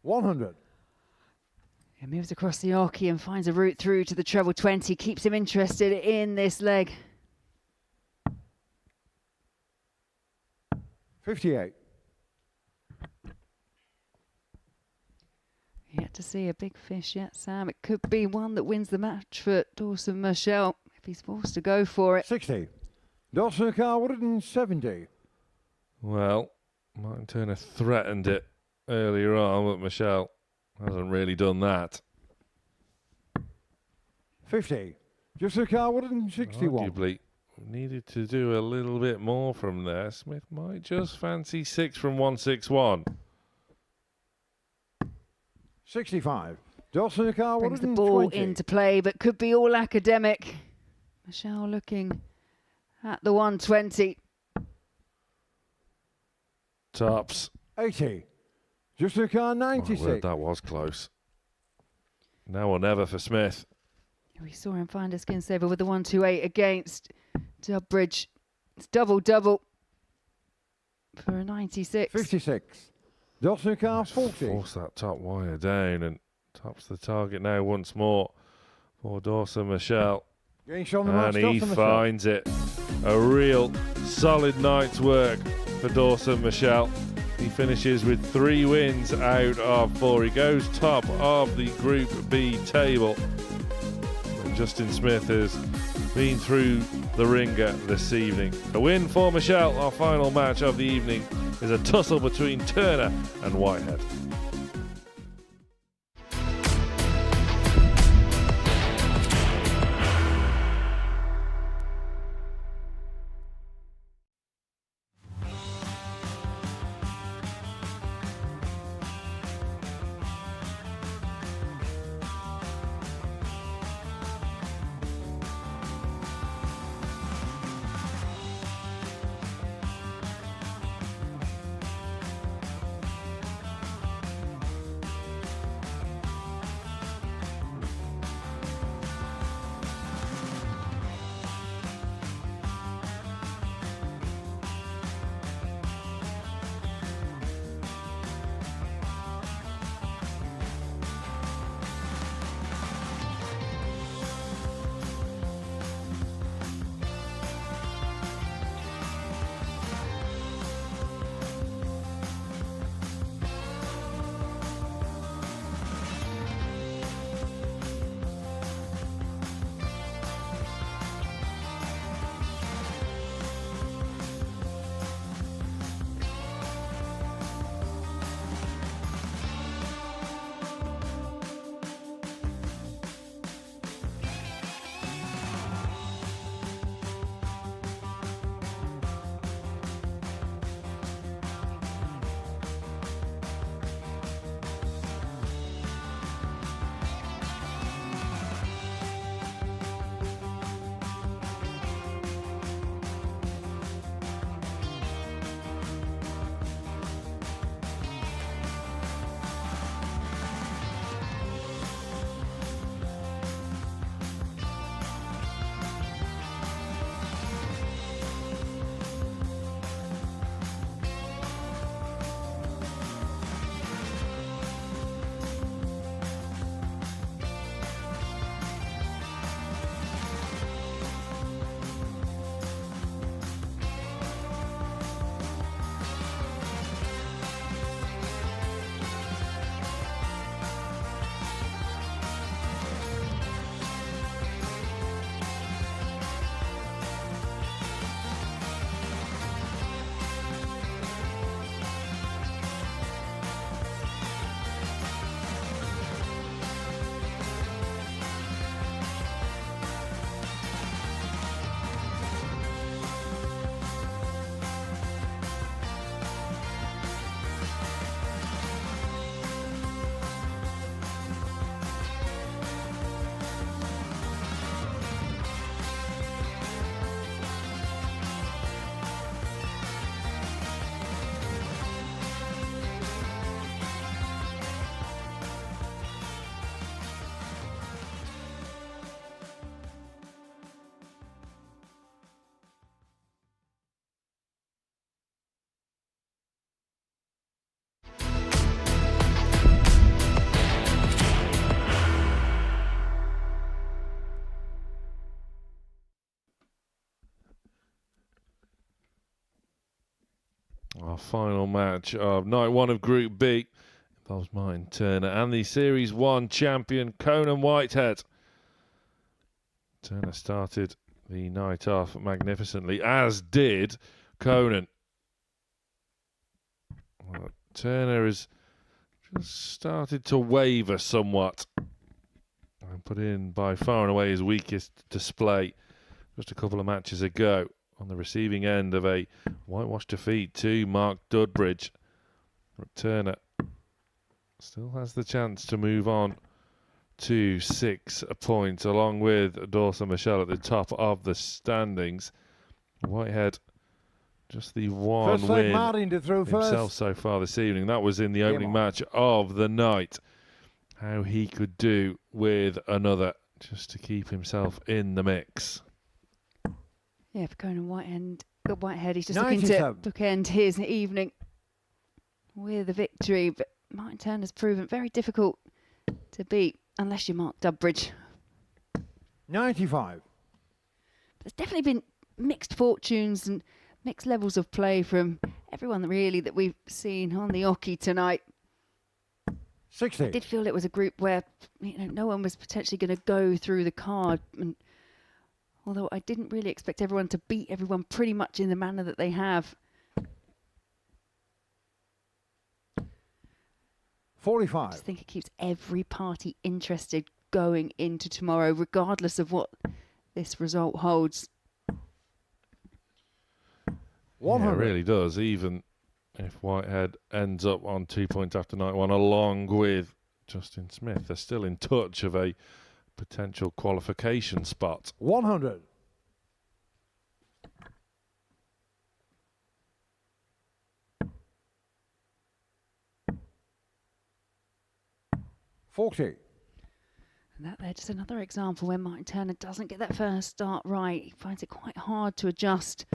$100. He moves across the Archie and finds a route through to the treble 20. Keeps him interested in this leg. 58. Yet to see a big fish yet, Sam. It could be one that wins the match for Dawson Murschell if he's forced to go for it. 60. Dawson car 170. Well, Martin Turner threatened it earlier on, but Murschell hasn't really done that. 50. Just a car 161. Arguably needed to do a little bit more from there. Smith might just fancy 6 from 161. 65. Dawson car Brings the 120. ball into play, but could be all academic. Murschell looking at the 120. Tops. 80. Just a car 96. My word, that was close. Now or never for Smith. We saw him find a skin saver with the 128 against Dudbridge. It's double-double for a 96. 56. Dawson car 40. Force that top wire down and tops the target now once more for Dawson Murschell. Getting shown the And match, he Dawson Murschell. finds it. A real solid night's work for Dawson Murschell. He finishes with 3 wins out of 4. He goes top of the Group B table. And Justin Smith has been through the ringer this evening. A win for Murschell. Our final match of the evening is a tussle between Turner and Whitehead. Our final match of night one of Group B involves Martin Turner and the Series 1 champion Conan Whitehead. Turner started the night off magnificently, as did Conan. Well, Turner has just started to waver somewhat and put in by far and away his weakest display just a couple of matches ago on the receiving end of a whitewash defeat to Mark Dudbridge. But Turner still has the chance to move on to 6 points along with Dawson Murschell at the top of the standings. Whitehead just the one First leg, win Martin to throw himself first. so far this evening. That was in the opening match of the night. How he could do with another just to keep himself in the mix. Yeah, for Conan Whitehead, he's just looking to bookend his evening with a victory. But Martin Turner's proven very difficult to beat unless you mark Dudbridge. 95. There's definitely been mixed fortunes and mixed levels of play from everyone really that we've seen on the Oki tonight. 60. I did feel it was a group where no one was potentially going to go through the card, and although I didn't really expect everyone to beat everyone pretty much in the manner that they have. 45. I just think it keeps every party interested going into tomorrow, regardless of what this result holds. 100. Yeah, it really does, even if Whitehead ends up on 2 points after night one, along with Justin Smith. They're still in touch of a potential qualification spot. 100. $40. And that there, just another example where Martin Turner doesn't get that first start right. He finds it quite hard to adjust.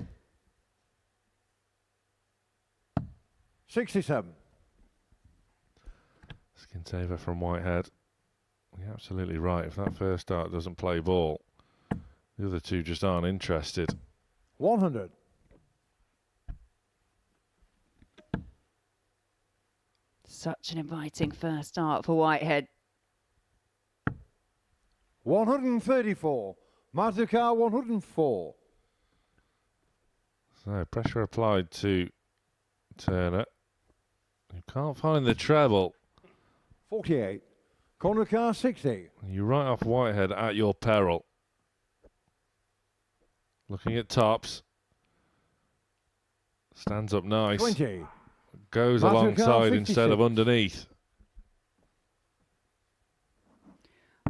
67. Skin saver from Whitehead. You're absolutely right. If that first start doesn't play ball, the other two just aren't interested. 100. Such an inviting first start for Whitehead. 134. Mazuka 104. So pressure applied to Turner. You can't find the treble. 48. Corner car 60. You write off Whitehead at your peril. Looking at tops. Stands up nice. 20. Goes Mazuka, alongside 56. instead of underneath.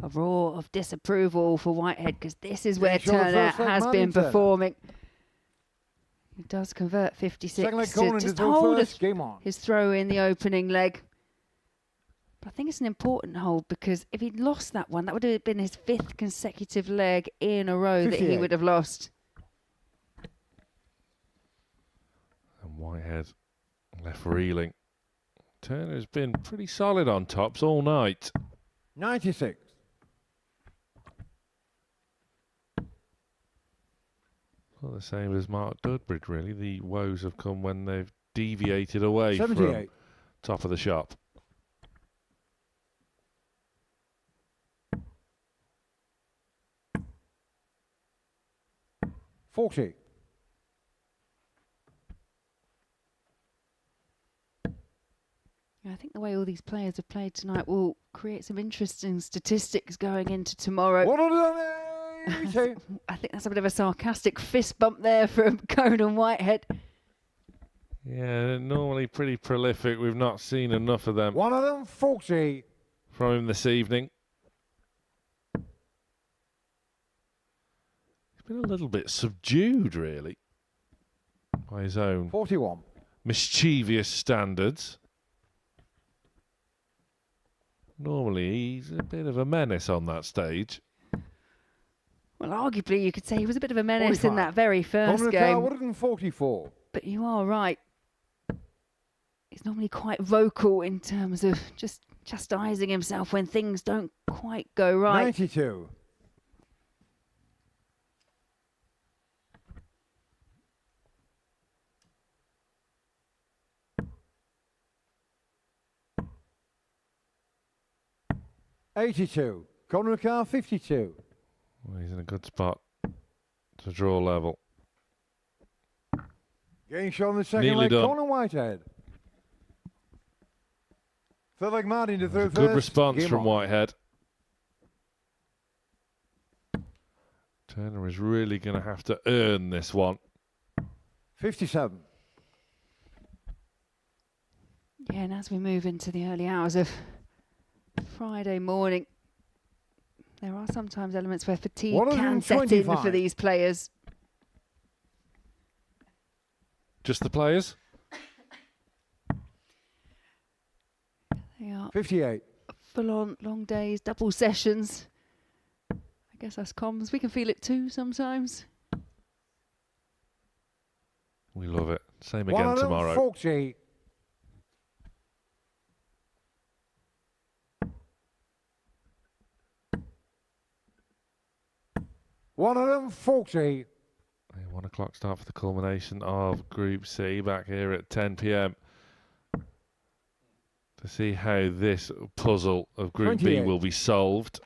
A roar of disapproval for Whitehead, because this is where Sure, Turner first leg, has Martin been Turner. performing. He does convert 56 Second leg, to Conan to just throw hold first. Game on. his throw in the opening leg. But I think it's an important hold, because if he'd lost that one, that would have been his 5th consecutive leg in a row that he 58. would have lost. And Whitehead left reeling. Turner's been pretty solid on tops all night. 96. Well, the same as Mark Dudbridge, really. The woes have come when they've deviated away 78. from top of the shop. $40. I think the way all these players have played tonight will create some interesting statistics going into tomorrow. 180. I think that's a bit of a sarcastic fist bump there from Conan Whitehead. Yeah, normally pretty prolific. We've not seen enough of them 140. from him this evening. He's been a little bit subdued, really, by his own 41. mischievous standards. Normally, he's a bit of a menace on that stage. Well, arguably, you could say he was a bit of a menace 45. in that very first Corner car game. 144. But you are right. He's normally quite vocal in terms of just chastising himself when things don't quite go right. 92. 82. Corner car 52. Well, he's in a good spot to draw level. Getting shown the second Neatly leg, done. corner Whitehead. Third leg Martin to through first. Good response Game from on. Whitehead. Turner is really going to have to earn this one. 57. Yeah, and as we move into the early hours of Friday morning, there are sometimes elements where fatigue can set in for these players. Just the players? They are 58. full-on long days, double sessions. I guess us comms, we can feel it too sometimes. We love it. Same again tomorrow. 140. $140. 1 o'clock start for the culmination of Group C back here at 10 p.m. to see how this puzzle of Group 28. B will be solved.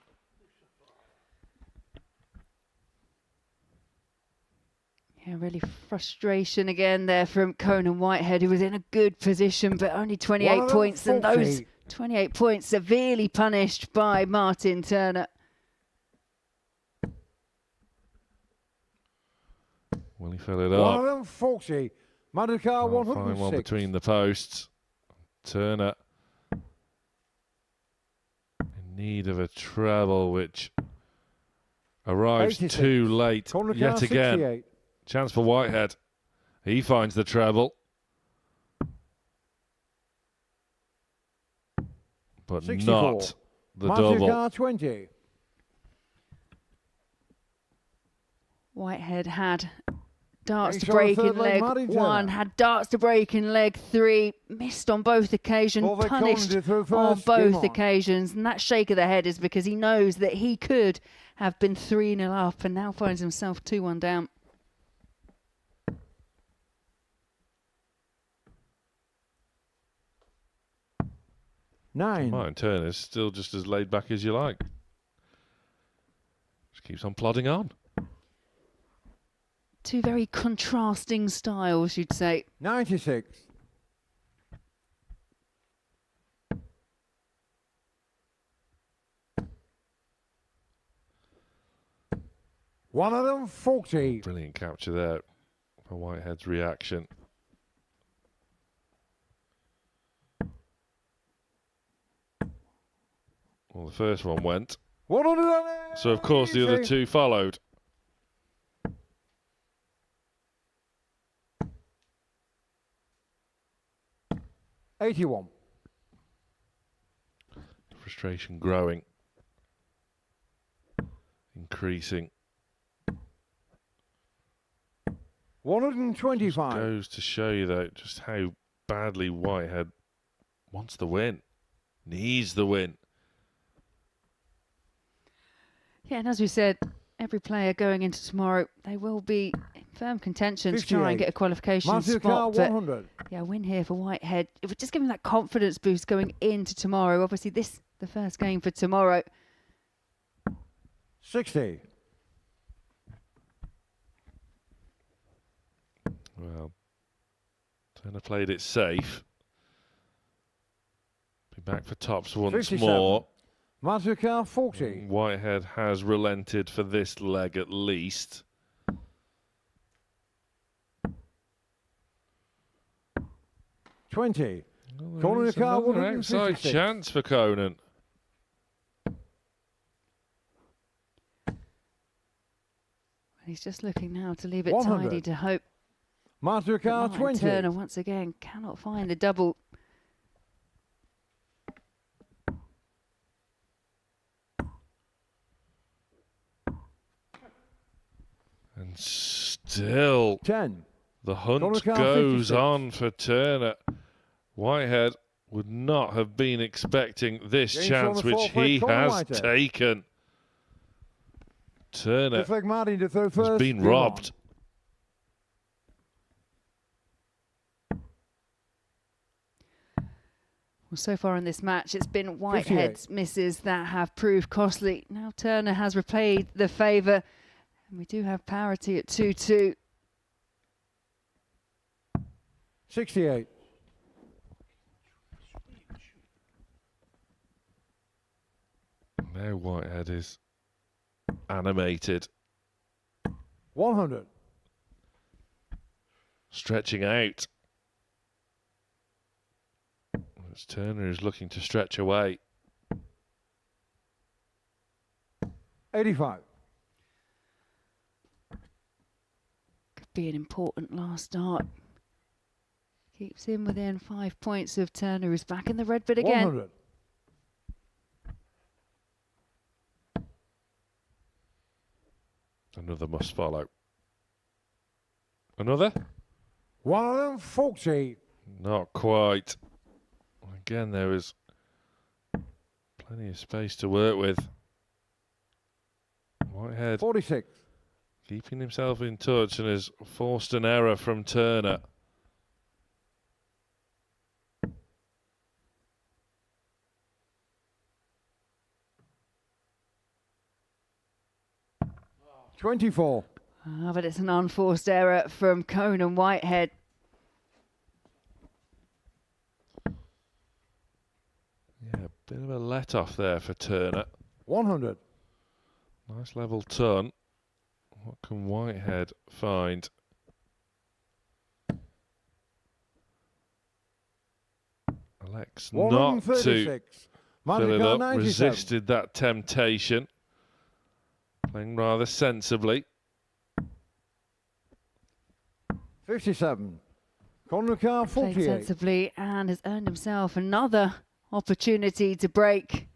Yeah, really frustration again there from Conan Whitehead, who was in a good position, but only 28 points, and those 28 points severely punished by Martin Turner. Will he fill it up? 140. Madukar Find 106. one between the posts. Turner in need of a treble, which arrives 86. too late Corner yet car again. 68. Chance for Whitehead. He finds the treble, but 64. not the double. Madukar 20. Whitehead had darts to Thanks, break third in leg, leg Martin 1, Turner. had darts to break in leg 3, missed on both occasions, Forward punished Conan through on first, game both on. occasions. And that shake of the head is because he knows that he could have been 3-0 up and now finds himself 2-1 down. Nine. Turner's still just as laid back as you like. Just keeps on plodding on. Two very contrasting styles, you'd say. 96. $140. Brilliant capture there for Whitehead's reaction. Well, the first one went. 100. So, of course, the other two followed. $81. Frustration growing. Increasing. 125. Goes to show you, though, just how badly Whitehead wants the win. Needs the win. Yeah, and as we said, every player going into tomorrow, they will be in firm contention to try and get a qualification spot. But 100. yeah, win here for Whitehead. It would just give him that confidence boost going into tomorrow. Obviously, this the first game for tomorrow. 60. Well, Turner played it safe. Be back for tops once 57. more. Madukar 40. Whitehead has relented for this leg at least. $20. Well, Conan there's car another 156. outside chance for Conan. He's just looking now to leave it 100. tidy to hope Madukar that Martin 20. Turner once again cannot find the double. And still 10. the hunt Car goes 56. on for Turner. Whitehead would not have been expecting this James chance, on the which fourth he leg, Colin has Whitehead. taken. Turner Fifth leg Martin to throw has first. been game robbed. Well, so far in this match, it's been Whitehead's misses that have proved costly. Now Turner has replayed the favour, and we do have parity at 2-2. 68. Now Whitehead is animated. 100. Stretching out. As Turner is looking to stretch away. 85. Could be an important last start. Keeps him within 5 points of Turner, who's back in the red bit again. 100. Another must follow. Another? 140. Not quite. Again, there was plenty of space to work with. Whitehead 46. keeping himself in touch and has forced an error from Turner. $24. But it's an unforced error from Conan Whitehead. Yeah, a bit of a let-off there for Turner. 100. Nice level ton. What can Whitehead find? Alex not to fill it up, resisted that temptation. Playing rather sensibly. 57. Conrad 48. Played sensibly and has earned himself another opportunity to break.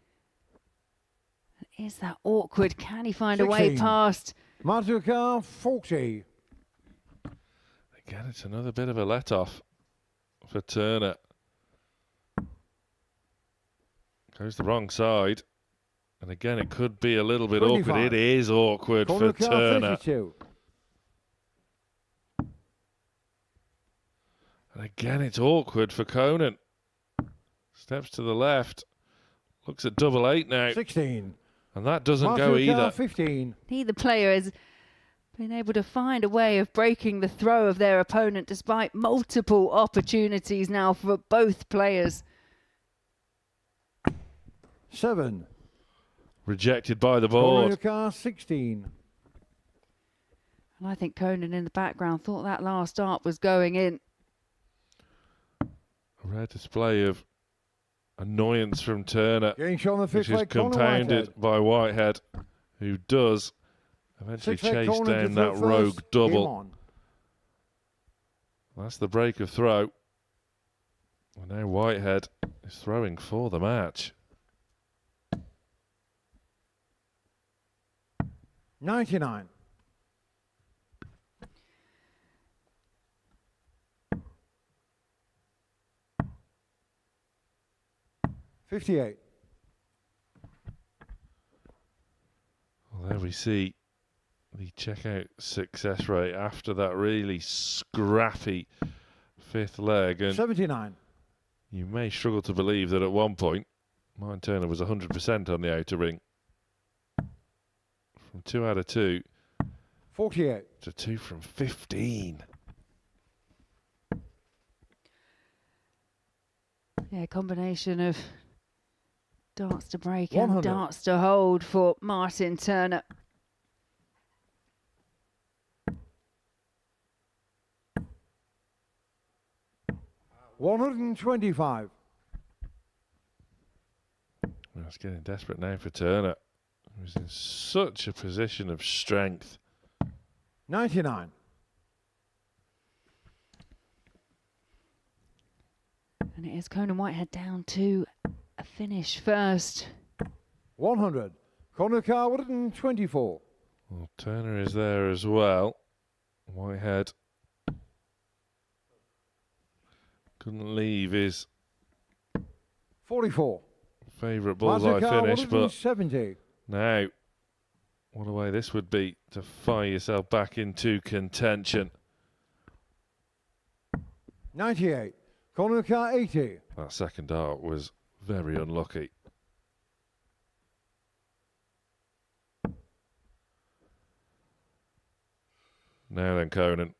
Is that awkward? Can he find 16. a way past? Matuka 40. Again, it's another bit of a let-off for Turner. Goes the wrong side. And again, it could be a little bit 25. awkward. It is awkward for Turner. 52. And again, it's awkward for Conan. Steps to the left. Looks at double 8 now. 16. And that doesn't go either. 15. Neither player has been able to find a way of breaking the throw of their opponent despite multiple opportunities now for both players. 7. Rejected by the board. Conrad 16. And I think Conan in the background thought that last start was going in. A rare display of annoyance from Turner, which is compounded by Whitehead, who does eventually chase down that rogue double. That's the break of throw. And now Whitehead is throwing for the match. 99. $58. Well, there we see the checkout success rate after that really scrappy fifth leg. And 79. you may struggle to believe that at one point, Martin Turner was 100% on the outer ring. From 2 out of 2. 48. To 2 from 15. Yeah, combination of darts to break 100. and darts to hold for Martin Turner. $125. Well, it's getting desperate now for Turner, who's in such a position of strength. 99. And it is Conan Whitehead down to a finish first. 100. Conor Carwood 24. Well, Turner is there as well. Whitehead couldn't leave his 44. favourite bullseye finish, but 70. now, what a way this would be to fire yourself back into contention. 98. Corner car 80. That second dart was very unlucky. Now then, Conan,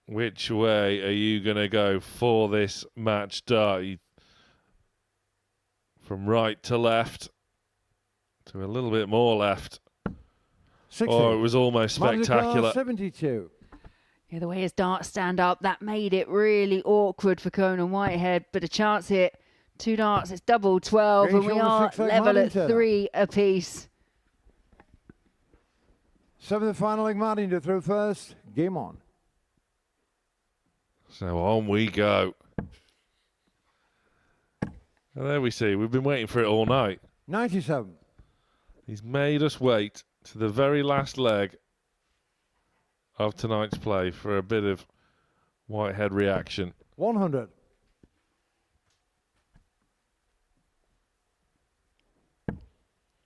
which way are you going to go for this match dart? From right to left to a little bit more left. 60. Oh, it was almost spectacular. 72. Yeah, the way his darts stand up, that made it really awkward for Conan Whitehead. But a chance here. 2 darts, it's double 12, and we are level at 3 apiece. 7th final leg, Martin to throw first. Game on. So on we go. And there we see, we've been waiting for it all night. 97. He's made us wait to the very last leg of tonight's play for a bit of Whitehead reaction. 100.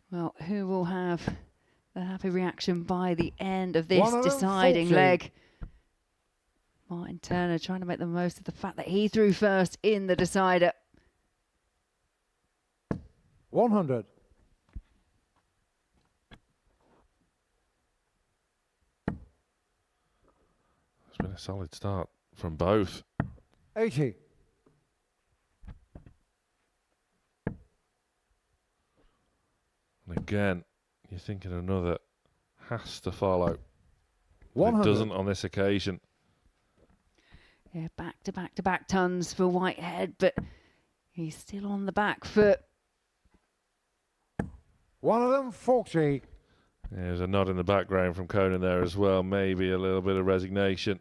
Well, who will have the happy reaction by the end of this deciding leg? Martin Turner trying to make the most of the fact that he threw first in the decider. 100. It's been a solid start from both. 80. And again, you're thinking another has to follow. 100. It doesn't on this occasion. Yeah, back to back to back tons for Whitehead, but he's still on the back foot. One of them, 40. There's a nod in the background from Conan there as well. Maybe a little bit of resignation.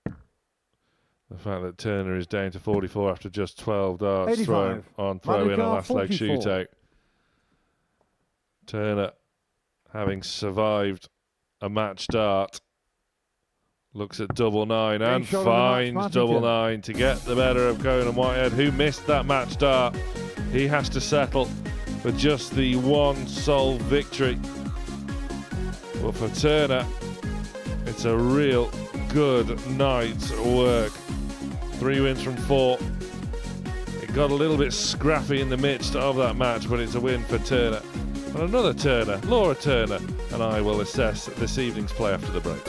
The fact that Turner is down to 44 after just 12 darts 85. thrown on throw in a last leg 44. shootout. Turner, having survived a match dart, looks at double 9 and finds double 9 to get the better of Conan Whitehead, who missed that match dart. He has to settle for just the one sole victory. But for Turner, it's a real good night's work. 3 wins from 4. It got a little bit scrappy in the midst of that match, but it's a win for Turner. And another Turner, Laura Turner, and I will assess this evening's play after the break.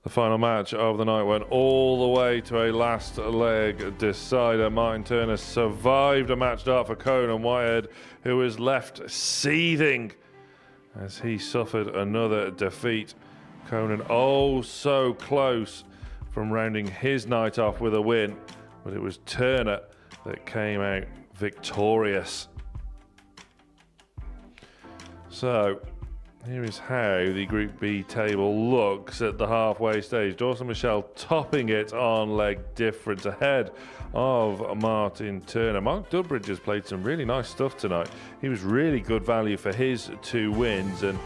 The final match of the night went all the way to a last leg decider. Martin Turner survived a match start for Conan Whitehead, who was left seething as he suffered another defeat. Conan oh so close from rounding his night off with a win, but it was Turner that came out victorious. So here is how the Group B table looks at the halfway stage. Murschell topping it on leg difference ahead of Martin Turner. Mark Dudbridge has played some really nice stuff tonight. He was really good value for his 2 wins, and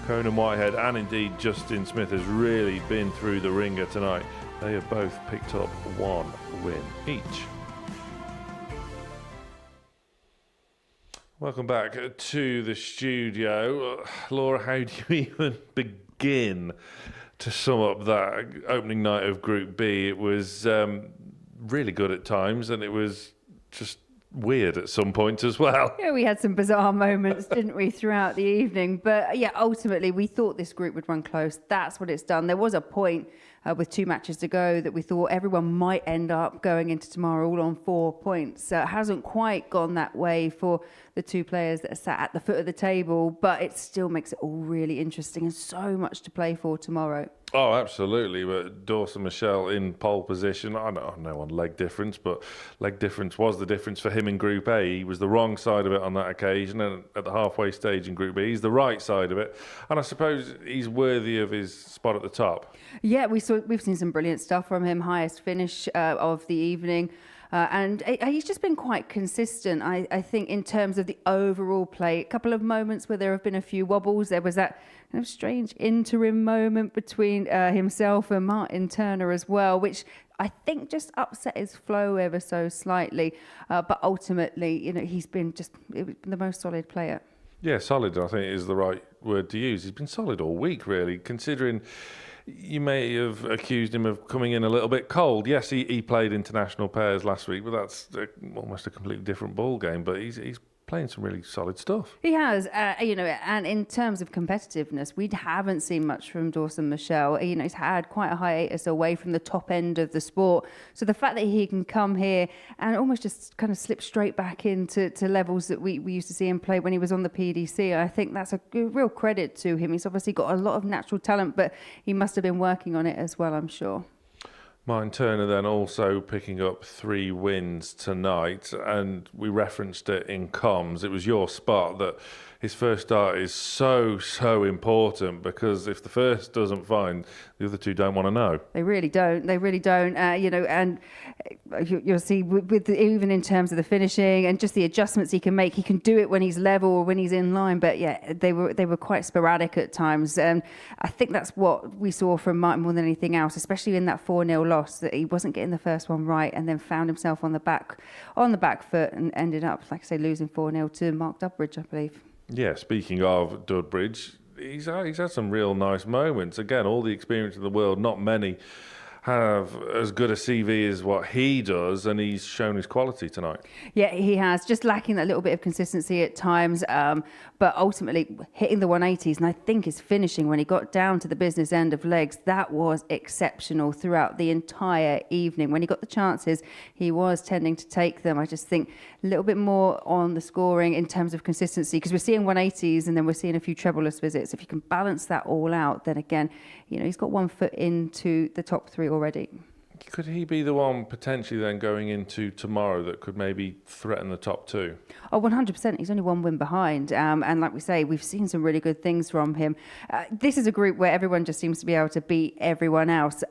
Conan Whitehead and indeed Justin Smith has really been through the ringer tonight. They have both picked up 1 win each. Welcome back to the studio. Laura, how do you even begin to sum up that opening night of Group B? It was really good at times, and it was just weird at some points as well. Yeah, we had some bizarre moments, didn't we, throughout the evening? But yeah, ultimately, we thought this group would run close. That's what it's done. There was a point with 2 matches to go that we thought everyone might end up going into tomorrow all on 4 points. It hasn't quite gone that way for the 2 players that are sat at the foot of the table, but it still makes it all really interesting and so much to play for tomorrow. Oh, absolutely. But Murschell in pole position. I know on leg difference, but leg difference was the difference for him in Group A. He was the wrong side of it on that occasion, and at the halfway stage in Group B, he's the right side of it. And I suppose he's worthy of his spot at the top. Yeah, we've seen some brilliant stuff from him. Highest finish of the evening. And he's just been quite consistent, I think, in terms of the overall play. A couple of moments where there have been a few wobbles. There was that kind of strange interim moment between himself and Martin Turner as well, which I think just upset his flow ever so slightly. But ultimately, he's been just the most solid player. Yeah, solid, I think, is the right word to use. He's been solid all week, really, considering you may have accused him of coming in a little bit cold. Yes, he played international pairs last week, but that's almost a completely different ball game. But he's playing some really solid stuff. He has, and in terms of competitiveness, we haven't seen much from Murschell. He's had quite a hiatus away from the top end of the sport. So the fact that he can come here and almost just kind of slip straight back into levels that we used to see him play when he was on the PDC, I think that's a real credit to him. He's obviously got a lot of natural talent, but he must have been working on it as well, I'm sure. Martin Turner then also picking up 3 wins tonight, and we referenced it in comms. It was your spot that his first start is so important, because if the first doesn't find, the other 2 don't want to know. They really don't. And you'll see even in terms of the finishing and just the adjustments he can make, he can do it when he's level or when he's in line. But yeah, they were quite sporadic at times. And I think that's what we saw from Martin more than anything else, especially in that 4-0 loss, that he wasn't getting the first one right and then found himself on the back foot and ended up, like I say, losing 4-0 to Mark Dudbridge, I believe. Yeah, speaking of Dudbridge, he's had some real nice moments. Again, all the experience in the world, not many have as good a CV as what he does, and he's shown his quality tonight. Yeah, he has. Just lacking that little bit of consistency at times, but ultimately hitting the 180s, and I think his finishing when he got down to the business end of legs, that was exceptional throughout the entire evening. When he got the chances, he was tending to take them. I just think a little bit more on the scoring in terms of consistency, because we're seeing 180s and then we're seeing a few trebleless visits. If you can balance that all out, then again, he's got 1 foot into the top 3 already. Could he be the one potentially then going into tomorrow that could maybe threaten the top 2? Oh, 100%. He's only 1 win behind. And like we say, we've seen some really good things from him. This is a group where everyone just seems to be able to beat everyone else.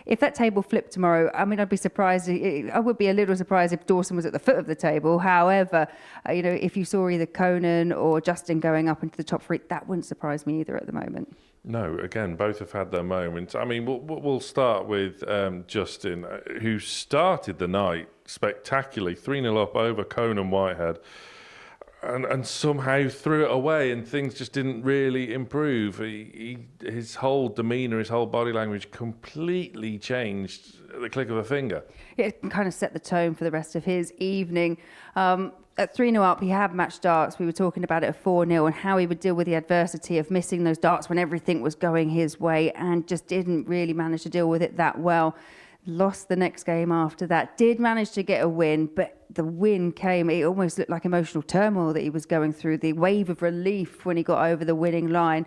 If that table flipped tomorrow, I'd be surprised. I would be a little surprised if Dawson was at the foot of the table. However, if you saw either Conan or Justin going up into the top 3, that wouldn't surprise me either at the moment. No, again, both have had their moments. We'll start with Justin, who started the night spectacularly, 3-0 up over Conan Whitehead, and somehow threw it away, and things just didn't really improve. His whole demeanour, his whole body language completely changed at the click of a finger. It kind of set the tone for the rest of his evening. at 3-0 up, he had match darts. We were talking about it at 4-0 and how he would deal with the adversity of missing those darts when everything was going his way, and just didn't really manage to deal with it that well. Lost the next game after that. Did manage to get a win, but the win came. It almost looked like emotional turmoil that he was going through, the wave of relief when he got over the winning line.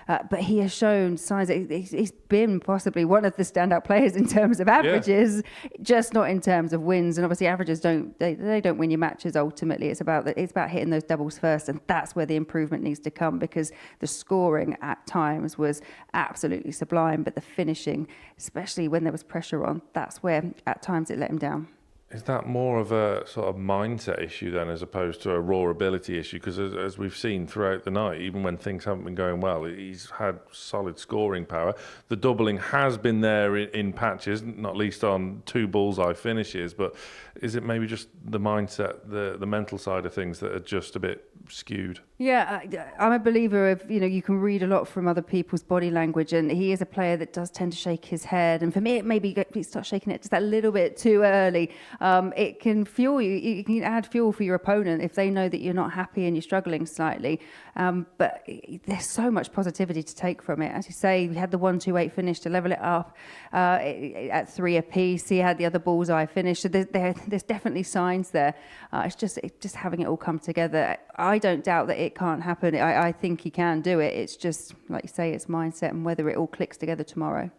But he has shown signs that he's been possibly one of the standout players in terms of averages, just not in terms of wins. And obviously, averages don't win your matches. Ultimately, it's about hitting those doubles first, and that's where the improvement needs to come, because the scoring at times was absolutely sublime, but the finishing, especially when there was pressure on, that's where at times it let him down. Is that more of a sort of mindset issue then, as opposed to a raw ability issue? Because as we've seen throughout the night, even when things haven't been going well, he's had solid scoring power. The doubling has been there in patches, not least on 2 bullseye finishes. But is it maybe just the mindset, the mental side of things that are just a bit skewed? Yeah, I'm a believer of, you can read a lot from other people's body language, and he is a player that does tend to shake his head. And for me, it maybe he starts shaking it just a little bit too early. It can fuel you. You can add fuel for your opponent if they know that you're not happy and you're struggling slightly. But there's so much positivity to take from it. As you say, we had the 1-2-8 finish to level it up at 3 apiece. He had the other bullseye finish. So there's definitely signs there. It's just having it all come together. I don't doubt that it can't happen. I think he can do it. It's just, like you say, it's mindset and whether it all clicks together tomorrow.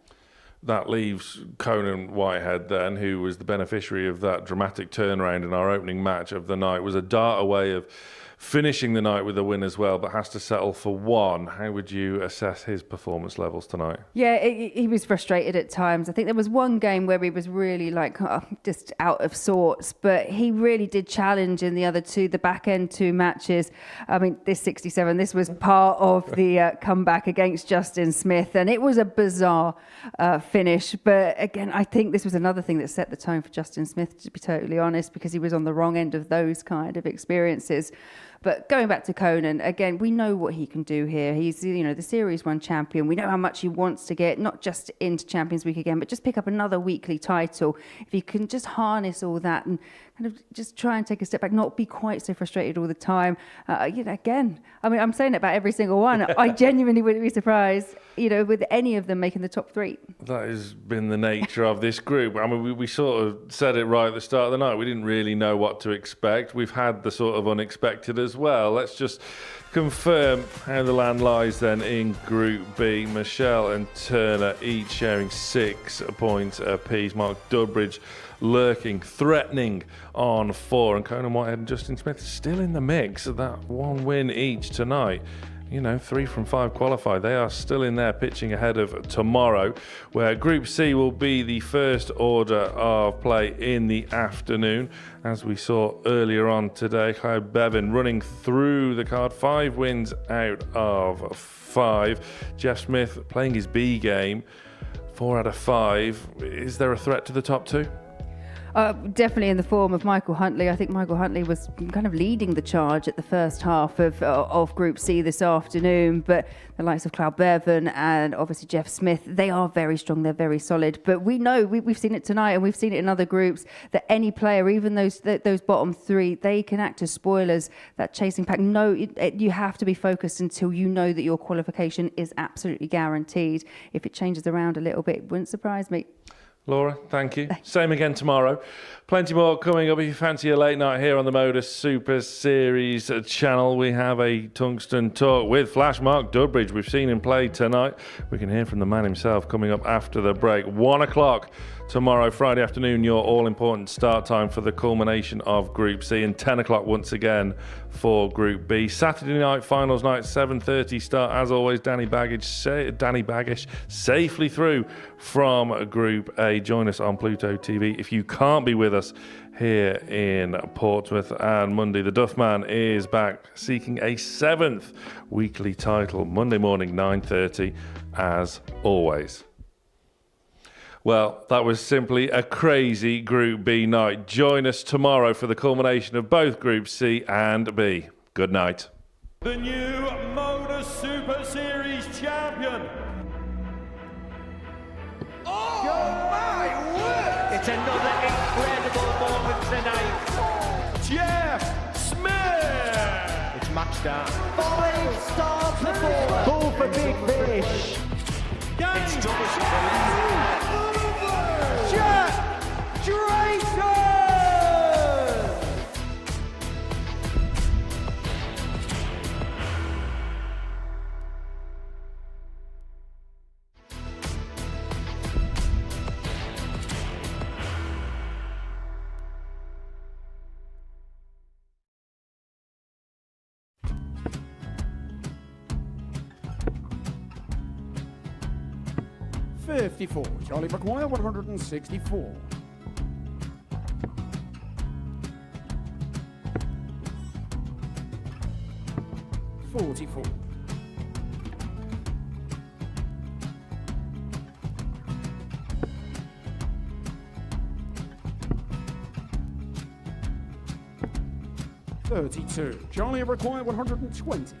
That leaves Conan Whitehead then, who was the beneficiary of that dramatic turnaround in our opening match of the night, was a dart away of finishing the night with a win as well, but has to settle for 1. How would you assess his performance levels tonight? Yeah, he was frustrated at times. I think there was one game where he was really just out of sorts, but he really did challenge in the other 2, the back end 2 matches. I mean, this 67, this was part of the comeback against Justin Smith, and it was a bizarre finish. But again, I think this was another thing that set the tone for Justin Smith, to be totally honest, because he was on the wrong end of those kind of experiences. But going back to Conan, again, we know what he can do here. He's, the Series 1 champion. We know how much he wants to get, not just into Champions Week again, but just pick up another weekly title. If he can just harness all that and kind of just try and take a step back, not be quite so frustrated all the time. Again, I mean, I'm saying it about every single one. I genuinely wouldn't be surprised, with any of them making the top 3. That has been the nature of this group. I mean, we sort of said it right at the start of the night. We didn't really know what to expect. We've had the sort of unexpected as well. Let's just confirm how the land lies then in Group B. Murschell and Turner each sharing 6 points apiece. Mark Dudbridge lurking, threatening on 4. And Conan Whitehead and Justin Smith still in the mix of that 1 win each tonight. 3 from 5 qualify. They are still in there pitching ahead of tomorrow, where Group C will be the first order of play in the afternoon. As we saw earlier on today, Kyle Bevan running through the card, 5 wins out of 5. Jeff Smith playing his B game, 4 out of 5. Is there a threat to the top 2? Definitely in the form of Michael Huntley. I think Michael Huntley was kind of leading the charge at the first half of Group C this afternoon. But the likes of Cloud Bevan and obviously Jeff Smith, they are very strong. They're very solid. But we know, we've seen it tonight and we've seen it in other groups, that any player, even those bottom 3, they can act as spoilers, that chasing pack. No, you have to be focused until you know that your qualification is absolutely guaranteed. If it changes around a little bit, it wouldn't surprise me. Laura, thank you. Same again tomorrow. Plenty more coming up. If you fancy a late night here on the Modus Super Series channel, we have a tungsten talk with Flash Mark Dudbridge. We've seen him play tonight. We can hear from the man himself coming up after the break. 1 o'clock tomorrow, Friday afternoon, your all-important start time for the culmination of Group C, and 10 o'clock once again for Group B. Saturday night, finals night, 7:30 start. As always, Danny Baggish safely through from Group A. Join us on Pluto TV if you can't be with us here in Portsmouth. And Monday, the Duffman is back seeking a 7th weekly title. Monday morning, 9:30, as always. Well, that was simply a crazy Group B night. Join us tomorrow for the culmination of both Group C and B. Good night. The new Modus Super Series champion. Oh my word! It's another incredible moment tonight. Jeff Smith. start. 5-star performance. Ball for big fish. It's Thomas. Jack Drayton! $54. Charlie McGuire, 164. $44. $32. Charlie require 120.